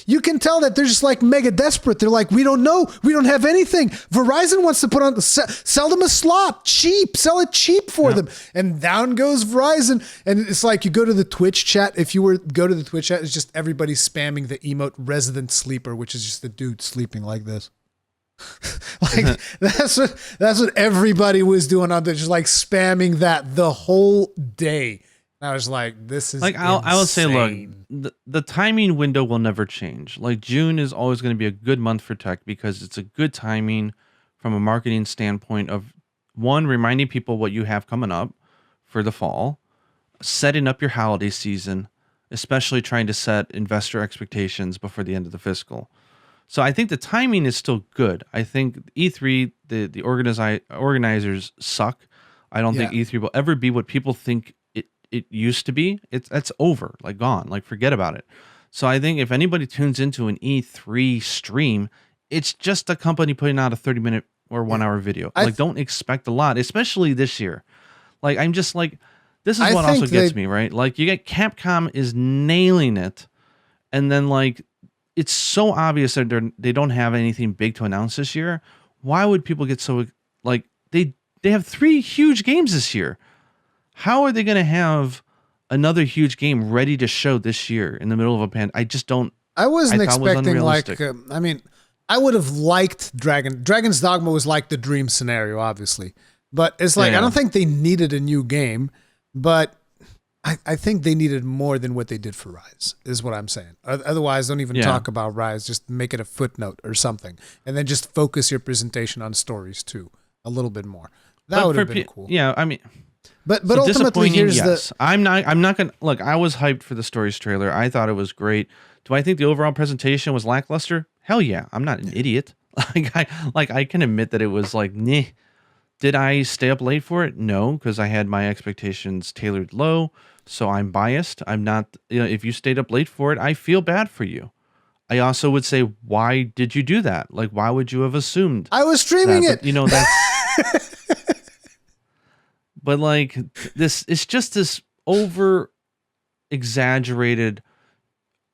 [SPEAKER 1] you can tell that they're just like mega desperate. They're like, we don't know. We don't have anything. Verizon wants to sell them a slot cheap, sell it cheap for them. And down goes Verizon. And it's like, you go to the Twitch chat. If you were go to the Twitch chat, it's just everybody spamming the emote resident sleeper, which is just the dude sleeping like this. Like that's what everybody was doing on there, just like spamming that the whole day. I was like, this is
[SPEAKER 2] Like I would say, look,
[SPEAKER 1] insane.
[SPEAKER 2] the timing window will never change. Like June is always going to be a good month for tech because it's a good timing from a marketing standpoint of one, reminding people what you have coming up for the fall, setting up your holiday season, especially trying to set investor expectations before the end of the fiscal. So I think the timing is still good. I think E3, the organizers suck. I don't think
[SPEAKER 1] Yeah.
[SPEAKER 2] E3 will ever be what people think it used to be. That's over, like gone, like forget about it. So I think if anybody tunes into an E3 stream, it's just a company putting out a 30-minute or 1 hour video. Like don't expect a lot, especially this year. Like I'm just like, this is
[SPEAKER 1] I
[SPEAKER 2] what
[SPEAKER 1] think
[SPEAKER 2] also gets me, right? Like you get Capcom is nailing it, and then like it's so obvious that they don't have anything big to announce this year. Why would people get so like they have 3 huge games this year? How are they going to have another huge game ready to show this year in the middle of a pandemic? I just don't.
[SPEAKER 1] I wasn't
[SPEAKER 2] I thought it was
[SPEAKER 1] expecting like.
[SPEAKER 2] unrealistic.
[SPEAKER 1] I mean, I would have liked Dragon's Dogma was like the dream scenario, obviously, but it's like
[SPEAKER 2] Yeah.
[SPEAKER 1] I don't think they needed a new game, but I think they needed more than what they did for Rise. Is what I'm saying. Otherwise, don't even talk about Rise. Just make it a footnote or something, and then just focus your presentation on stories too a little bit more. That would have been cool.
[SPEAKER 2] Yeah, I mean,
[SPEAKER 1] But
[SPEAKER 2] so
[SPEAKER 1] ultimately,
[SPEAKER 2] disappointing,
[SPEAKER 1] here's
[SPEAKER 2] yes.
[SPEAKER 1] the.
[SPEAKER 2] I'm not gonna look. I was hyped for the Stories trailer. I thought it was great. Do I think the overall presentation was lackluster? Hell yeah. I'm not an idiot. I can admit that it was like, nah. Did I stay up late for it? No, because I had my expectations tailored low. So I'm biased. I'm not. If you stayed up late for it, I feel bad for you. I also would say, why did you do that? Like, why would you have assumed?
[SPEAKER 1] I was streaming
[SPEAKER 2] that?
[SPEAKER 1] it.
[SPEAKER 2] But, that's. But like this, it's just this over exaggerated,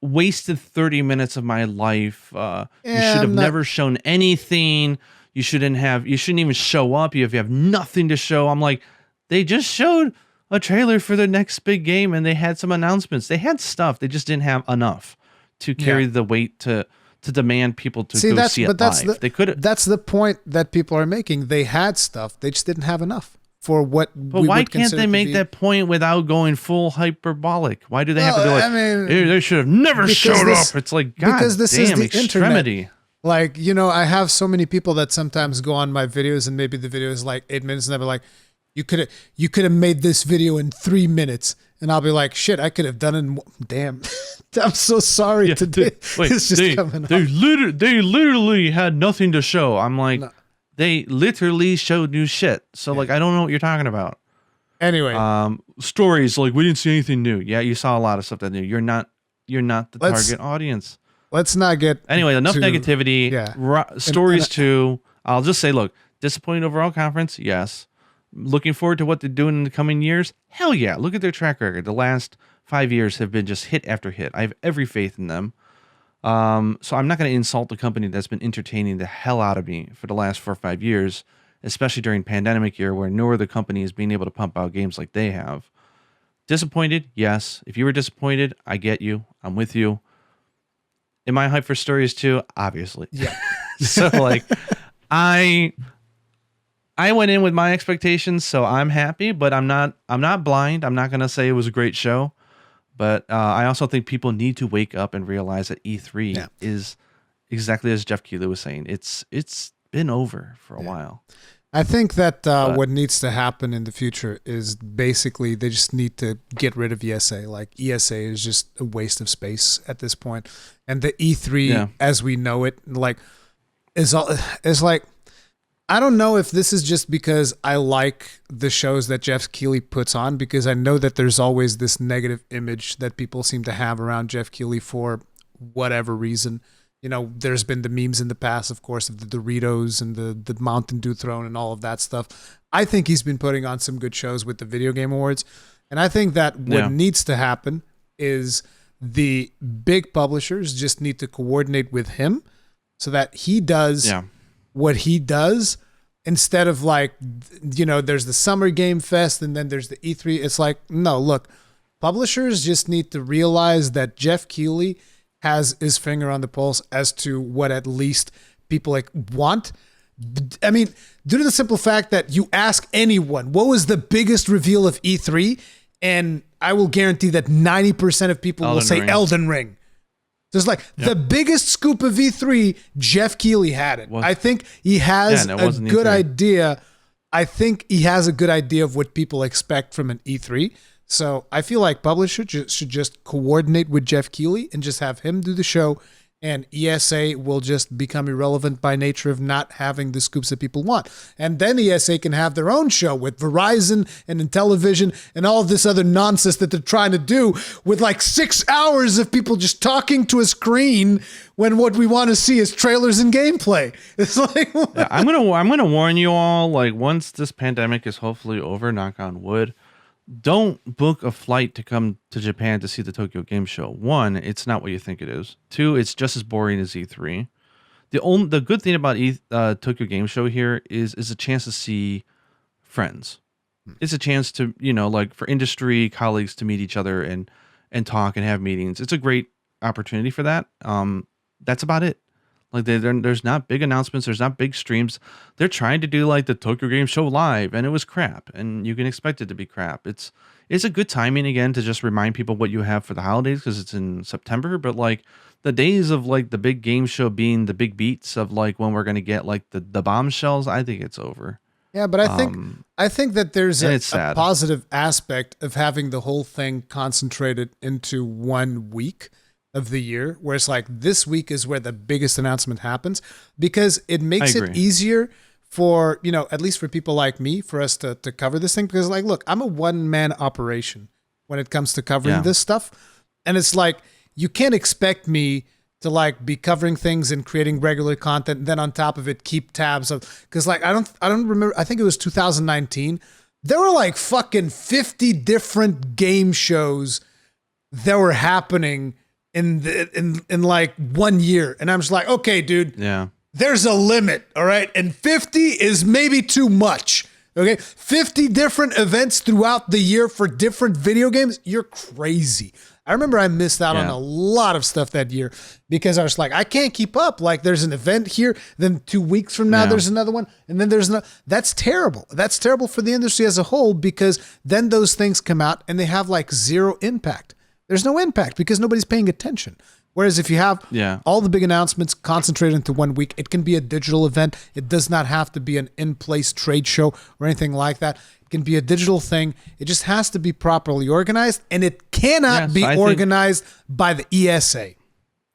[SPEAKER 2] wasted 30 minutes of my life. You should have never shown anything. You shouldn't even show up. If you have nothing to show, I'm like, they just showed a trailer for their next big game and they had some announcements. They had stuff. They just didn't have enough to carry the weight to demand people to go see it live. They could.
[SPEAKER 1] That's the point that people are making. They had stuff. They just didn't have enough for what.
[SPEAKER 2] But why can't they make that point without going full hyperbolic? Why do they have to be like, they should have never showed up? It's like, God
[SPEAKER 1] because this
[SPEAKER 2] damn,
[SPEAKER 1] is the
[SPEAKER 2] extremity.
[SPEAKER 1] Internet. Like, I have so many people that sometimes go on my videos and maybe the video is like 8 minutes and they'll be like, you could have made this video in 3 minutes. And I'll be like, shit, I could have done it in damn. I'm so sorry today. It's just coming
[SPEAKER 2] they literally had nothing to show. I'm like, no. They literally showed new shit. So like, I don't know what you're talking about.
[SPEAKER 1] Anyway,
[SPEAKER 2] stories like we didn't see anything new. Yeah, you saw a lot of stuff that new. You're not the target audience.
[SPEAKER 1] Let's not get
[SPEAKER 2] enough negativity.
[SPEAKER 1] Yeah.
[SPEAKER 2] Stories too. I'll just say, look, disappointing overall conference. Yes. Looking forward to what they're doing in the coming years. Hell yeah. Look at their track record. The last 5 years have been just hit after hit. I have every faith in them. So I'm not going to insult the company that's been entertaining the hell out of me for the last 4 or 5 years, especially during pandemic year where no other company is being able to pump out games like they have. Disappointed? Yes. If you were disappointed, I get you. I'm with you. Am I hyped for stories too? Obviously.
[SPEAKER 1] Yeah.
[SPEAKER 2] So like I went in with my expectations, so I'm happy, but I'm not blind. I'm not going to say it was a great show, but I also think people need to wake up and realize that E3 is exactly as Jeff Keighley was saying. It's been over for a while.
[SPEAKER 1] I think that what needs to happen in the future is basically they just need to get rid of ESA. Like ESA is just a waste of space at this point. And the E3 as we know it, like is like, I don't know if this is just because I like the shows that Jeff Keighley puts on, because I know that there's always this negative image that people seem to have around Jeff Keighley for whatever reason. There's been the memes in the past, of course, of the Doritos and the Mountain Dew throne and all of that stuff. I think he's been putting on some good shows with the Video Game Awards. And I think that what needs to happen is the big publishers just need to coordinate with him so that he does what he does, instead of like, there's the Summer Game Fest and then there's the E3. It's like, no, look, publishers just need to realize that Jeff Keighley has his finger on the pulse as to what at least people want. I mean, due to the simple fact that you ask anyone, what was the biggest reveal of E3? And I will guarantee that 90% of people will say Elden Ring. Just like the biggest scoop of E3, Jeff Keighley had it. I think he has a good idea. I think he has a good idea of what people expect from an E3. So I feel like publishers should just coordinate with Jeff Keighley and just have him do the show, and ESA will just become irrelevant by nature of not having the scoops that people want. And then ESA can have their own show with Verizon and Intellivision and all of this other nonsense that they're trying to do with like 6 hours of people just talking to a screen when what we want to see is trailers and gameplay. It's like
[SPEAKER 2] I'm gonna warn you all, like, once this pandemic is hopefully over, knock on wood, don't book a flight to come to Japan to see the Tokyo Game Show. One, it's not what you think it is. Two, it's just as boring as E3. The good thing about Tokyo Game Show here is a chance to see friends. It's a chance to, like, for industry colleagues to meet each other and talk and have meetings. It's a great opportunity for that. That's about it. Like, there's not big announcements. There's not big streams. They're trying to do like the Tokyo Game Show live, and it was crap. And you can expect it to be crap. It's a good timing again to just remind people what you have for the holidays because it's in September. But like the days of like the big game show being the big beats of like when we're gonna get like the bombshells, I think it's over.
[SPEAKER 1] Yeah, but I think that there's a positive aspect of having the whole thing concentrated into 1 week of the year, where it's like this week is where the biggest announcement happens, because it makes it easier for, at least for people like me, for us to cover this thing. Because like, look, I'm a one-man operation when it comes to covering this stuff. And it's like, you can't expect me to like be covering things and creating regular content, and then on top of it, keep tabs of, because like, I don't remember, I think it was 2019. There were like fucking 50 different game shows that were happening in like 1 year. And I'm just like, okay, dude, there's a limit. All right. And 50 is maybe too much. Okay. 50 different events throughout the year for different video games. You're crazy. I remember I missed out on a lot of stuff that year because I was like, I can't keep up. Like there's an event here, then 2 weeks from now, there's another one. And then there's no, that's terrible. That's terrible for the industry as a whole, because then those things come out and they have like zero impact. There's no impact because nobody's paying attention. Whereas if you have all the big announcements concentrated into 1 week, it can be a digital event. It does not have to be an in-place trade show or anything like that. It can be a digital thing. It just has to be properly organized, and it cannot be organized by the ESA.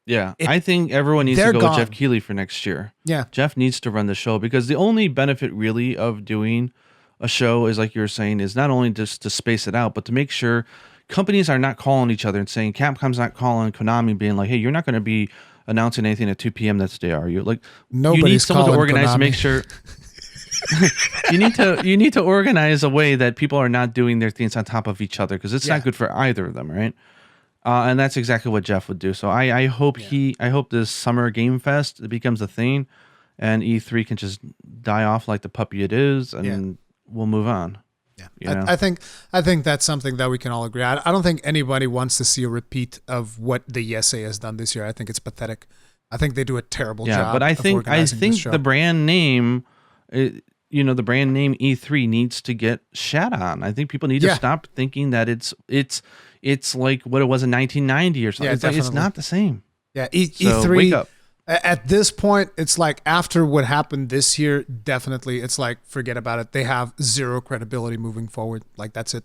[SPEAKER 2] Yeah, I think everyone needs to go with Jeff Keighley for next year.
[SPEAKER 1] Yeah.
[SPEAKER 2] Jeff needs to run the show, because the only benefit really of doing a show is, like you were saying, is not only just to space it out, but to make sure companies are not calling each other and saying, Capcom's not calling Konami being like, hey, you're not going to be announcing anything at 2 p.m. that day, are you? Like,
[SPEAKER 1] nobody's
[SPEAKER 2] you need someone to organize
[SPEAKER 1] Konami.
[SPEAKER 2] to make sure. you need to organize a way that people are not doing their things on top of each other, because it's not good for either of them, right? And that's exactly what Jeff would do. So I hope I hope this summer Game Fest becomes a thing, and E3 can just die off like the puppy it is, and we'll move on.
[SPEAKER 1] Yeah, I think that's something that we can all agree. I don't think anybody wants to see a repeat of what the ESA has done this year. I think it's pathetic. I think they do a terrible job.
[SPEAKER 2] Yeah, but I think the brand name, the brand name E3 needs to get shat on. I think people need to stop thinking that it's like what it was in 1990 or something. Yeah, it's not the same.
[SPEAKER 1] Yeah,
[SPEAKER 2] So
[SPEAKER 1] E3.
[SPEAKER 2] wake up.
[SPEAKER 1] At this point, it's like after what happened this year, definitely, it's like forget about it. They have zero credibility moving forward. Like that's it.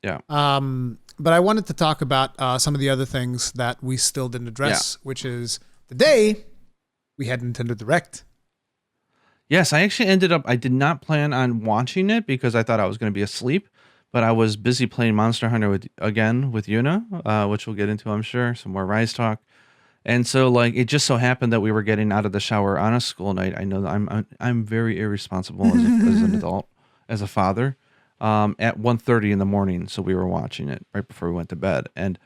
[SPEAKER 2] Yeah.
[SPEAKER 1] But I wanted to talk about some of the other things that we still didn't address, which is today we had Nintendo Direct.
[SPEAKER 2] Yes, I actually I did not plan on watching it because I thought I was going to be asleep, but I was busy playing Monster Hunter with Yuna, which we'll get into, I'm sure, some more Rise talk. And so, like, it just so happened that we were getting out of the shower on a school night. I know that I'm very irresponsible as an adult, as a father, at 1:30 in the morning. So we were watching it right before we went to bed. And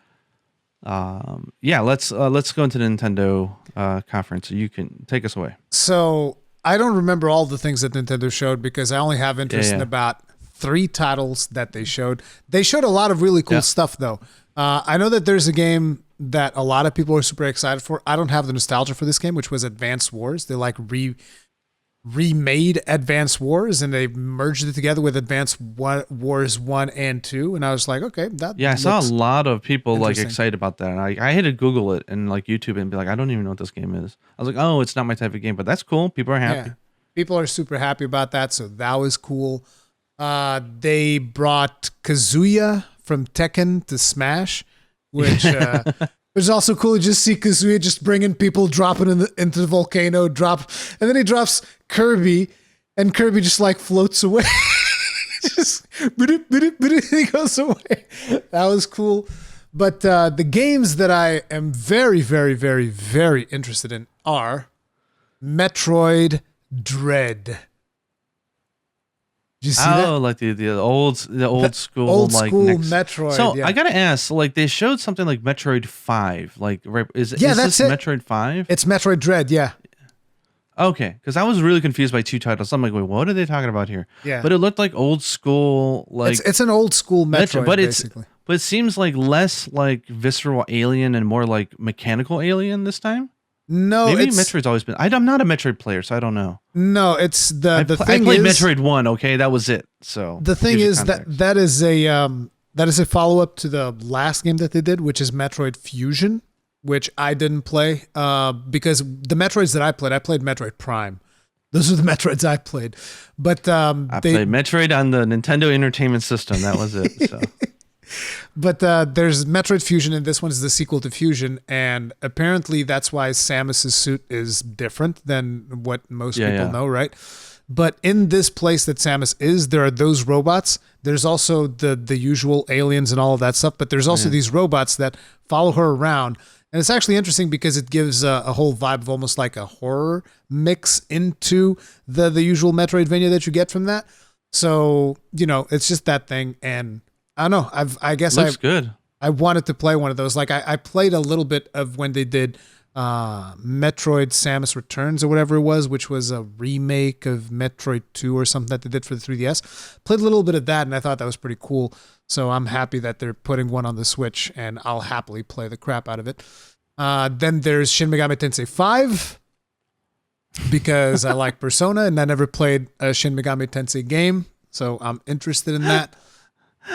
[SPEAKER 2] let's go into the Nintendo conference. So you can take us away.
[SPEAKER 1] So I don't remember all the things that Nintendo showed because I only have interest in about 3 titles that they showed. They showed a lot of really cool stuff, though. I know that there's a game that a lot of people are super excited for. I don't have the nostalgia for this game, which was Advanced Wars. They like remade Advance Wars, and they merged it together with Advance Wars 1 and 2. And I was like, okay, that
[SPEAKER 2] I saw a lot of people like
[SPEAKER 1] interesting.
[SPEAKER 2] excited about that. And I had to Google it and like YouTube it and be like, I don't even know what this game is. I was like, oh, it's not my type of game, but that's cool. People are happy.
[SPEAKER 1] Yeah. People are super happy about that, so that was cool. They brought Kazuya from Tekken to Smash, which was also cool to just see Kazuya just bringing people, dropping into the volcano, and then he drops Kirby, and Kirby just like floats away. Just he goes away. That was cool. But the games that I am very, very, very, very interested in are Metroid Dread. Did you see that?
[SPEAKER 2] Oh, like the old school
[SPEAKER 1] Old
[SPEAKER 2] like
[SPEAKER 1] school
[SPEAKER 2] next...
[SPEAKER 1] Metroid.
[SPEAKER 2] So
[SPEAKER 1] yeah.
[SPEAKER 2] I gotta ask, like they showed something like Metroid 5. Like is
[SPEAKER 1] that's
[SPEAKER 2] this
[SPEAKER 1] it.
[SPEAKER 2] Metroid 5?
[SPEAKER 1] It's Metroid Dread, yeah.
[SPEAKER 2] Okay, because I was really confused by two titles. I'm like, wait, what are they talking about here?
[SPEAKER 1] Yeah.
[SPEAKER 2] But it looked like old school, like
[SPEAKER 1] It's an old school Metroid,
[SPEAKER 2] but
[SPEAKER 1] basically.
[SPEAKER 2] but it seems like less like visceral alien and more like mechanical alien this time.
[SPEAKER 1] No,
[SPEAKER 2] Maybe Metroid's always been. I'm not a Metroid player, so I don't know.
[SPEAKER 1] No, it's the thing.
[SPEAKER 2] I played
[SPEAKER 1] is,
[SPEAKER 2] Metroid 1. Okay, that was it. So
[SPEAKER 1] the thing
[SPEAKER 2] gives you
[SPEAKER 1] is
[SPEAKER 2] context.
[SPEAKER 1] that is a follow up to the last game that they did, which is Metroid Fusion, which I didn't play because the Metroids that I played Metroid Prime. Those are the Metroids I played. But
[SPEAKER 2] I played Metroid on the Nintendo Entertainment System. That was it. So.
[SPEAKER 1] But there's Metroid Fusion, and this one is the sequel to Fusion, and apparently that's why Samus's suit is different than what most people know, right? But in this place that Samus is, there are those robots. There's also the usual aliens and all of that stuff, but there's also these robots that follow her around. And it's actually interesting because it gives a whole vibe of almost like a horror mix into the usual Metroidvania that you get from that. So, it's just that thing, and I don't know. I guess
[SPEAKER 2] looks good.
[SPEAKER 1] I wanted to play one of those. Like I played a little bit of when they did Metroid Samus Returns or whatever it was, which was a remake of Metroid 2 or something that they did for the 3DS. Played a little bit of that, and I thought that was pretty cool. So I'm happy that they're putting one on the Switch, and I'll happily play the crap out of it. Then there's Shin Megami Tensei 5, because I like Persona, and I never played a Shin Megami Tensei game, so I'm interested in that.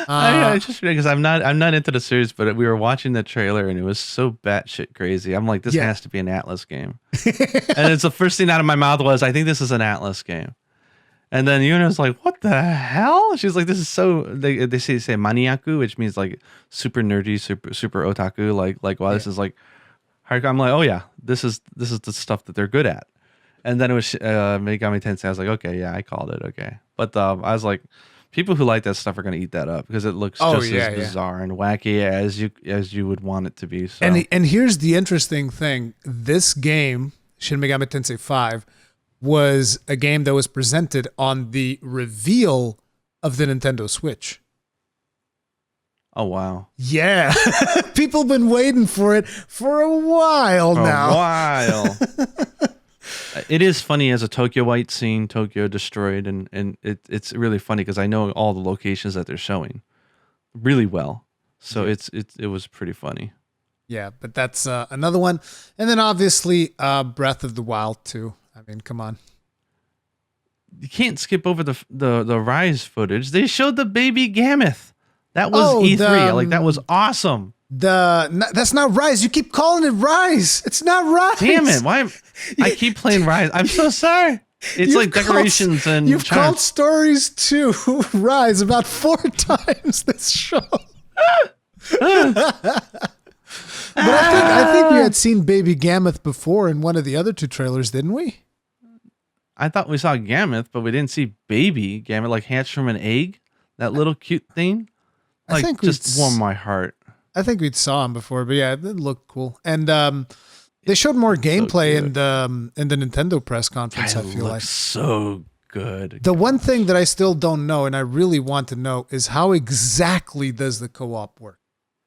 [SPEAKER 2] I just because I'm not into the series, but we were watching the trailer and it was so batshit crazy. I'm like, this has to be an Atlas game, and it's the first thing out of my mouth was, I think this is an Atlas game. And then Yuna's like, what the hell? She's like, this is so. They say maniaku, which means like super nerdy, super otaku. Like wow, this is like hardcore. I'm like, oh yeah, this is the stuff that they're good at. And then it was Megami Tensei. I was like, okay, yeah, I called it. Okay, but I was like, people who like that stuff are going to eat that up because it looks just as bizarre and wacky as you would want it to be. So.
[SPEAKER 1] And here's the interesting thing: this game, Shin Megami Tensei 5, was a game that was presented on the reveal of the Nintendo Switch.
[SPEAKER 2] Oh wow!
[SPEAKER 1] Yeah, people have been waiting for it for a while now.
[SPEAKER 2] A while. It is funny as a Tokyoite seeing Tokyo destroyed, and it's really funny because I know all the locations that they're showing really well. So it was pretty funny.
[SPEAKER 1] Yeah, but that's another one. And then obviously Breath of the Wild 2. I mean, come on.
[SPEAKER 2] You can't skip over the Rise footage. They showed the baby Gammoth. That was E3. That was awesome.
[SPEAKER 1] That's not Rise. You keep calling it Rise. It's not Rise.
[SPEAKER 2] Damn it! Why? I keep playing Rise. I'm so sorry. It's like decorations and
[SPEAKER 1] you've called Stories 2 Rise about 4 times this show. But I think we had seen Baby Gammoth before in one of the other 2 trailers, didn't we?
[SPEAKER 2] I thought we saw Gammoth, but we didn't see Baby Gammoth like hatched from an egg. That little cute thing. Like, I think just warmed my heart.
[SPEAKER 1] I think we'd saw him before, but yeah, it looked cool. And they showed more gameplay in the Nintendo press conference. I feel like
[SPEAKER 2] so good.
[SPEAKER 1] The one thing that I still don't know, and I really want to know, is how exactly does the co-op work?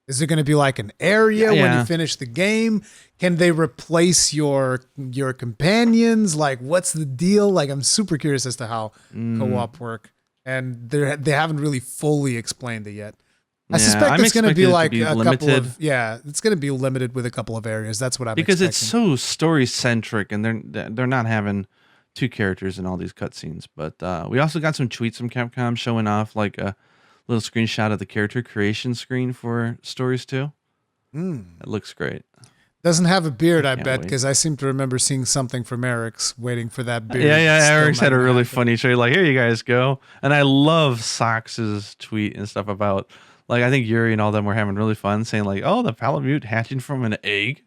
[SPEAKER 1] Is it going to be like an area when you finish the game? Can they replace your companions? Like, what's the deal? Like, I'm super curious as to how co-op work, and they haven't really fully explained it yet. I suspect it's going to be like a couple of it's going to be limited with a couple of areas. That's what I'm
[SPEAKER 2] because
[SPEAKER 1] expecting.
[SPEAKER 2] It's so story centric, and they're not having two characters in all these cutscenes. But we also got some tweets from Capcom showing off like a little screenshot of the character creation screen for Stories 2. It looks great.
[SPEAKER 1] Doesn't have a beard, I
[SPEAKER 2] Can't
[SPEAKER 1] bet,
[SPEAKER 2] wait.
[SPEAKER 1] because I seem to remember seeing something from Eric's waiting for that beard.
[SPEAKER 2] Yeah.
[SPEAKER 1] Still
[SPEAKER 2] Eric's had a
[SPEAKER 1] not
[SPEAKER 2] really
[SPEAKER 1] happened.
[SPEAKER 2] funny trade. Like, here you guys go. And I love Sox's tweet and stuff about, like, I think Yuri and all them were having really fun saying, like, oh, the Palamute hatching from an egg.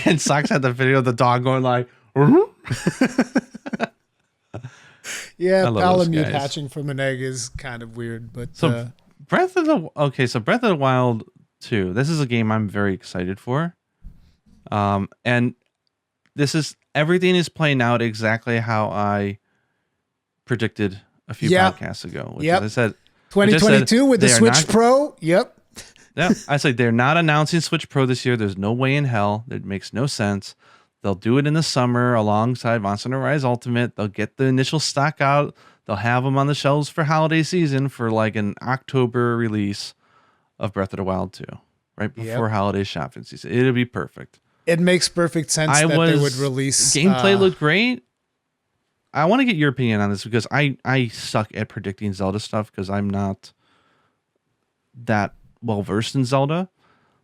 [SPEAKER 2] And Sox had the video of the dog going, like,
[SPEAKER 1] Yeah,
[SPEAKER 2] I love those
[SPEAKER 1] Palamute
[SPEAKER 2] guys.
[SPEAKER 1] hatching from an egg is kind of weird, but
[SPEAKER 2] So Breath of the Wild 2. This is a game I'm very excited for. And everything is playing out exactly how I predicted a few podcasts ago. Which
[SPEAKER 1] Yep.
[SPEAKER 2] I said
[SPEAKER 1] 2022 with the
[SPEAKER 2] they are
[SPEAKER 1] Switch
[SPEAKER 2] not-
[SPEAKER 1] Pro. Yep.
[SPEAKER 2] Yeah, I said they're not announcing Switch Pro this year. There's no way in hell. It makes no sense. They'll do it in the summer alongside Monster Hunter Rise Ultimate. They'll get the initial stock out. They'll have them on the shelves for holiday season for like an October release of Breath of the Wild 2, right before holiday shopping season. It'll be perfect.
[SPEAKER 1] It makes perfect sense that they would release.
[SPEAKER 2] Gameplay looked great. I want to get your opinion on this because I suck at predicting Zelda stuff because I'm not that well versed in Zelda.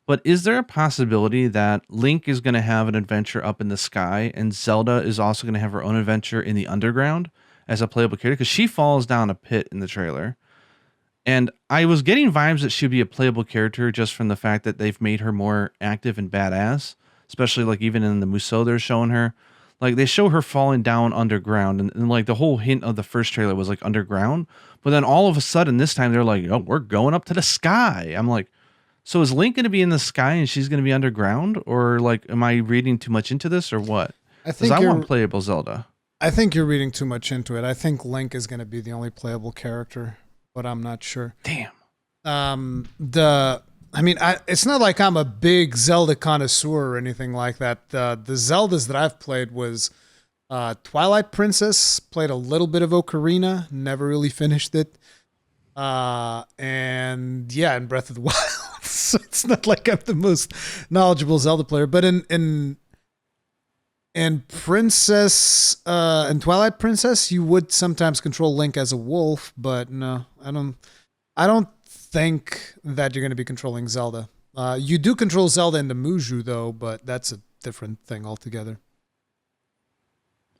[SPEAKER 2] But is there a possibility that Link is going to have an adventure up in the sky and Zelda is also going to have her own adventure in the underground as a playable character? Because she falls down a pit in the trailer. And I was getting vibes that she'd be a playable character just from the fact that they've made her more active and badass, especially like even in the Musou they're showing her. Like they show her falling down underground and like the whole hint of the first trailer was like underground. But then all of a sudden this time they're like, oh, we're going up to the sky. I'm like, so is Link going to be in the sky and she's going to be underground? Or like, am I reading too much into this or what? Because I want playable Zelda.
[SPEAKER 1] I think you're reading too much into it. I think Link is going to be the only playable character, but I'm not sure.
[SPEAKER 2] Damn.
[SPEAKER 1] It's not like I'm a big Zelda connoisseur or anything like that. The Zeldas that I've played was Twilight Princess, played a little bit of Ocarina, never really finished it. And Breath of the Wild. So it's not like I'm the most knowledgeable Zelda player, but in Princess and Twilight Princess, you would sometimes control Link as a wolf, but no, I don't think that you're going to be controlling Zelda. You do control Zelda in the Muju though, but that's a different thing altogether.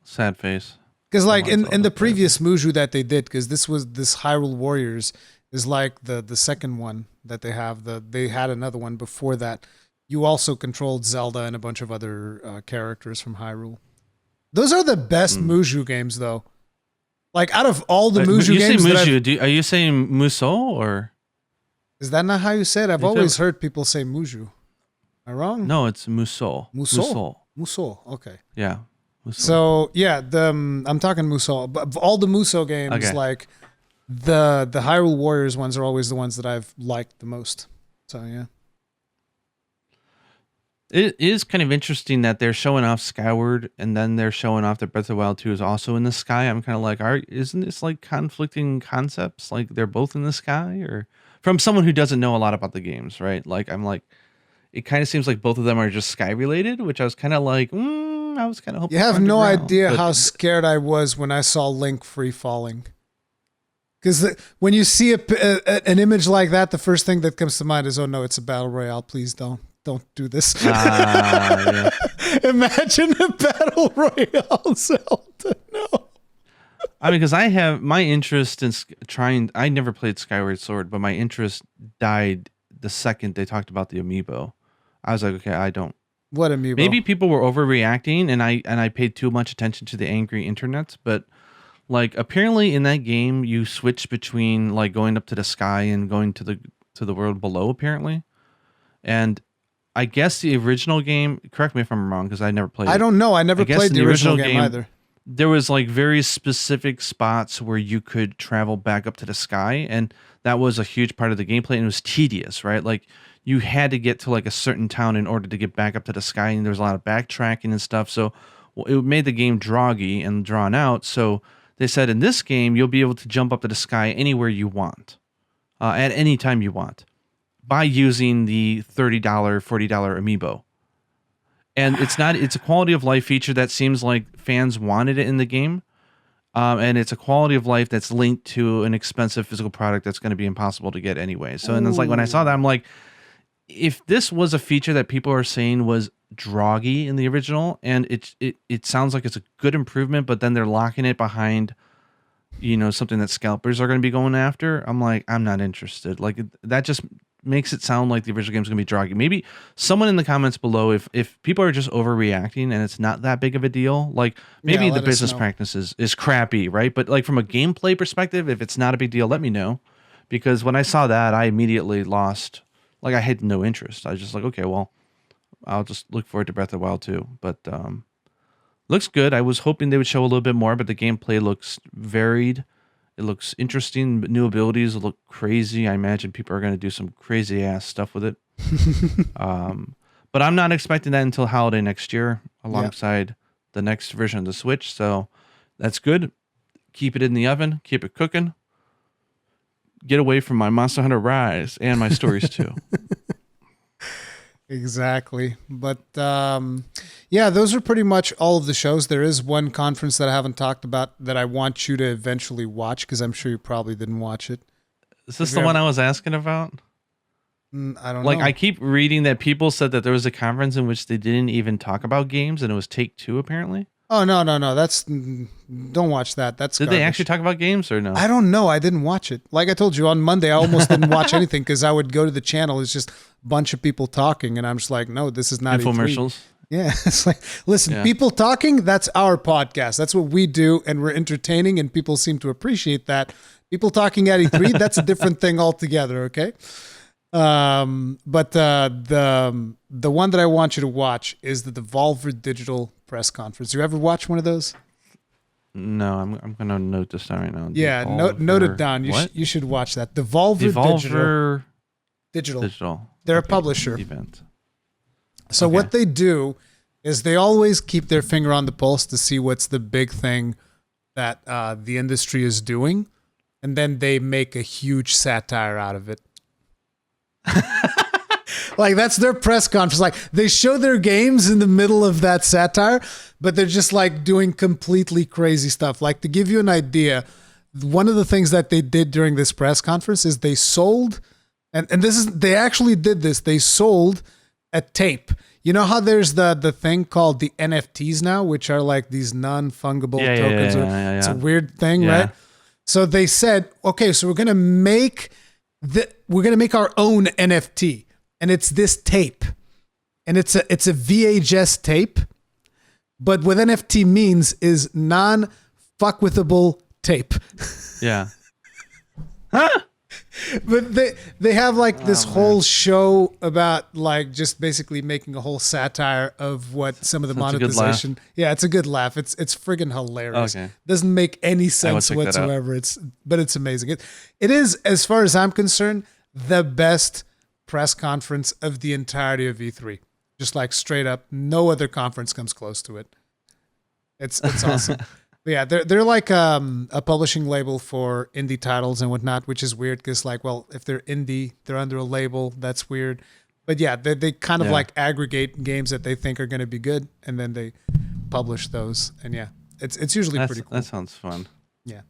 [SPEAKER 2] Sad face.
[SPEAKER 1] Because like in the previous Muju that they did, because this Hyrule Warriors is like the second one that they have. They had another one before that. You also controlled Zelda and a bunch of other characters from Hyrule. Those are the best Muju games, though. Like out of all the Muju games,
[SPEAKER 2] are you saying Musou or
[SPEAKER 1] is that not how you say it? I've always heard people say Muju. Am I wrong?
[SPEAKER 2] No, it's Musou.
[SPEAKER 1] Musou. Okay.
[SPEAKER 2] Yeah. Musou.
[SPEAKER 1] So I'm talking Musou. But of all the Musou games, like the Hyrule Warriors ones are always the ones that I've liked the most. So yeah.
[SPEAKER 2] It is kind of interesting that they're showing off Skyward and then they're showing off that Breath of the Wild 2 is also in the sky. I'm kind of like, isn't this like conflicting concepts? Like they're both in the sky? Or from someone who doesn't know a lot about the games, right? Like I'm like, it kind of seems like both of them are just sky related, which I was kind of like, I was kind of hoping.
[SPEAKER 1] You have no idea how scared I was when I saw Link free falling. Because when you see an image like that, the first thing that comes to mind is, oh no, it's a battle royale. Please don't do this.
[SPEAKER 2] Yeah.
[SPEAKER 1] Imagine a battle royale Zelda. No.
[SPEAKER 2] I mean, because I have my interest in trying. I never played Skyward Sword, but my interest died the second they talked about the amiibo. I was like, okay, I don't.
[SPEAKER 1] What amiibo?
[SPEAKER 2] Maybe people were overreacting, and I paid too much attention to the angry internet. But like, apparently in that game, you switch between like going up to the sky and going to the world below. Apparently, and I guess the original game. Correct me if I'm wrong, because I never played.
[SPEAKER 1] I don't know. I never played the original game either.
[SPEAKER 2] There was like very specific spots where you could travel back up to the sky, and that was a huge part of the gameplay, and it was tedious, right? Like you had to get to like a certain town in order to get back up to the sky, and there was a lot of backtracking and stuff. So it made the game droggy and drawn out. So they said in this game, you'll be able to jump up to the sky anywhere you want, at any time you want, by using the $30, $40 amiibo. And it's a quality of life feature that seems like fans wanted it in the game. And it's a quality of life that's linked to an expensive physical product that's going to be impossible to get anyway. So, and it's like when I saw that, I'm like, if this was a feature that people are saying was droggy in the original, and it sounds like it's a good improvement, but then they're locking it behind, something that scalpers are going to be going after, I'm like, I'm not interested. Like that just makes it sound like the original game's going to be droggy. Maybe someone in the comments below, if people are just overreacting and it's not that big of a deal, like maybe the business practices is crappy, right? But like from a gameplay perspective, if it's not a big deal, let me know. Because when I saw that, I immediately lost, like I had no interest. I was just like, okay, well, I'll just look forward to Breath of the Wild too. But looks good. I was hoping they would show a little bit more, but the gameplay looks varied. It looks interesting. New abilities look crazy. I imagine people are going to do some crazy ass stuff with it. But I'm not expecting that until holiday next year, alongside the next version of the Switch. So that's good. Keep it in the oven. Keep it cooking. Get away from my Monster Hunter Rise and my stories too.
[SPEAKER 1] Exactly. But those are pretty much all of the shows. There is one conference that I haven't talked about that I want you to eventually watch, because I'm sure you probably didn't watch it.
[SPEAKER 2] Is this the one I was asking about?
[SPEAKER 1] I don't know.
[SPEAKER 2] Like, I keep reading that people said that there was a conference in which they didn't even talk about games, and it was Take-Two, apparently.
[SPEAKER 1] Oh, no. Don't watch that. That's
[SPEAKER 2] Did
[SPEAKER 1] garbage.
[SPEAKER 2] they actually talk about games or no?
[SPEAKER 1] I don't know. I didn't watch it. Like I told you, on Monday, I almost didn't watch anything because I would go to the channel. It's just a bunch of people talking, and I'm just like, no, this is not
[SPEAKER 2] infomercials.
[SPEAKER 1] E3. Yeah, it's like, listen, people talking, that's our podcast. That's what we do, and we're entertaining, and people seem to appreciate that. People talking at E3, that's a different thing altogether, okay? But the one that I want you to watch is the Devolver Digital press conference. You ever watch one of those?
[SPEAKER 2] No, I'm gonna note this down right now.
[SPEAKER 1] Yeah, note it down. You should watch that. Devolver Digital. They're a publisher.
[SPEAKER 2] Event.
[SPEAKER 1] So what they do is they always keep their finger on the pulse to see what's the big thing that the industry is doing, and then they make a huge satire out of it. Like, that's their press conference. Like, they show their games in the middle of that satire, but they're just like doing completely crazy stuff. Like, to give you an idea, one of the things that they did during this press conference is they sold, and they actually did this. They sold a tape. You know how there's the thing called the NFTs now, which are like these non-fungible tokens. It's a weird thing, right? So they said, okay, so we're gonna make our own NFT. And it's this tape, and it's a VHS tape, but what NFT means is non-fuckwithable tape.
[SPEAKER 2] Yeah.
[SPEAKER 1] But they have like this whole show about like just basically making a whole satire of what some of the monetization. Yeah, it's a good laugh. It's friggin' hilarious. Okay. Doesn't make any sense whatsoever. But it's amazing. It is, as far as I'm concerned, the best press conference of the entirety of E3. Just like straight up, no other conference comes close to it. It's awesome. But yeah, they're like a publishing label for indie titles and whatnot, which is weird because like, well, if they're indie, they're under a label. That's weird. But yeah, they kind of like aggregate games that they think are going to be good, and then they publish those. And yeah, it's usually pretty cool.
[SPEAKER 2] That sounds fun.
[SPEAKER 1] Yeah,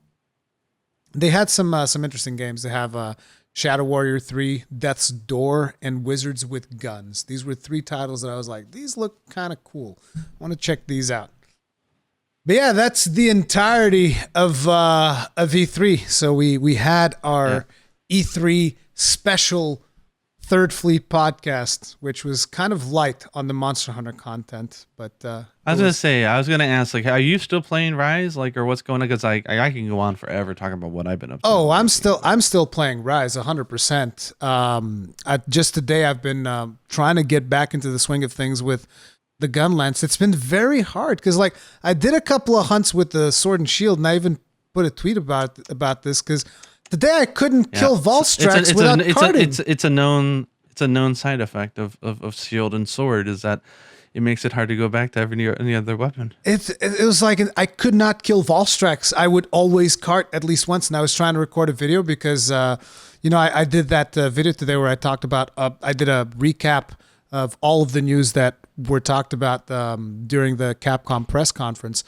[SPEAKER 1] they had some interesting games. They have Shadow Warrior 3, Death's Door, and Wizards with Guns. These were 3 titles that I was like, these look kind of cool. I want to check these out. But yeah, that's the entirety of E3. So we had our E3 special Third Fleet podcast, which was kind of light on the Monster Hunter content. But I
[SPEAKER 2] was gonna ask, like, are you still playing Rise, like, or what's going on? Because I can go on forever talking about what I've been up to.
[SPEAKER 1] Oh, I'm still playing Rise 100%. Just today, I've been trying to get back into the swing of things with the gun lance. It's been very hard because, like, I did a couple of hunts with the sword and shield, and I even put a tweet about this because today I couldn't kill Volstrax without carding.
[SPEAKER 2] It's a known side effect of shield and sword is that it makes it hard to go back to any other weapon.
[SPEAKER 1] It was like I could not kill Volstrax. I would always cart at least once, and I was trying to record a video because I did that video today where I talked about I did a recap of all of the news that were talked about during the Capcom press conference,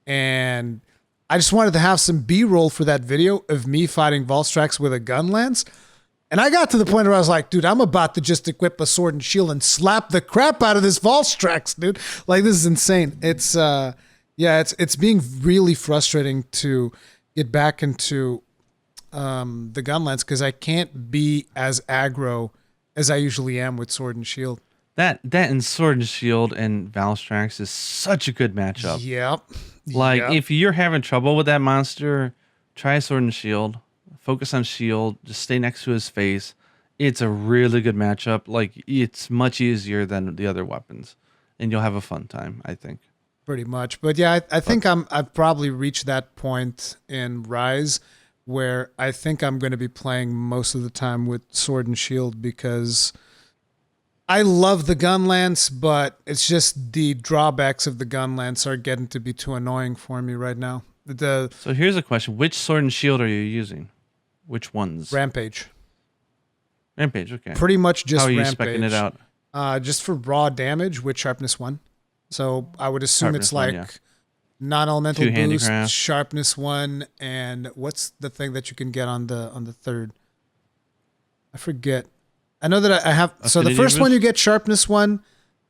[SPEAKER 1] and I just wanted to have some B-roll for that video of me fighting Volstrax with a gun lance. And I got to the point where I was like, dude, I'm about to just equip a sword and shield and slap the crap out of this Volstrax, dude. Like, this is insane. It's being really frustrating to get back into the gun lance because I can't be as aggro as I usually am with sword and shield.
[SPEAKER 2] That and Sword and Shield and Valstrax is such a good matchup.
[SPEAKER 1] Yep.
[SPEAKER 2] Like, if you're having trouble with that monster, try Sword and Shield. Focus on Shield. Just stay next to his face. It's a really good matchup. Like, it's much easier than the other weapons. And you'll have a fun time, I think.
[SPEAKER 1] Pretty much. But yeah, I think I've probably reached that point in Rise where I think I'm going to be playing most of the time with Sword and Shield because I love the gun lance, but it's just the drawbacks of the gun lance are getting to be too annoying for me right now.
[SPEAKER 2] So here's a question. Which Sword and Shield are you using? Which ones?
[SPEAKER 1] Rampage.
[SPEAKER 2] Rampage, okay.
[SPEAKER 1] Pretty much just
[SPEAKER 2] How are you
[SPEAKER 1] Rampage.
[SPEAKER 2] speccing it out?
[SPEAKER 1] Just for raw damage with Sharpness 1. So I would assume
[SPEAKER 2] Sharpness
[SPEAKER 1] it's like
[SPEAKER 2] 1, yeah.
[SPEAKER 1] non-elemental
[SPEAKER 2] Two
[SPEAKER 1] boost,
[SPEAKER 2] handicraft.
[SPEAKER 1] Sharpness 1, and what's the thing that you can get on the third? I forget. I know that I have. So the
[SPEAKER 2] Affinity
[SPEAKER 1] first one
[SPEAKER 2] boost?
[SPEAKER 1] you get Sharpness 1.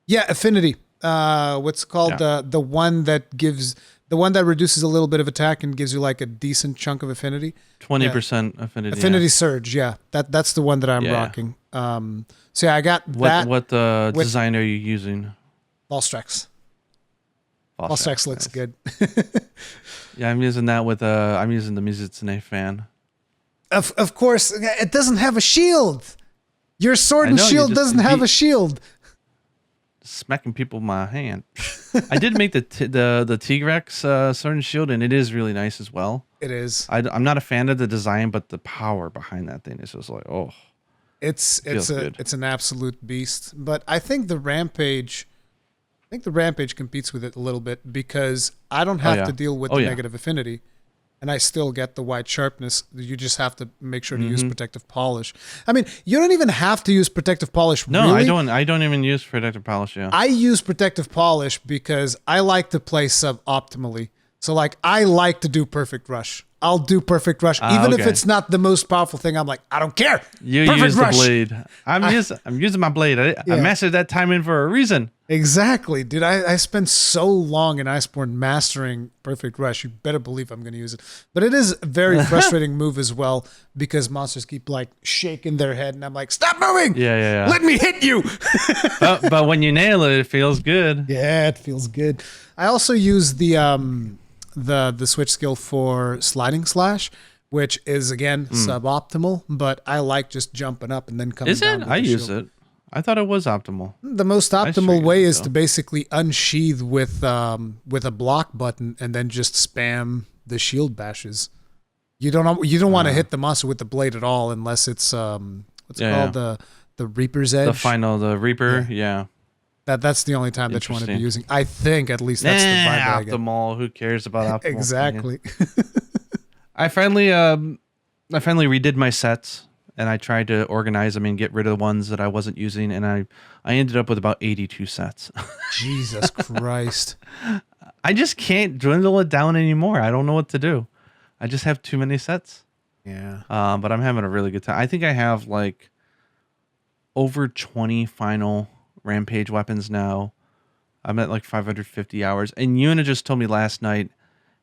[SPEAKER 1] Yeah, Affinity. What's it called?
[SPEAKER 2] Yeah.
[SPEAKER 1] The one that reduces a little bit of attack and gives you like a decent chunk of affinity.
[SPEAKER 2] 20% affinity.
[SPEAKER 1] Affinity Surge, yeah. That's the one that I'm
[SPEAKER 2] Yeah.
[SPEAKER 1] rocking. So yeah, I got that.
[SPEAKER 2] What design are you using?
[SPEAKER 1] Volstrax. Volstrax looks good.
[SPEAKER 2] Yeah, I'm using that with I'm using the Mizutsune fan.
[SPEAKER 1] Of course, it doesn't have a shield. Your sword and
[SPEAKER 2] I know,
[SPEAKER 1] shield doesn't have a shield.
[SPEAKER 2] Smacking people with my hand. I did make the T-Rex sword and shield, and it is really nice as well.
[SPEAKER 1] It is.
[SPEAKER 2] I'm not a fan of the design, but the power behind that thing is just like, oh.
[SPEAKER 1] It's
[SPEAKER 2] good.
[SPEAKER 1] an absolute beast. But I think the Rampage competes with it a little bit because I don't have to deal with the negative affinity, and I still get the white sharpness. You just have to make sure to use protective polish. I mean, you don't even have to use protective polish.
[SPEAKER 2] No,
[SPEAKER 1] really.
[SPEAKER 2] I don't even use protective polish. Yeah,
[SPEAKER 1] I use protective polish because I like to play suboptimally. So like I like to do perfect rush. I'll do perfect rush even if it's not the most powerful thing. I'm like, I don't care.
[SPEAKER 2] You
[SPEAKER 1] perfect
[SPEAKER 2] use
[SPEAKER 1] rush.
[SPEAKER 2] the blade. I'm using my blade. I mastered that timing for a reason.
[SPEAKER 1] Exactly, dude. I spent so long in Iceborne mastering perfect rush. You better believe I'm going to use it. But it is a very frustrating move as well because monsters keep like shaking their head, and I'm like, stop moving.
[SPEAKER 2] Yeah.
[SPEAKER 1] Let me hit you.
[SPEAKER 2] but when you nail it, it feels good.
[SPEAKER 1] Yeah, it feels good. I also use the switch skill for sliding slash, which is again suboptimal, but I like just jumping up and then coming
[SPEAKER 2] Is
[SPEAKER 1] down.
[SPEAKER 2] it? I use it. I thought it was optimal.
[SPEAKER 1] The most optimal way is to basically unsheath with a block button and then just spam the shield bashes. You don't want to hit the monster with the blade at all unless it's what's it called, the Reaper's Edge.
[SPEAKER 2] The Reaper, yeah.
[SPEAKER 1] That's the only time that you want to be using. I think at least that's the vibe I get.
[SPEAKER 2] Optimal. Who cares about optimal?
[SPEAKER 1] Exactly.
[SPEAKER 2] I finally redid my sets, and I tried to organize them and get rid of the ones that I wasn't using, and I ended up with about 82 sets.
[SPEAKER 1] Jesus Christ.
[SPEAKER 2] I just can't dwindle it down anymore. I don't know what to do. I just have too many sets.
[SPEAKER 1] Yeah.
[SPEAKER 2] But I'm having a really good time. I think I have like over 20 final Rampage weapons now. I'm at like 550 hours. And Yuna just told me last night,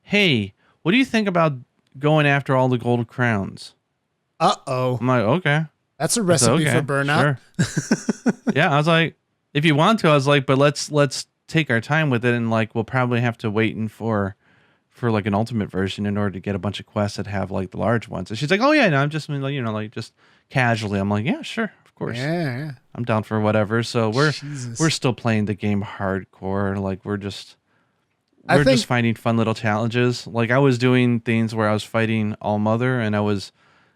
[SPEAKER 2] hey, what do you think about going after all the gold crowns?
[SPEAKER 1] Uh-oh.
[SPEAKER 2] I'm like, okay.
[SPEAKER 1] That's a recipe for burnout.
[SPEAKER 2] Sure. Yeah, I was like, if you want to, I was like, but let's take our time with it, and like we'll probably have to wait for like an ultimate version in order to get a bunch of quests that have like the large ones. And she's like, oh yeah, no, I'm just like just casually. I'm like, yeah, sure. Of course.
[SPEAKER 1] Yeah.
[SPEAKER 2] I'm down for whatever. So we're still playing the game hardcore. Like we're just finding fun little challenges. Like I was doing things where I was fighting All Mother, and I was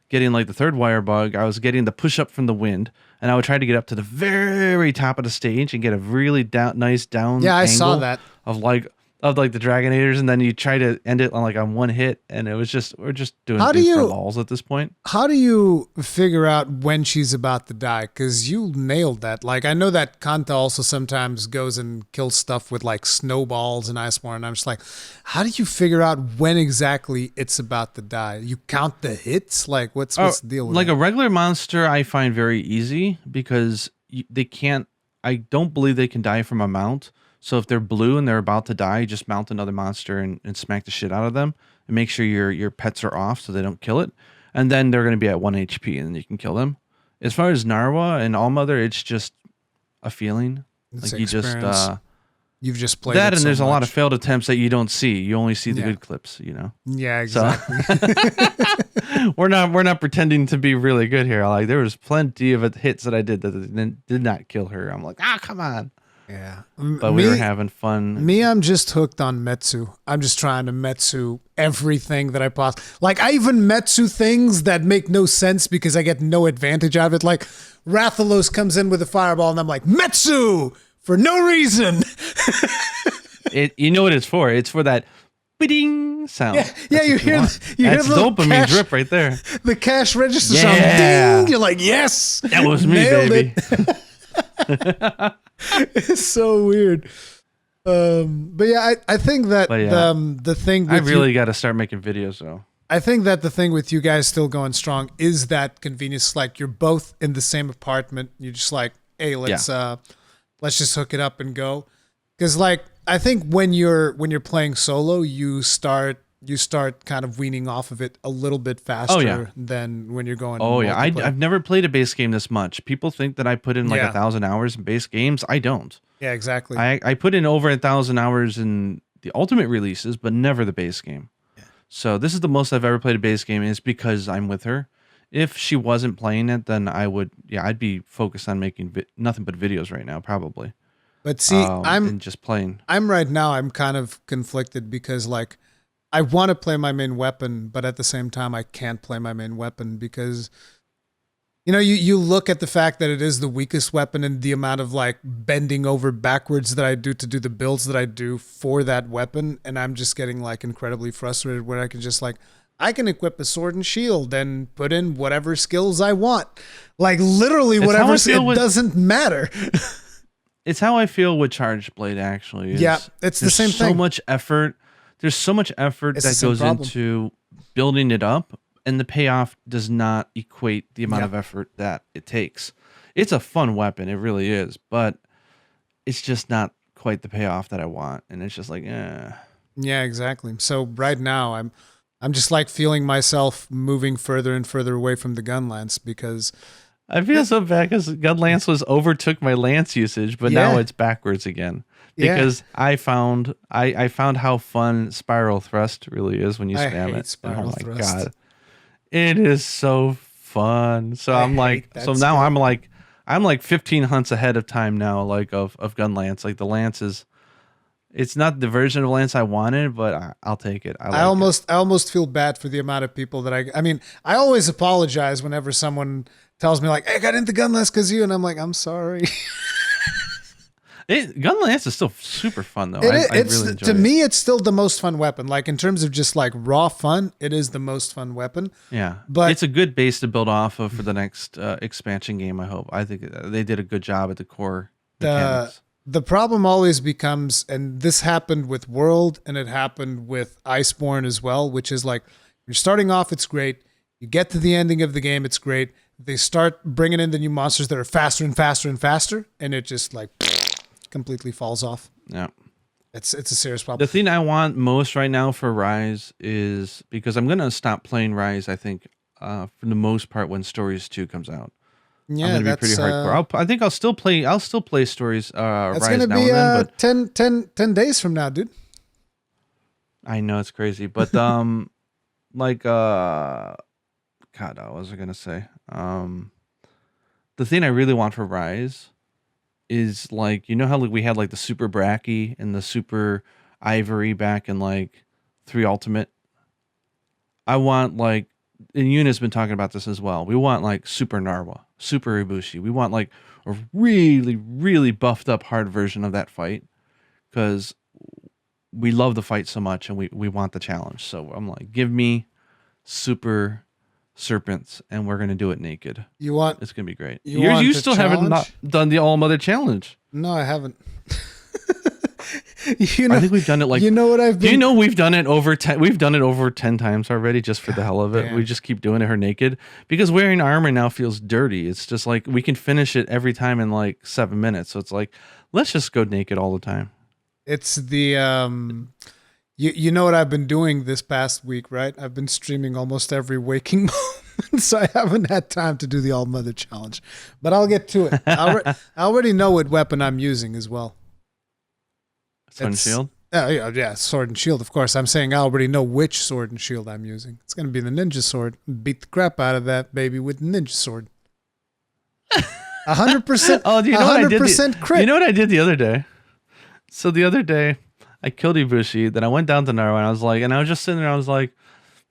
[SPEAKER 2] getting like the third wire bug. I was getting the push up from the wind, and I would try to get up to the very top of the stage and get a really nice down.
[SPEAKER 1] Yeah, I saw
[SPEAKER 2] angle
[SPEAKER 1] that.
[SPEAKER 2] of like of like the Dragonators, and then you try to end it on like on one hit, and we're just doing
[SPEAKER 1] How do
[SPEAKER 2] things for
[SPEAKER 1] you
[SPEAKER 2] lulz at this point.
[SPEAKER 1] how do you figure out when she's about to die? Because you nailed that. Like, I know that Kanta also sometimes goes and kills stuff with like snowballs and Iceborne, and I'm just like, how do you figure out when exactly it's about to die? You count the hits? Like, what's the deal with
[SPEAKER 2] Like
[SPEAKER 1] that?
[SPEAKER 2] a regular monster, I find very easy because they can't. I don't believe they can die from a mount. So if they're blue and they're about to die, just mount another monster and smack the shit out of them, and make sure your pets are off so they don't kill it. And then they're going to be at 1 HP, and then you can kill them. As far as Narwa and Allmother, it's just a feeling.
[SPEAKER 1] It's
[SPEAKER 2] Like you just
[SPEAKER 1] experience. You've just played
[SPEAKER 2] that,
[SPEAKER 1] it
[SPEAKER 2] and
[SPEAKER 1] so
[SPEAKER 2] there's a lot of
[SPEAKER 1] much.
[SPEAKER 2] failed attempts that you don't see. You only see the
[SPEAKER 1] Yeah.
[SPEAKER 2] good clips, you know.
[SPEAKER 1] Yeah,
[SPEAKER 2] So
[SPEAKER 1] exactly.
[SPEAKER 2] we're not pretending to be really good here. Like there was plenty of hits that I did that did not kill her. I'm like, come on.
[SPEAKER 1] Yeah.
[SPEAKER 2] But we were having fun.
[SPEAKER 1] Me, I'm just hooked on Metsu. I'm just trying to Metsu everything that I possibly like. I even Metsu things that make no sense because I get no advantage out of it. Like Rathalos comes in with a fireball, and I'm like Metsu for no reason.
[SPEAKER 2] You know what it's for? It's for that ding sound.
[SPEAKER 1] Yeah, you hear
[SPEAKER 2] want.
[SPEAKER 1] you hear
[SPEAKER 2] That's
[SPEAKER 1] the little
[SPEAKER 2] dopamine
[SPEAKER 1] cash,
[SPEAKER 2] drip right there.
[SPEAKER 1] the cash register
[SPEAKER 2] Yeah.
[SPEAKER 1] sound. Ding! You're like, yes,
[SPEAKER 2] That was me,
[SPEAKER 1] nailed
[SPEAKER 2] baby.
[SPEAKER 1] it. It's so weird. But yeah, I think that
[SPEAKER 2] But yeah.
[SPEAKER 1] the thing
[SPEAKER 2] I
[SPEAKER 1] with
[SPEAKER 2] really got to start making videos though.
[SPEAKER 1] I think that the thing with you guys still going strong is that convenience. Like you're both in the same apartment. You're just like, hey, let's just hook it up and go. Because like I think when you're playing solo, you start kind of weaning off of it a little bit faster than when you're going.
[SPEAKER 2] Oh yeah,
[SPEAKER 1] multiplayer.
[SPEAKER 2] I've never played a base game this much. People think that I put in like
[SPEAKER 1] Yeah.
[SPEAKER 2] 1,000 hours in base games. I don't.
[SPEAKER 1] Yeah, exactly.
[SPEAKER 2] I put in over 1,000 hours in the ultimate releases, but never the base game. So this is the most I've ever played a base game, and it's because I'm with her. If she wasn't playing it, then I'd be focused on making nothing but videos right now, probably.
[SPEAKER 1] But see,
[SPEAKER 2] and just playing.
[SPEAKER 1] I'm right now. I'm kind of conflicted because like I want to play my main weapon, but at the same time I can't play my main weapon because you know you look at the fact that it is the weakest weapon and the amount of like bending over backwards that I do to do the builds that I do for that weapon, and I'm just getting like incredibly frustrated where I can just like I can equip a sword and shield and put in whatever skills I want, like literally whatever. It doesn't matter.
[SPEAKER 2] It's how I feel with Charged Blade, actually.
[SPEAKER 1] Yeah, it's the same thing.
[SPEAKER 2] So much effort. There's so much effort that goes into building it up, and the payoff does not equate the amount of effort that it takes. It's a fun weapon, it really is, but it's just not quite the payoff that I want, and it's just like,
[SPEAKER 1] Yeah, exactly. So right now, I'm just like feeling myself moving further and further away from the gun lance because
[SPEAKER 2] I feel so bad because gun lance overtook my lance usage, but now it's backwards again. Because I found how fun spiral thrust really is when you spam it.
[SPEAKER 1] Spiral thrust.
[SPEAKER 2] God, it is so fun. So I'm like, so now I'm like 15 hunts ahead of time now, like of gun lance. Like the lance it's not the version of lance I wanted, but I'll take it. I
[SPEAKER 1] almost feel bad for the amount of people that I mean, I always apologize whenever someone tells me like, hey, I got into gun lance because you, and I'm like, I'm sorry.
[SPEAKER 2] Gun lance is still super fun though.
[SPEAKER 1] I really
[SPEAKER 2] enjoy
[SPEAKER 1] to me, it's still the most fun weapon. Like in terms of just like raw fun, it is the most fun weapon.
[SPEAKER 2] Yeah,
[SPEAKER 1] but
[SPEAKER 2] it's a good base to build off of for the next expansion game. I hope. I think they did a good job at the core mechanics.
[SPEAKER 1] The problem always becomes, and this happened with World and it happened with Iceborne as well, which is like you're starting off, it's great. You get to the ending of the game, it's great. They start bringing in the new monsters that are faster and faster and faster, and it just like completely falls off.
[SPEAKER 2] Yeah.
[SPEAKER 1] It's a serious problem.
[SPEAKER 2] The thing I want most right now for Rise is because I'm going to stop playing Rise, I think, for the most part when Stories 2 comes out.
[SPEAKER 1] Yeah,
[SPEAKER 2] I'm gonna be pretty hardcore. I think I'll still play Stories
[SPEAKER 1] that's
[SPEAKER 2] Rise
[SPEAKER 1] gonna
[SPEAKER 2] now
[SPEAKER 1] be
[SPEAKER 2] and then, but
[SPEAKER 1] 10 days from now, dude.
[SPEAKER 2] I know it's crazy, but like God, what was I gonna say? The thing I really want for Rise is like, you know how like we had like the Super Bracky and the Super Ivory back in like 3 Ultimate. I want like, and Yuna's been talking about this as well. We want like Super Narwa, Super Ibushi. We want like a really, really buffed up hard version of that fight. Because we love the fight so much, and we want the challenge. So I'm like, give me super serpents, and we're gonna do it naked. It's gonna be great. You still haven't not done the All Mother challenge.
[SPEAKER 1] No, I haven't.
[SPEAKER 2] I think we've done it like.
[SPEAKER 1] You know what I've been.
[SPEAKER 2] Do you know we've done it over 10? We've done it over 10 times already, just for the hell of it.
[SPEAKER 1] Damn.
[SPEAKER 2] We just keep doing it her naked because wearing armor now feels dirty. It's just like we can finish it every time in like 7 minutes. So it's like, let's just go naked all the time.
[SPEAKER 1] It's the you know what I've been doing this past week, right? I've been streaming almost every waking moment, so I haven't had time to do the All Mother challenge. But I'll get to it. I already know what weapon I'm using as well.
[SPEAKER 2] Sword and shield?
[SPEAKER 1] Yeah, sword and shield, of course. I'm saying I already know which sword and shield I'm using. It's going to be the ninja sword. Beat the crap out of that baby with the ninja sword. 100%.
[SPEAKER 2] Oh, do you know
[SPEAKER 1] 100% crit.
[SPEAKER 2] You know what I did the other day? So the other day, I killed Ibushi. Then I went down to Naru, and I was just sitting there. I was like,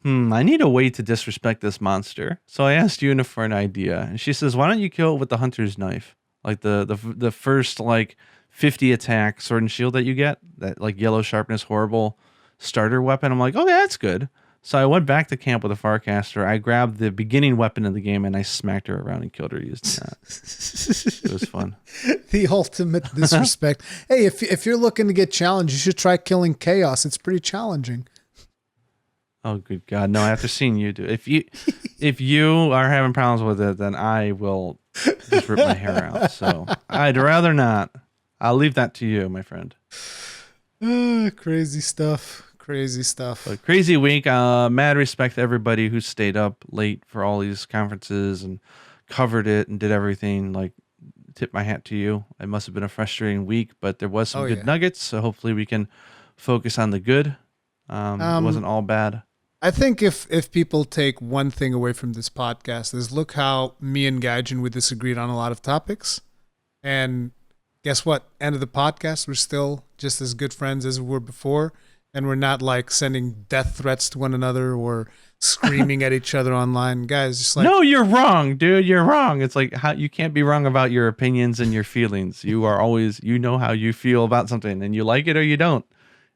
[SPEAKER 2] I need a way to disrespect this monster. So I asked Yuna for an idea, and she says, why don't you kill it with the hunter's knife, like the first like 50 attack sword and shield that you get, that like yellow sharpness horrible starter weapon. I'm like, okay, that's good. So I went back to camp with a Farcaster. I grabbed the beginning weapon of the game and I smacked her around and killed her using that. It was fun.
[SPEAKER 1] The ultimate disrespect. Hey, if you're looking to get challenged, you should try killing Chaos. It's pretty challenging.
[SPEAKER 2] Oh, good God. No, after seeing you do it. If you are having problems with it, then I will just rip my hair out. So I'd rather not. I'll leave that to you, my friend.
[SPEAKER 1] Crazy stuff.
[SPEAKER 2] But crazy week. Mad respect to everybody who stayed up late for all these conferences and covered it and did everything. Like, tip my hat to you. It must have been a frustrating week, but there was some good nuggets. So hopefully we can focus on the good. It wasn't all bad.
[SPEAKER 1] I think if people take one thing away from this podcast is look how me and Gaijin we disagreed on a lot of topics, and guess what? End of the podcast, we're still just as good friends as we were before, and we're not like sending death threats to one another or screaming at each other online. Guys, just like,
[SPEAKER 2] no, you're wrong, dude. You're wrong. It's like how you can't be wrong about your opinions and your feelings. You are always, you know how you feel about something, and you like it or you don't,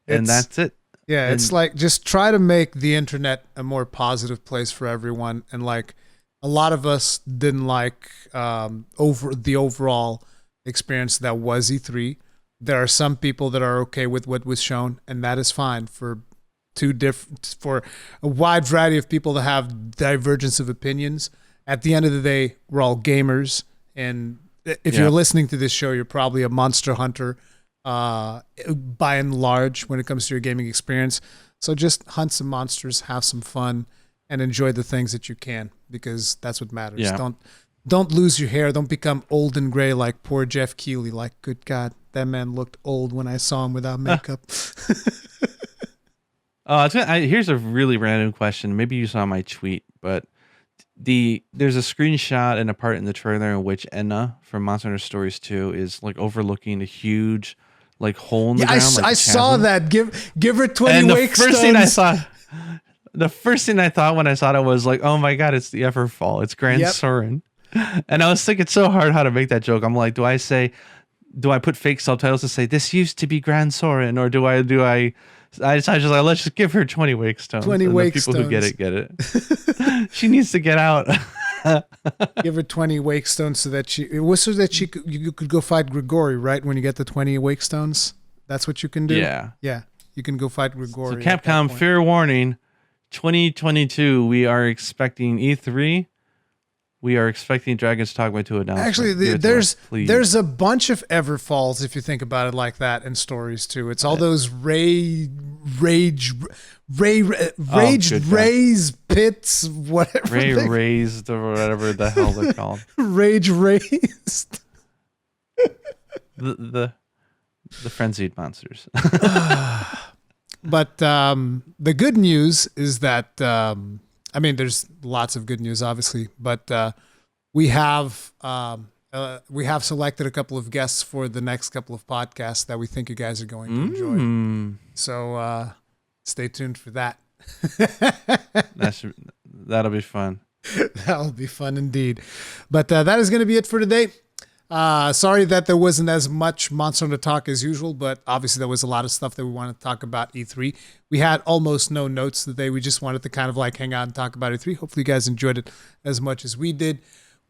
[SPEAKER 2] and that's it.
[SPEAKER 1] Yeah, it's like just try to make the internet a more positive place for everyone, and like a lot of us didn't like over the overall experience that was E3. There are some people that are okay with what was shown, and that is fine for for a wide variety of people to have divergence of opinions. At the end of the day, we're all gamers, and if you're listening to this show, you're probably a monster hunter by and large when it comes to your gaming experience. So just hunt some monsters, have some fun, and enjoy the things that you can, because that's what matters. Don't lose your hair. Don't become old and gray like poor Jeff Keighley. Like, good God, that man looked old when I saw him without makeup.
[SPEAKER 2] Here's a really random question. Maybe you saw my tweet, but there's a screenshot and a part in the trailer in which Enna from Monster Hunter Stories 2 is like overlooking a huge like hole in the ground.
[SPEAKER 1] I saw that. Give her 20 wake stones.
[SPEAKER 2] The first thing I thought when I saw it was like, oh my God, it's the Everfall. It's Grand Soren. And I was thinking so hard how to make that joke. I'm like, do I put fake subtitles to say this used to be Grand Soren, or do I just like, let's just give her 20 wake stones.
[SPEAKER 1] 20 wake stones.
[SPEAKER 2] People who get it. She needs to get out.
[SPEAKER 1] Give her 20 wake stones so that you could go fight Grigori, right? When you get the 20 wake stones, that's what you can do.
[SPEAKER 2] Yeah.
[SPEAKER 1] You can go fight Grigori.
[SPEAKER 2] So Capcom, fair warning, 2022, we are expecting E3. We are expecting Dragon's Dogma to announce.
[SPEAKER 1] Actually, there's a bunch of Everfalls if you think about it like that in stories too. It's all those raised pits, whatever.
[SPEAKER 2] Raised or whatever the hell they're called.
[SPEAKER 1] Rage raised.
[SPEAKER 2] The frenzied monsters.
[SPEAKER 1] But the good news is that there's lots of good news, obviously, but we have selected a couple of guests for the next couple of podcasts that we think you guys are going to enjoy. So stay tuned for that.
[SPEAKER 2] That'll be fun.
[SPEAKER 1] That'll be fun indeed. But that is going to be it for today. Sorry that there wasn't as much Monster Hunter talk as usual, but obviously there was a lot of stuff that we wanted to talk about E3. We had almost no notes today. We just wanted to kind of like hang out and talk about E3. Hopefully you guys enjoyed it as much as we did.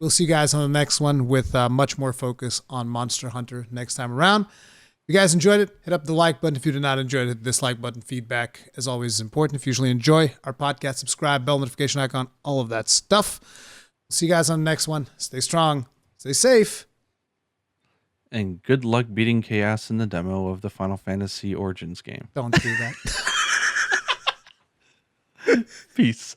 [SPEAKER 1] We'll see you guys on the next one with much more focus on Monster Hunter next time around. If you guys enjoyed it, hit up the like button. If you did not enjoy it, hit the dislike button. Feedback, as always, is important. If you usually enjoy our podcast, subscribe, bell notification icon, all of that stuff. We'll see you guys on the next one. Stay strong. Stay safe.
[SPEAKER 2] And good luck beating Chaos in the demo of the Final Fantasy Origins game.
[SPEAKER 1] Don't do that.
[SPEAKER 2] Peace.